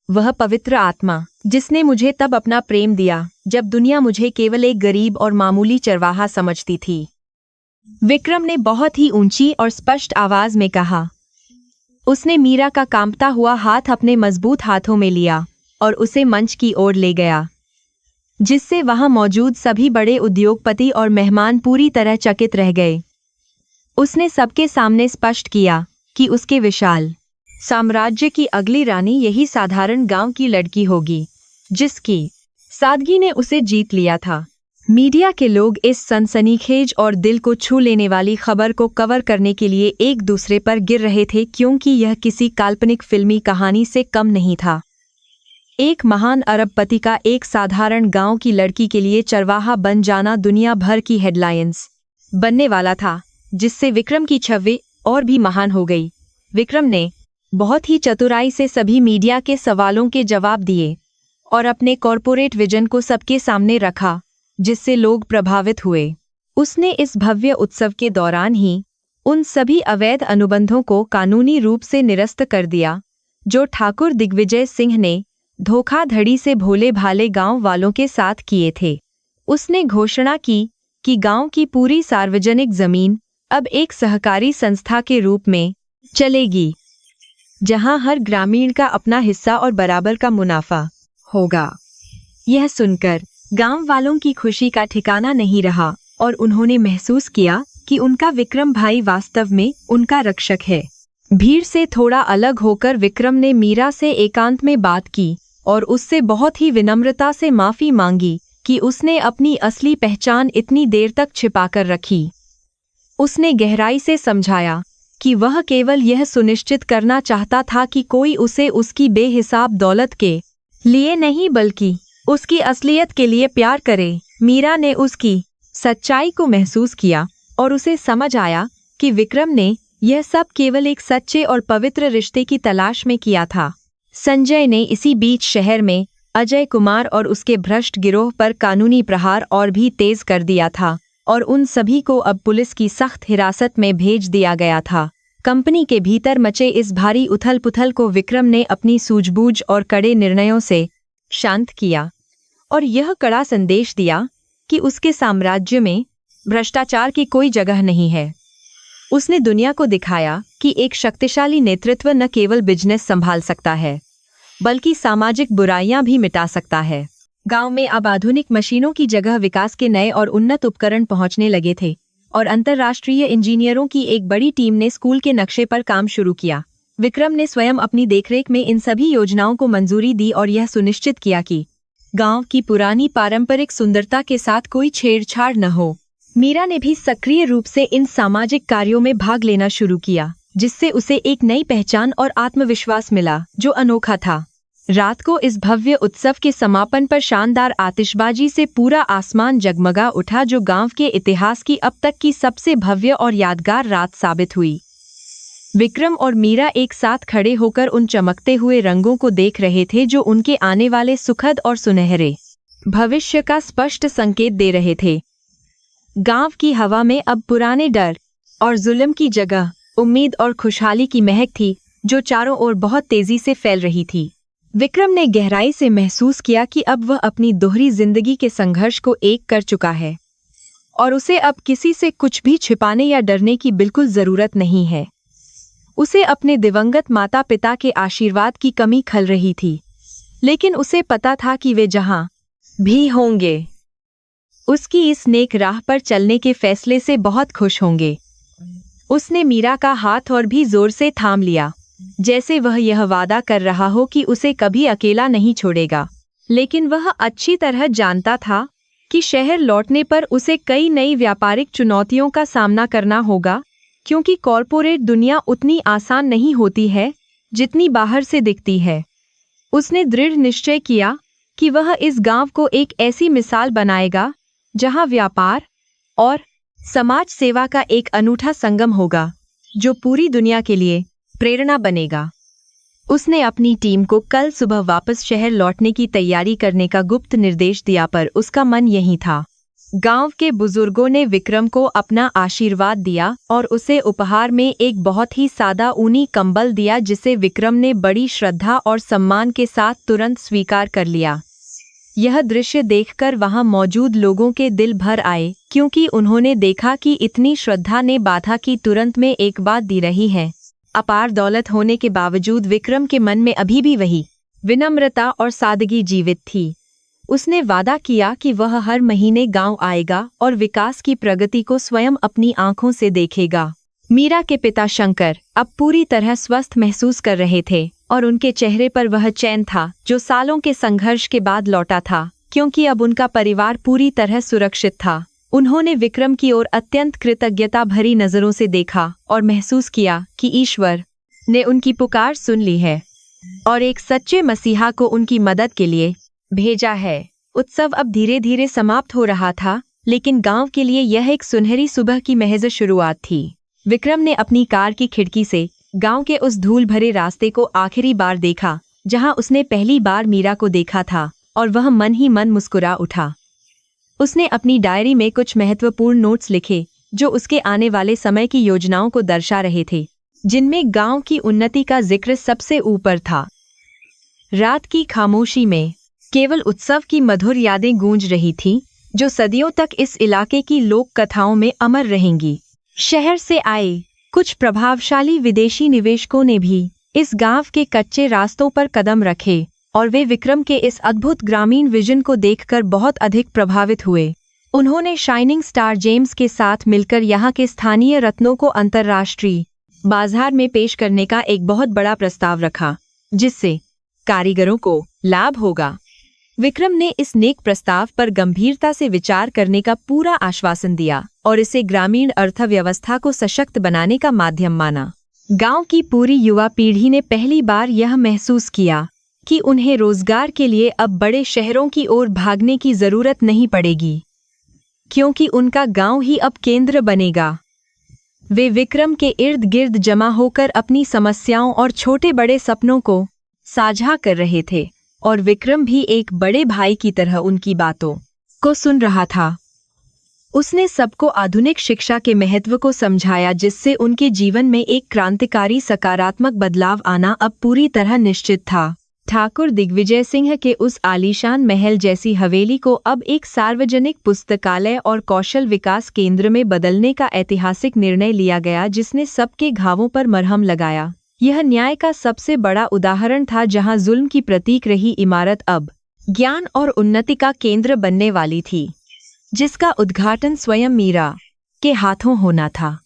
वह पवित्र आत्मा जिसने मुझे तब अपना प्रेम दिया जब दुनिया मुझे केवल एक गरीब और मामूली चरवाहा समझती थी। विक्रम ने बहुत ही ऊंची और स्पष्ट आवाज में कहा। उसने मीरा का कांपता हुआ हाथ अपने मजबूत हाथों में लिया और उसे मंच की ओर ले गया, जिससे वहां मौजूद सभी बड़े उद्योगपति और मेहमान पूरी तरह चकित रह गए। उसने सबके सामने स्पष्ट किया कि उसके विशाल साम्राज्य की अगली रानी यही साधारण गांव की लड़की होगी, जिसकी सादगी ने उसे जीत लिया था। मीडिया के लोग इस सनसनीखेज और दिल को छू लेने वाली खबर को कवर करने के लिए एक दूसरे पर गिर रहे थे, क्योंकि यह किसी काल्पनिक फिल्मी कहानी से कम नहीं था। एक महान अरबपति का एक साधारण गांव की लड़की के लिए चरवाहा बन जाना दुनिया भर की हेडलाइंस बनने वाला था, जिससे विक्रम की छवि और भी महान हो गई। विक्रम ने बहुत ही चतुराई से सभी मीडिया के सवालों के जवाब दिए और अपने कॉरपोरेट विजन को सबके सामने रखा, जिससे लोग प्रभावित हुए। उसने इस भव्य उत्सव के दौरान ही उन सभी अवैध अनुबंधों को कानूनी रूप से निरस्त कर दिया जो ठाकुर दिग्विजय सिंह ने धोखाधड़ी से भोले भाले गांव वालों के साथ किए थे। उसने घोषणा की कि गांव की पूरी सार्वजनिक जमीन अब एक सहकारी संस्था के रूप में चलेगी, जहां हर ग्रामीण का अपना हिस्सा और बराबर का मुनाफा होगा। यह सुनकर गांव वालों की खुशी का ठिकाना नहीं रहा और उन्होंने महसूस किया कि उनका विक्रम भाई वास्तव में उनका रक्षक है। भीड़ से थोड़ा अलग होकर विक्रम ने मीरा से एकांत में बात की और उससे बहुत ही विनम्रता से माफी मांगी कि उसने अपनी असली पहचान इतनी देर तक छिपाकर रखी। उसने गहराई से समझाया कि वह केवल यह सुनिश्चित करना चाहता था कि कोई उसे उसकी बेहिसाब दौलत के लिए नहीं बल्कि उसकी असलियत के लिए प्यार करे। मीरा ने उसकी सच्चाई को महसूस किया और उसे समझ आया कि विक्रम ने यह सब केवल एक सच्चे और पवित्र रिश्ते की तलाश में किया था। संजय ने इसी बीच शहर में अजय कुमार और उसके भ्रष्ट गिरोह पर कानूनी प्रहार और भी तेज कर दिया था और उन सभी को अब पुलिस की सख्त हिरासत में भेज दिया गया था। कंपनी के भीतर मचे इस भारी उथल पुथल को विक्रम ने अपनी सूझबूझ और कड़े निर्णयों से शांत किया और यह कड़ा संदेश दिया कि उसके साम्राज्य में भ्रष्टाचार की कोई जगह नहीं है। उसने दुनिया को दिखाया कि एक शक्तिशाली नेतृत्व न केवल बिजनेस संभाल सकता है बल्कि सामाजिक बुराइयां भी मिटा सकता है। गांव में अब आधुनिक मशीनों की जगह विकास के नए और उन्नत उपकरण पहुंचने लगे थे और अंतर्राष्ट्रीय इंजीनियरों की एक बड़ी टीम ने स्कूल के नक्शे पर काम शुरू किया। विक्रम ने स्वयं अपनी देखरेख में इन सभी योजनाओं को मंजूरी दी और यह सुनिश्चित किया कि गांव की पुरानी पारंपरिक सुंदरता के साथ कोई छेड़छाड़ न हो। मीरा ने भी सक्रिय रूप से इन सामाजिक कार्यों में भाग लेना शुरू किया, जिससे उसे एक नई पहचान और आत्मविश्वास मिला जो अनोखा था। रात को इस भव्य उत्सव के समापन पर शानदार आतिशबाजी से पूरा आसमान जगमगा उठा, जो गांव के इतिहास की अब तक की सबसे भव्य और यादगार रात साबित हुई। विक्रम और मीरा एक साथ खड़े होकर उन चमकते हुए रंगों को देख रहे थे जो उनके आने वाले सुखद और सुनहरे भविष्य का स्पष्ट संकेत दे रहे थे। गांव की हवा में अब पुराने डर और जुल्म की जगह उम्मीद और खुशहाली की महक थी, जो चारों ओर बहुत तेजी से फैल रही थी। विक्रम ने गहराई से महसूस किया कि अब वह अपनी दोहरी जिंदगी के संघर्ष को एक कर चुका है और उसे अब किसी से कुछ भी छिपाने या डरने की बिल्कुल जरूरत नहीं है। उसे अपने दिवंगत माता पिता के आशीर्वाद की कमी खल रही थी, लेकिन उसे पता था कि वे जहां भी होंगे उसकी इस नेक राह पर चलने के फैसले से बहुत खुश होंगे। उसने मीरा का हाथ और भी जोर से थाम लिया, जैसे वह यह वादा कर रहा हो कि उसे कभी अकेला नहीं छोड़ेगा। लेकिन वह अच्छी तरह जानता था कि शहर लौटने पर उसे कई नई व्यापारिक चुनौतियों का सामना करना होगा, क्योंकि कॉरपोरेट दुनिया उतनी आसान नहीं होती है जितनी बाहर से दिखती है। उसने दृढ़ निश्चय किया कि वह इस गांव को एक ऐसी मिसाल बनाएगा जहां व्यापार और समाज सेवा का एक अनूठा संगम होगा, जो पूरी दुनिया के लिए प्रेरणा बनेगा। उसने अपनी टीम को कल सुबह वापस शहर लौटने की तैयारी करने का गुप्त निर्देश दिया, पर उसका मन यही था। गांव के बुजुर्गों ने विक्रम को अपना आशीर्वाद दिया और उसे उपहार में एक बहुत ही सादा ऊनी कंबल दिया, जिसे विक्रम ने बड़ी श्रद्धा और सम्मान के साथ तुरंत स्वीकार कर लिया। यह दृश्य देखकर वहां मौजूद लोगों के दिल भर आए, क्योंकि उन्होंने देखा कि इतनी श्रद्धा ने बाधा की तुरंत में एक बात दी रही है। अपार दौलत होने के बावजूद विक्रम के मन में अभी भी वही विनम्रता और सादगी जीवित थी। उसने वादा किया कि वह हर महीने गांव आएगा और विकास की प्रगति को स्वयं अपनी आंखों से देखेगा। मीरा के पिता शंकर अब पूरी तरह स्वस्थ महसूस कर रहे थे और उनके चेहरे पर वह चैन था जो सालों के संघर्ष के बाद लौटा था, क्योंकि अब उनका परिवार पूरी तरह सुरक्षित था। उन्होंने विक्रम की ओर अत्यंत कृतज्ञता भरी नजरों से देखा और महसूस किया कि ईश्वर ने उनकी पुकार सुन ली है। और एक सच्चे मसीहा को उनकी मदद के लिए भेजा है। उत्सव अब धीरे धीरे समाप्त हो रहा था, लेकिन गांव के लिए यह एक सुनहरी सुबह की महज शुरुआत थी। विक्रम ने अपनी कार की खिड़की से गांव के उस धूल भरे रास्ते को आखिरी बार देखा, जहां उसने पहली बार मीरा को देखा था, और वह मन ही मन मुस्कुरा उठा। उसने अपनी डायरी में कुछ महत्वपूर्ण नोट्स लिखे, जो उसके आने वाले समय की योजनाओं को दर्शा रहे थे, जिनमें गांव की उन्नति का जिक्र सबसे ऊपर था। रात की खामोशी में केवल उत्सव की मधुर यादें गूंज रही थीं, जो सदियों तक इस इलाके की लोक कथाओं में अमर रहेंगी। शहर से आए कुछ प्रभावशाली विदेशी निवेशकों ने भी इस गांव के कच्चे रास्तों पर कदम रखे, और वे विक्रम के इस अद्भुत ग्रामीण विजन को देखकर बहुत अधिक प्रभावित हुए। उन्होंने शाइनिंग स्टार जेम्स के साथ मिलकर यहाँ के स्थानीय रत्नों को अंतर्राष्ट्रीय बाजार में पेश करने का एक बहुत बड़ा प्रस्ताव रखा, जिससे कारीगरों को लाभ होगा। विक्रम ने इस नेक प्रस्ताव पर गंभीरता से विचार करने का पूरा आश्वासन दिया और इसे ग्रामीण अर्थव्यवस्था को सशक्त बनाने का माध्यम माना। गांव की पूरी युवा पीढ़ी ने पहली बार यह महसूस किया कि उन्हें रोजगार के लिए अब बड़े शहरों की ओर भागने की जरूरत नहीं पड़ेगी, क्योंकि उनका गांव ही अब केंद्र बनेगा। वे विक्रम के इर्द गिर्द जमा होकर अपनी समस्याओं और छोटे बड़े सपनों को साझा कर रहे थे, और विक्रम भी एक बड़े भाई की तरह उनकी बातों को सुन रहा था। उसने सबको आधुनिक शिक्षा के महत्व को समझाया, जिससे उनके जीवन में एक क्रांतिकारी सकारात्मक बदलाव आना अब पूरी तरह निश्चित था। ठाकुर दिग्विजय सिंह के उस आलीशान महल जैसी हवेली को अब एक सार्वजनिक पुस्तकालय और कौशल विकास केंद्र में बदलने का ऐतिहासिक निर्णय लिया गया, जिसने सबके घावों पर मरहम लगाया। यह न्याय का सबसे बड़ा उदाहरण था, जहां जुल्म की प्रतीक रही इमारत अब ज्ञान और उन्नति का केंद्र बनने वाली थी, जिसका उद्घाटन स्वयं मीरा के हाथों होना था।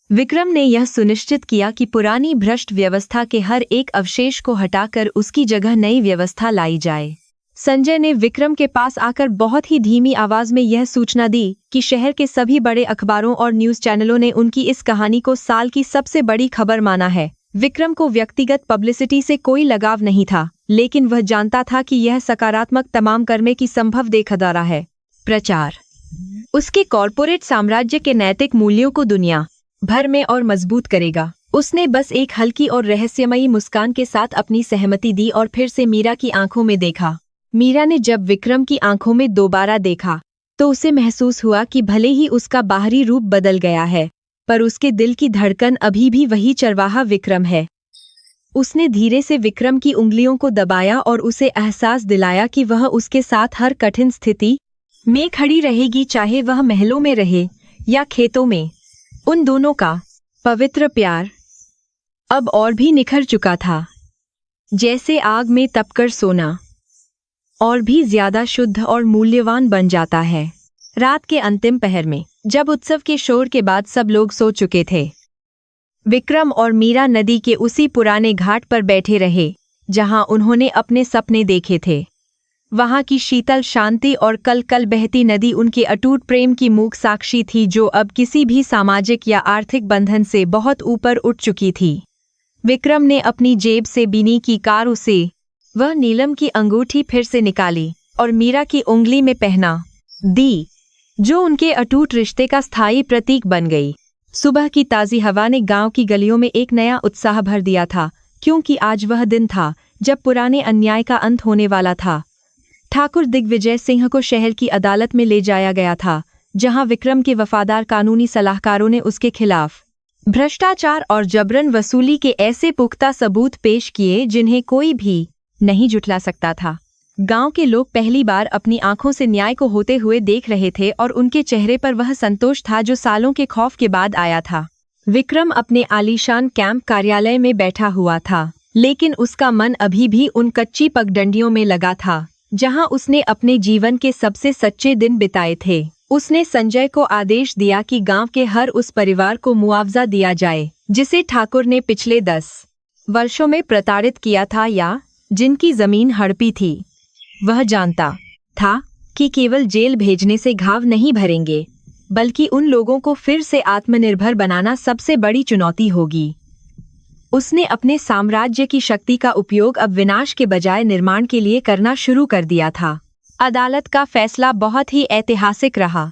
विक्रम ने यह सुनिश्चित किया कि पुरानी भ्रष्ट व्यवस्था के हर एक अवशेष को हटाकर उसकी जगह नई व्यवस्था लाई जाए। संजय ने विक्रम के पास आकर बहुत ही धीमी आवाज में यह सूचना दी कि शहर के सभी बड़े अखबारों और न्यूज चैनलों ने उनकी इस कहानी को साल की सबसे बड़ी खबर माना है। विक्रम को व्यक्तिगत पब्लिसिटी से कोई लगाव नहीं था, लेकिन वह जानता था कि यह सकारात्मक तमाम करने की संभव देखदारा है। प्रचार उसके कॉरपोरेट साम्राज्य के नैतिक मूल्यों को दुनिया भर में और मजबूत करेगा। उसने बस एक हल्की और रहस्यमयी मुस्कान के साथ अपनी सहमति दी और फिर से मीरा की आंखों में देखा। मीरा ने जब विक्रम की आंखों में दोबारा देखा, तो उसे महसूस हुआ कि भले ही उसका बाहरी रूप बदल गया है, पर उसके दिल की धड़कन अभी भी वही चरवाहा विक्रम है। उसने धीरे से विक्रम की उंगलियों को दबाया और उसे एहसास दिलाया कि वह उसके साथ हर कठिन स्थिति में खड़ी रहेगी, चाहे वह महलों में रहे या खेतों में। उन दोनों का पवित्र प्यार अब और भी निखर चुका था, जैसे आग में तपकर सोना, और भी ज्यादा शुद्ध और मूल्यवान बन जाता है। रात के अंतिम पहर में, जब उत्सव के शोर के बाद सब लोग सो चुके थे, विक्रम और मीरा नदी के उसी पुराने घाट पर बैठे रहे, जहां उन्होंने अपने सपने देखे थे। वहां की शीतल शांति और कल कल बहती नदी उनके अटूट प्रेम की मूक साक्षी थी, जो अब किसी भी सामाजिक या आर्थिक बंधन से बहुत ऊपर उठ चुकी थी। विक्रम ने अपनी जेब से बीनी की कारों से वह नीलम की अंगूठी फिर से निकाली और मीरा की उंगली में पहना दी, जो उनके अटूट रिश्ते का स्थायी प्रतीक बन गई। सुबह की ताज़ी हवा ने गांव की गलियों में एक नया उत्साह भर दिया था, क्योंकि आज वह दिन था जब पुराने अन्याय का अंत होने वाला था। ठाकुर दिग्विजय सिंह को शहर की अदालत में ले जाया गया था, जहां विक्रम के वफादार कानूनी सलाहकारों ने उसके खिलाफ भ्रष्टाचार और जबरन वसूली के ऐसे पुख्ता सबूत पेश किए जिन्हें कोई भी नहीं जुटला सकता था। गांव के लोग पहली बार अपनी आंखों से न्याय को होते हुए देख रहे थे, और उनके चेहरे पर वह संतोष था जो सालों के खौफ के बाद आया था। विक्रम अपने आलीशान कैंप कार्यालय में बैठा हुआ था, लेकिन उसका मन अभी भी उन कच्ची पगडंडियों में लगा था जहां उसने अपने जीवन के सबसे सच्चे दिन बिताए थे। उसने संजय को आदेश दिया कि गांव के हर उस परिवार को मुआवजा दिया जाए जिसे ठाकुर ने पिछले 10 वर्षों में प्रताड़ित किया था या जिनकी जमीन हड़पी थी। वह जानता था कि केवल जेल भेजने से घाव नहीं भरेंगे, बल्कि उन लोगों को फिर से आत्मनिर्भर बनाना सबसे बड़ी चुनौती होगी। उसने अपने साम्राज्य की शक्ति का उपयोग अब विनाश के बजाय निर्माण के लिए करना शुरू कर दिया था। अदालत का फैसला बहुत ही ऐतिहासिक रहा,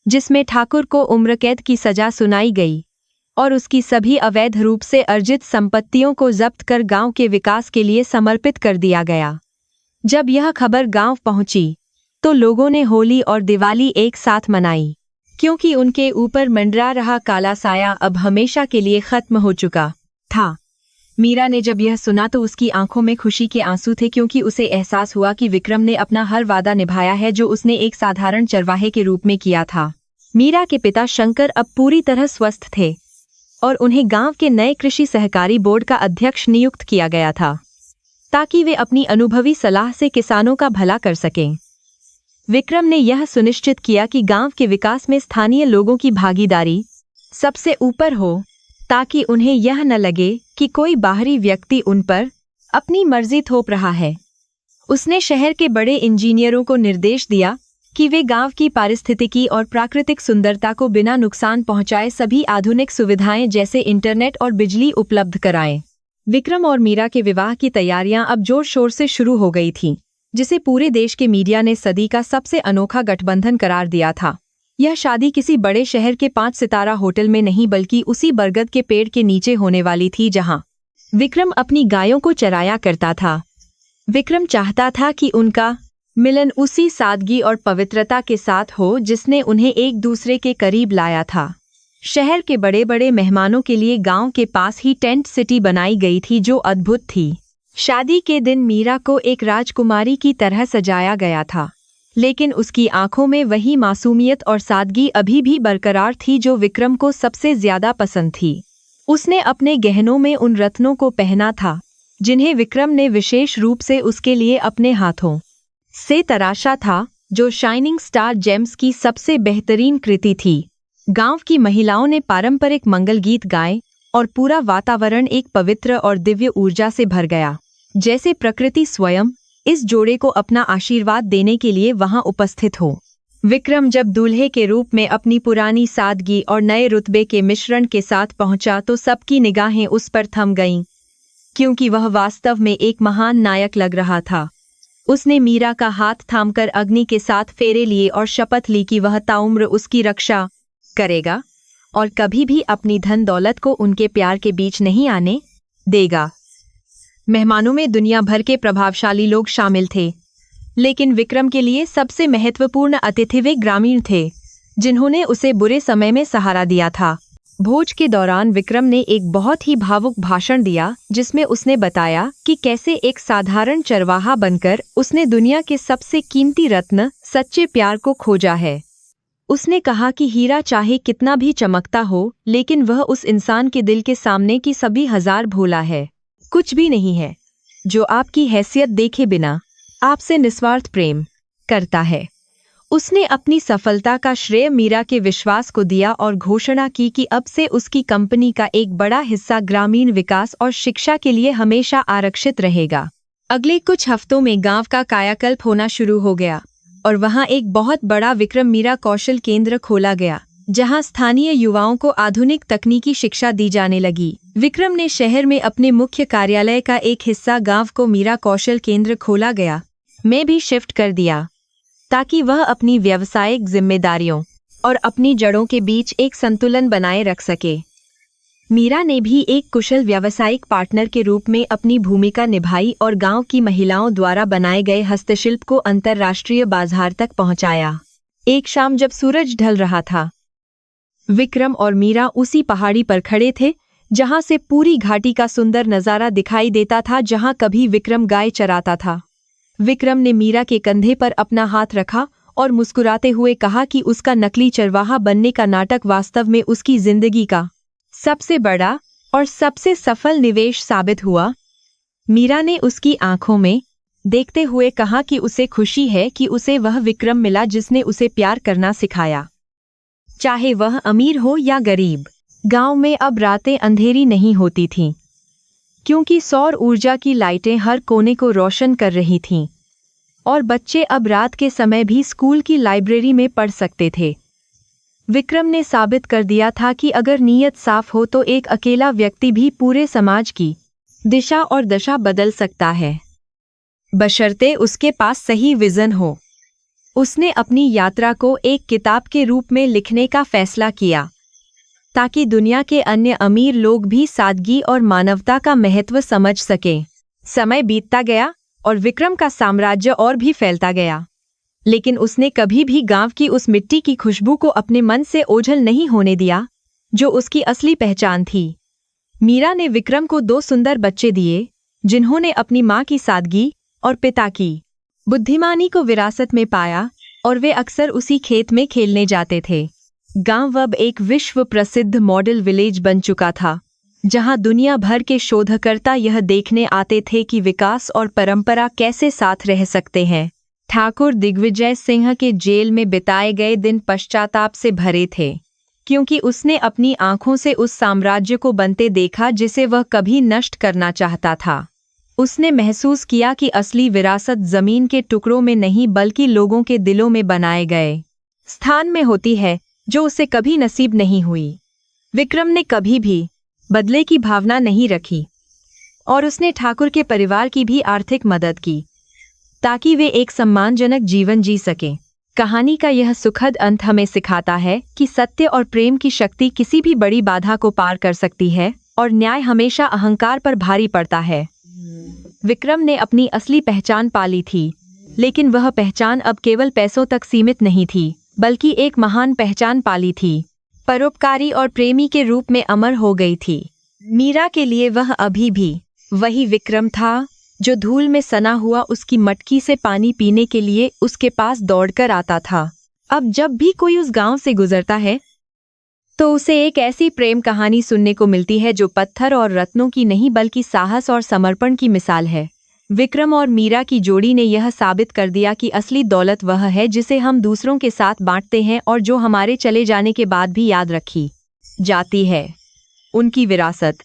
जिसमें ठाकुर को उम्र कैद की सजा सुनाई गई और उसकी सभी अवैध रूप से अर्जित संपत्तियों को जब्त कर गांव के विकास के लिए समर्पित कर दिया गया। जब यह खबर गांव पहुंची तो लोगों ने होली और दिवाली एक साथ मनाई, क्योंकि उनके ऊपर मंडरा रहा काला साया अब हमेशा के लिए खत्म हो चुका था। मीरा ने जब यह सुना तो उसकी आंखों में खुशी के आंसू थे, क्योंकि उसे एहसास हुआ कि विक्रम ने अपना हर वादा निभाया है जो उसने एक साधारण चरवाहे के रूप में किया था। मीरा के पिता शंकर अब पूरी तरह स्वस्थ थे और उन्हें गांव के नए कृषि सहकारी बोर्ड का अध्यक्ष नियुक्त किया गया था, ताकि वे अपनी अनुभवी सलाह से किसानों का भला कर सकें। विक्रम ने यह सुनिश्चित किया कि गांव के विकास में स्थानीय लोगों की भागीदारी सबसे ऊपर हो, ताकि उन्हें यह न लगे कि कोई बाहरी व्यक्ति उन पर अपनी मर्जी थोप रहा है। उसने शहर के बड़े इंजीनियरों को निर्देश दिया कि वे गांव की पारिस्थितिकी और प्राकृतिक सुंदरता को बिना नुकसान पहुंचाए सभी आधुनिक सुविधाएं जैसे इंटरनेट और बिजली उपलब्ध कराएं। विक्रम और मीरा के विवाह की तैयारियां अब जोर शोर से शुरू हो गई थीं, जिसे पूरे देश के मीडिया ने सदी का सबसे अनोखा गठबंधन करार दिया था। यह शादी किसी बड़े शहर के 5 सितारा होटल में नहीं, बल्कि उसी बरगद के पेड़ के नीचे होने वाली थी जहां विक्रम अपनी गायों को चराया करता था। विक्रम चाहता था कि उनका मिलन उसी सादगी और पवित्रता के साथ हो जिसने उन्हें एक दूसरे के करीब लाया था। शहर के बड़े बड़े मेहमानों के लिए गांव के पास ही टेंट सिटी बनाई गई थी, जो अद्भुत थी। शादी के दिन मीरा को एक राजकुमारी की तरह सजाया गया था, लेकिन उसकी आंखों में वही मासूमियत और सादगी अभी भी बरकरार थी जो विक्रम को सबसे ज्यादा पसंद थी। उसने अपने गहनों में उन रत्नों को पहना था जिन्हें विक्रम ने विशेष रूप से उसके लिए अपने हाथों से तराशा था, जो शाइनिंग स्टार जेम्स की सबसे बेहतरीन कृति थी। गांव की महिलाओं ने पारंपरिक मंगल गीत गाए और पूरा वातावरण एक पवित्र और दिव्य ऊर्जा से भर गया, जैसे प्रकृति स्वयं इस जोड़े को अपना आशीर्वाद देने के लिए वहां उपस्थित हो। विक्रम जब दूल्हे के रूप में अपनी पुरानी सादगी और नए रुतबे के मिश्रण के साथ पहुंचा तो सबकी निगाहें उस पर थम गईं, क्योंकि वह वास्तव में एक महान नायक लग रहा था। उसने मीरा का हाथ थामकर अग्नि के साथ फेरे लिए और शपथ ली कि वह ताउम्र उसकी रक्षा करेगा और कभी भी अपनी धन दौलत को उनके प्यार के बीच नहीं आने देगा। मेहमानों में दुनिया भर के प्रभावशाली लोग शामिल थे, लेकिन विक्रम के लिए सबसे महत्वपूर्ण अतिथि वे ग्रामीण थे जिन्होंने उसे बुरे समय में सहारा दिया था। भोज के दौरान विक्रम ने एक बहुत ही भावुक भाषण दिया, जिसमें उसने बताया कि कैसे एक साधारण चरवाहा बनकर उसने दुनिया के सबसे कीमती रत्न सच्चे प्यार को खोजा है। उसने कहा कि हीरा चाहे कितना भी चमकता हो, लेकिन वह उस इंसान के दिल के सामने की सभी हजार भोला है, कुछ भी नहीं है, जो आपकी हैसियत देखे बिना आपसे निस्वार्थ प्रेम करता है। उसने अपनी सफलता का श्रेय मीरा के विश्वास को दिया और घोषणा की कि अब से उसकी कंपनी का एक बड़ा हिस्सा ग्रामीण विकास और शिक्षा के लिए हमेशा आरक्षित रहेगा। अगले कुछ हफ्तों में गांव का कायाकल्प होना शुरू हो गया और वहां एक बहुत बड़ा विक्रम मीरा कौशल केंद्र खोला गया, जहां स्थानीय युवाओं को आधुनिक तकनीकी शिक्षा दी जाने लगी। विक्रम ने शहर में अपने मुख्य कार्यालय का एक हिस्सा गांव को मीरा कौशल केंद्र खोला गया में भी शिफ्ट कर दिया, ताकि वह अपनी व्यावसायिक जिम्मेदारियों और अपनी जड़ों के बीच एक संतुलन बनाए रख सके। मीरा ने भी एक कुशल व्यावसायिक पार्टनर के रूप में अपनी भूमिका निभाई और गांव की महिलाओं द्वारा बनाए गए हस्तशिल्प को अंतर्राष्ट्रीय बाजार तक पहुंचाया। एक शाम जब सूरज ढल रहा था, विक्रम और मीरा उसी पहाड़ी पर खड़े थे जहां से पूरी घाटी का सुंदर नजारा दिखाई देता था, जहां कभी विक्रम गाय चराता था। विक्रम ने मीरा के कंधे पर अपना हाथ रखा और मुस्कुराते हुए कहा कि उसका नकली चरवाहा बनने का नाटक वास्तव में उसकी जिंदगी का सबसे बड़ा और सबसे सफल निवेश साबित हुआ। मीरा ने उसकी आंखों में देखते हुए कहा कि उसे खुशी है कि उसे वह विक्रम मिला जिसने उसे प्यार करना सिखाया, चाहे वह अमीर हो या गरीब। गांव में अब रातें अंधेरी नहीं होती थीं, क्योंकि सौर ऊर्जा की लाइटें हर कोने को रोशन कर रही थीं और बच्चे अब रात के समय भी स्कूल की लाइब्रेरी में पढ़ सकते थे। विक्रम ने साबित कर दिया था कि अगर नीयत साफ हो तो एक अकेला व्यक्ति भी पूरे समाज की दिशा और दशा बदल सकता है, बशर्ते उसके पास सही विजन हो। उसने अपनी यात्रा को एक किताब के रूप में लिखने का फैसला किया, ताकि दुनिया के अन्य अमीर लोग भी सादगी और मानवता का महत्व समझ सकें। समय बीतता गया और विक्रम का साम्राज्य और भी फैलता गया, लेकिन उसने कभी भी गांव की उस मिट्टी की खुशबू को अपने मन से ओझल नहीं होने दिया, जो उसकी असली पहचान थी। मीरा ने विक्रम को 2 सुंदर बच्चे दिए, जिन्होंने अपनी माँ की सादगी और पिता की बुद्धिमानी को विरासत में पाया, और वे अक्सर उसी खेत में खेलने जाते थे। गांव अब एक विश्व प्रसिद्ध मॉडल विलेज बन चुका था, जहां दुनिया भर के शोधकर्ता यह देखने आते थे कि विकास और परंपरा कैसे साथ रह सकते हैं। ठाकुर दिग्विजय सिंह के जेल में बिताए गए दिन पश्चाताप से भरे थे, क्योंकि उसने अपनी आंखों से उस साम्राज्य को बनते देखा जिसे वह कभी नष्ट करना चाहता था। उसने महसूस किया कि असली विरासत जमीन के टुकड़ों में नहीं बल्कि लोगों के दिलों में बनाए गए स्थान में होती है, जो उसे कभी नसीब नहीं हुई। विक्रम ने कभी भी बदले की भावना नहीं रखी, और उसने ठाकुर के परिवार की भी आर्थिक मदद की, ताकि वे एक सम्मानजनक जीवन जी सकें। कहानी का यह सुखद अंत हमें सिखाता है कि सत्य और प्रेम की शक्ति किसी भी बड़ी बाधा को पार कर सकती है, और न्याय हमेशा अहंकार पर भारी पड़ता है। विक्रम ने अपनी असली पहचान पाली थी, लेकिन वह पहचान अब केवल पैसों तक सीमित नहीं थी, बल्कि एक महान पहचान पाली थी, परोपकारी और प्रेमी के रूप में अमर हो गई थी। मीरा के लिए वह अभी भी वही विक्रम था, जो धूल में सना हुआ उसकी मटकी से पानी पीने के लिए उसके पास दौड़कर आता था। अब जब भी कोई उस गांव से गुजरता है, तो उसे एक ऐसी प्रेम कहानी सुनने को मिलती है जो पत्थर और रत्नों की नहीं बल्कि साहस और समर्पण की मिसाल है। विक्रम और मीरा की जोड़ी ने यह साबित कर दिया कि असली दौलत वह है जिसे हम दूसरों के साथ बांटते हैं और जो हमारे चले जाने के बाद भी याद रखी जाती है। उनकी विरासत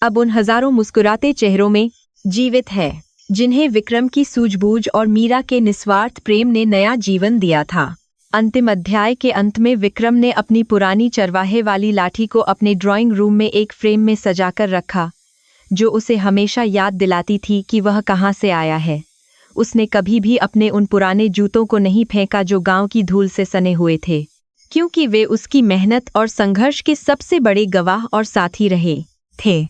अब उन हजारों मुस्कुराते चेहरों में जीवित है, जिन्हें विक्रम की सूझबूझ और मीरा के निस्वार्थ प्रेम ने नया जीवन दिया था। अंतिम अध्याय के अंत में विक्रम ने अपनी पुरानी चरवाहे वाली लाठी को अपने ड्राइंग रूम में एक फ्रेम में सजाकर रखा, जो उसे हमेशा याद दिलाती थी कि वह कहाँ से आया है। उसने कभी भी अपने उन पुराने जूतों को नहीं फेंका जो गांव की धूल से सने हुए थे, क्योंकि वे उसकी मेहनत और संघर्ष के सबसे बड़े गवाह और साथी रहे थे।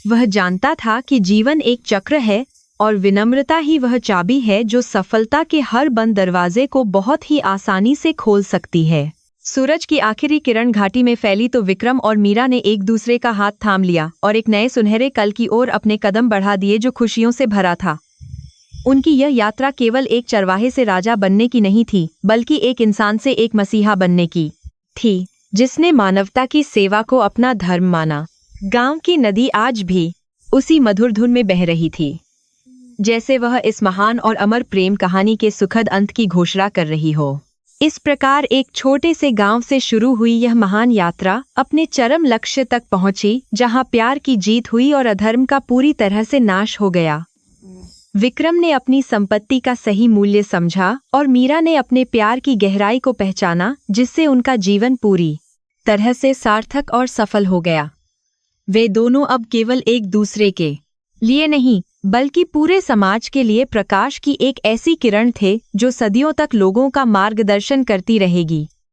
वह जानता था कि जीवन एक चक्र है, और विनम्रता ही वह चाबी है जो सफलता के हर बंद दरवाजे को बहुत ही आसानी से खोल सकती है। सूरज की आखिरी किरण घाटी में फैली तो विक्रम और मीरा ने एक दूसरे का हाथ थाम लिया और एक नए सुनहरे कल की ओर अपने कदम बढ़ा दिए जो खुशियों से भरा था। उनकी यह यात्रा केवल एक चरवाहे से राजा बनने की नहीं थी, बल्कि एक इंसान से एक मसीहा बनने की थी, जिसने मानवता की सेवा को अपना धर्म माना। गांव की नदी आज भी उसी मधुर धुन में बह रही थी, जैसे वह इस महान और अमर प्रेम कहानी के सुखद अंत की घोषणा कर रही हो। इस प्रकार एक छोटे से गांव से शुरू हुई यह महान यात्रा अपने चरम लक्ष्य तक पहुंची, जहां प्यार की जीत हुई और अधर्म का पूरी तरह से नाश हो गया। विक्रम ने अपनी संपत्ति का सही मूल्य समझा और मीरा ने अपने प्यार की गहराई को पहचाना, जिससे उनका जीवन पूरी तरह से सार्थक और सफल हो गया। वे दोनों अब केवल एक दूसरे के लिए नहीं, बल्कि पूरे समाज के लिए प्रकाश की एक ऐसी किरण थे जो सदियों तक लोगों का मार्गदर्शन करती रहेगी।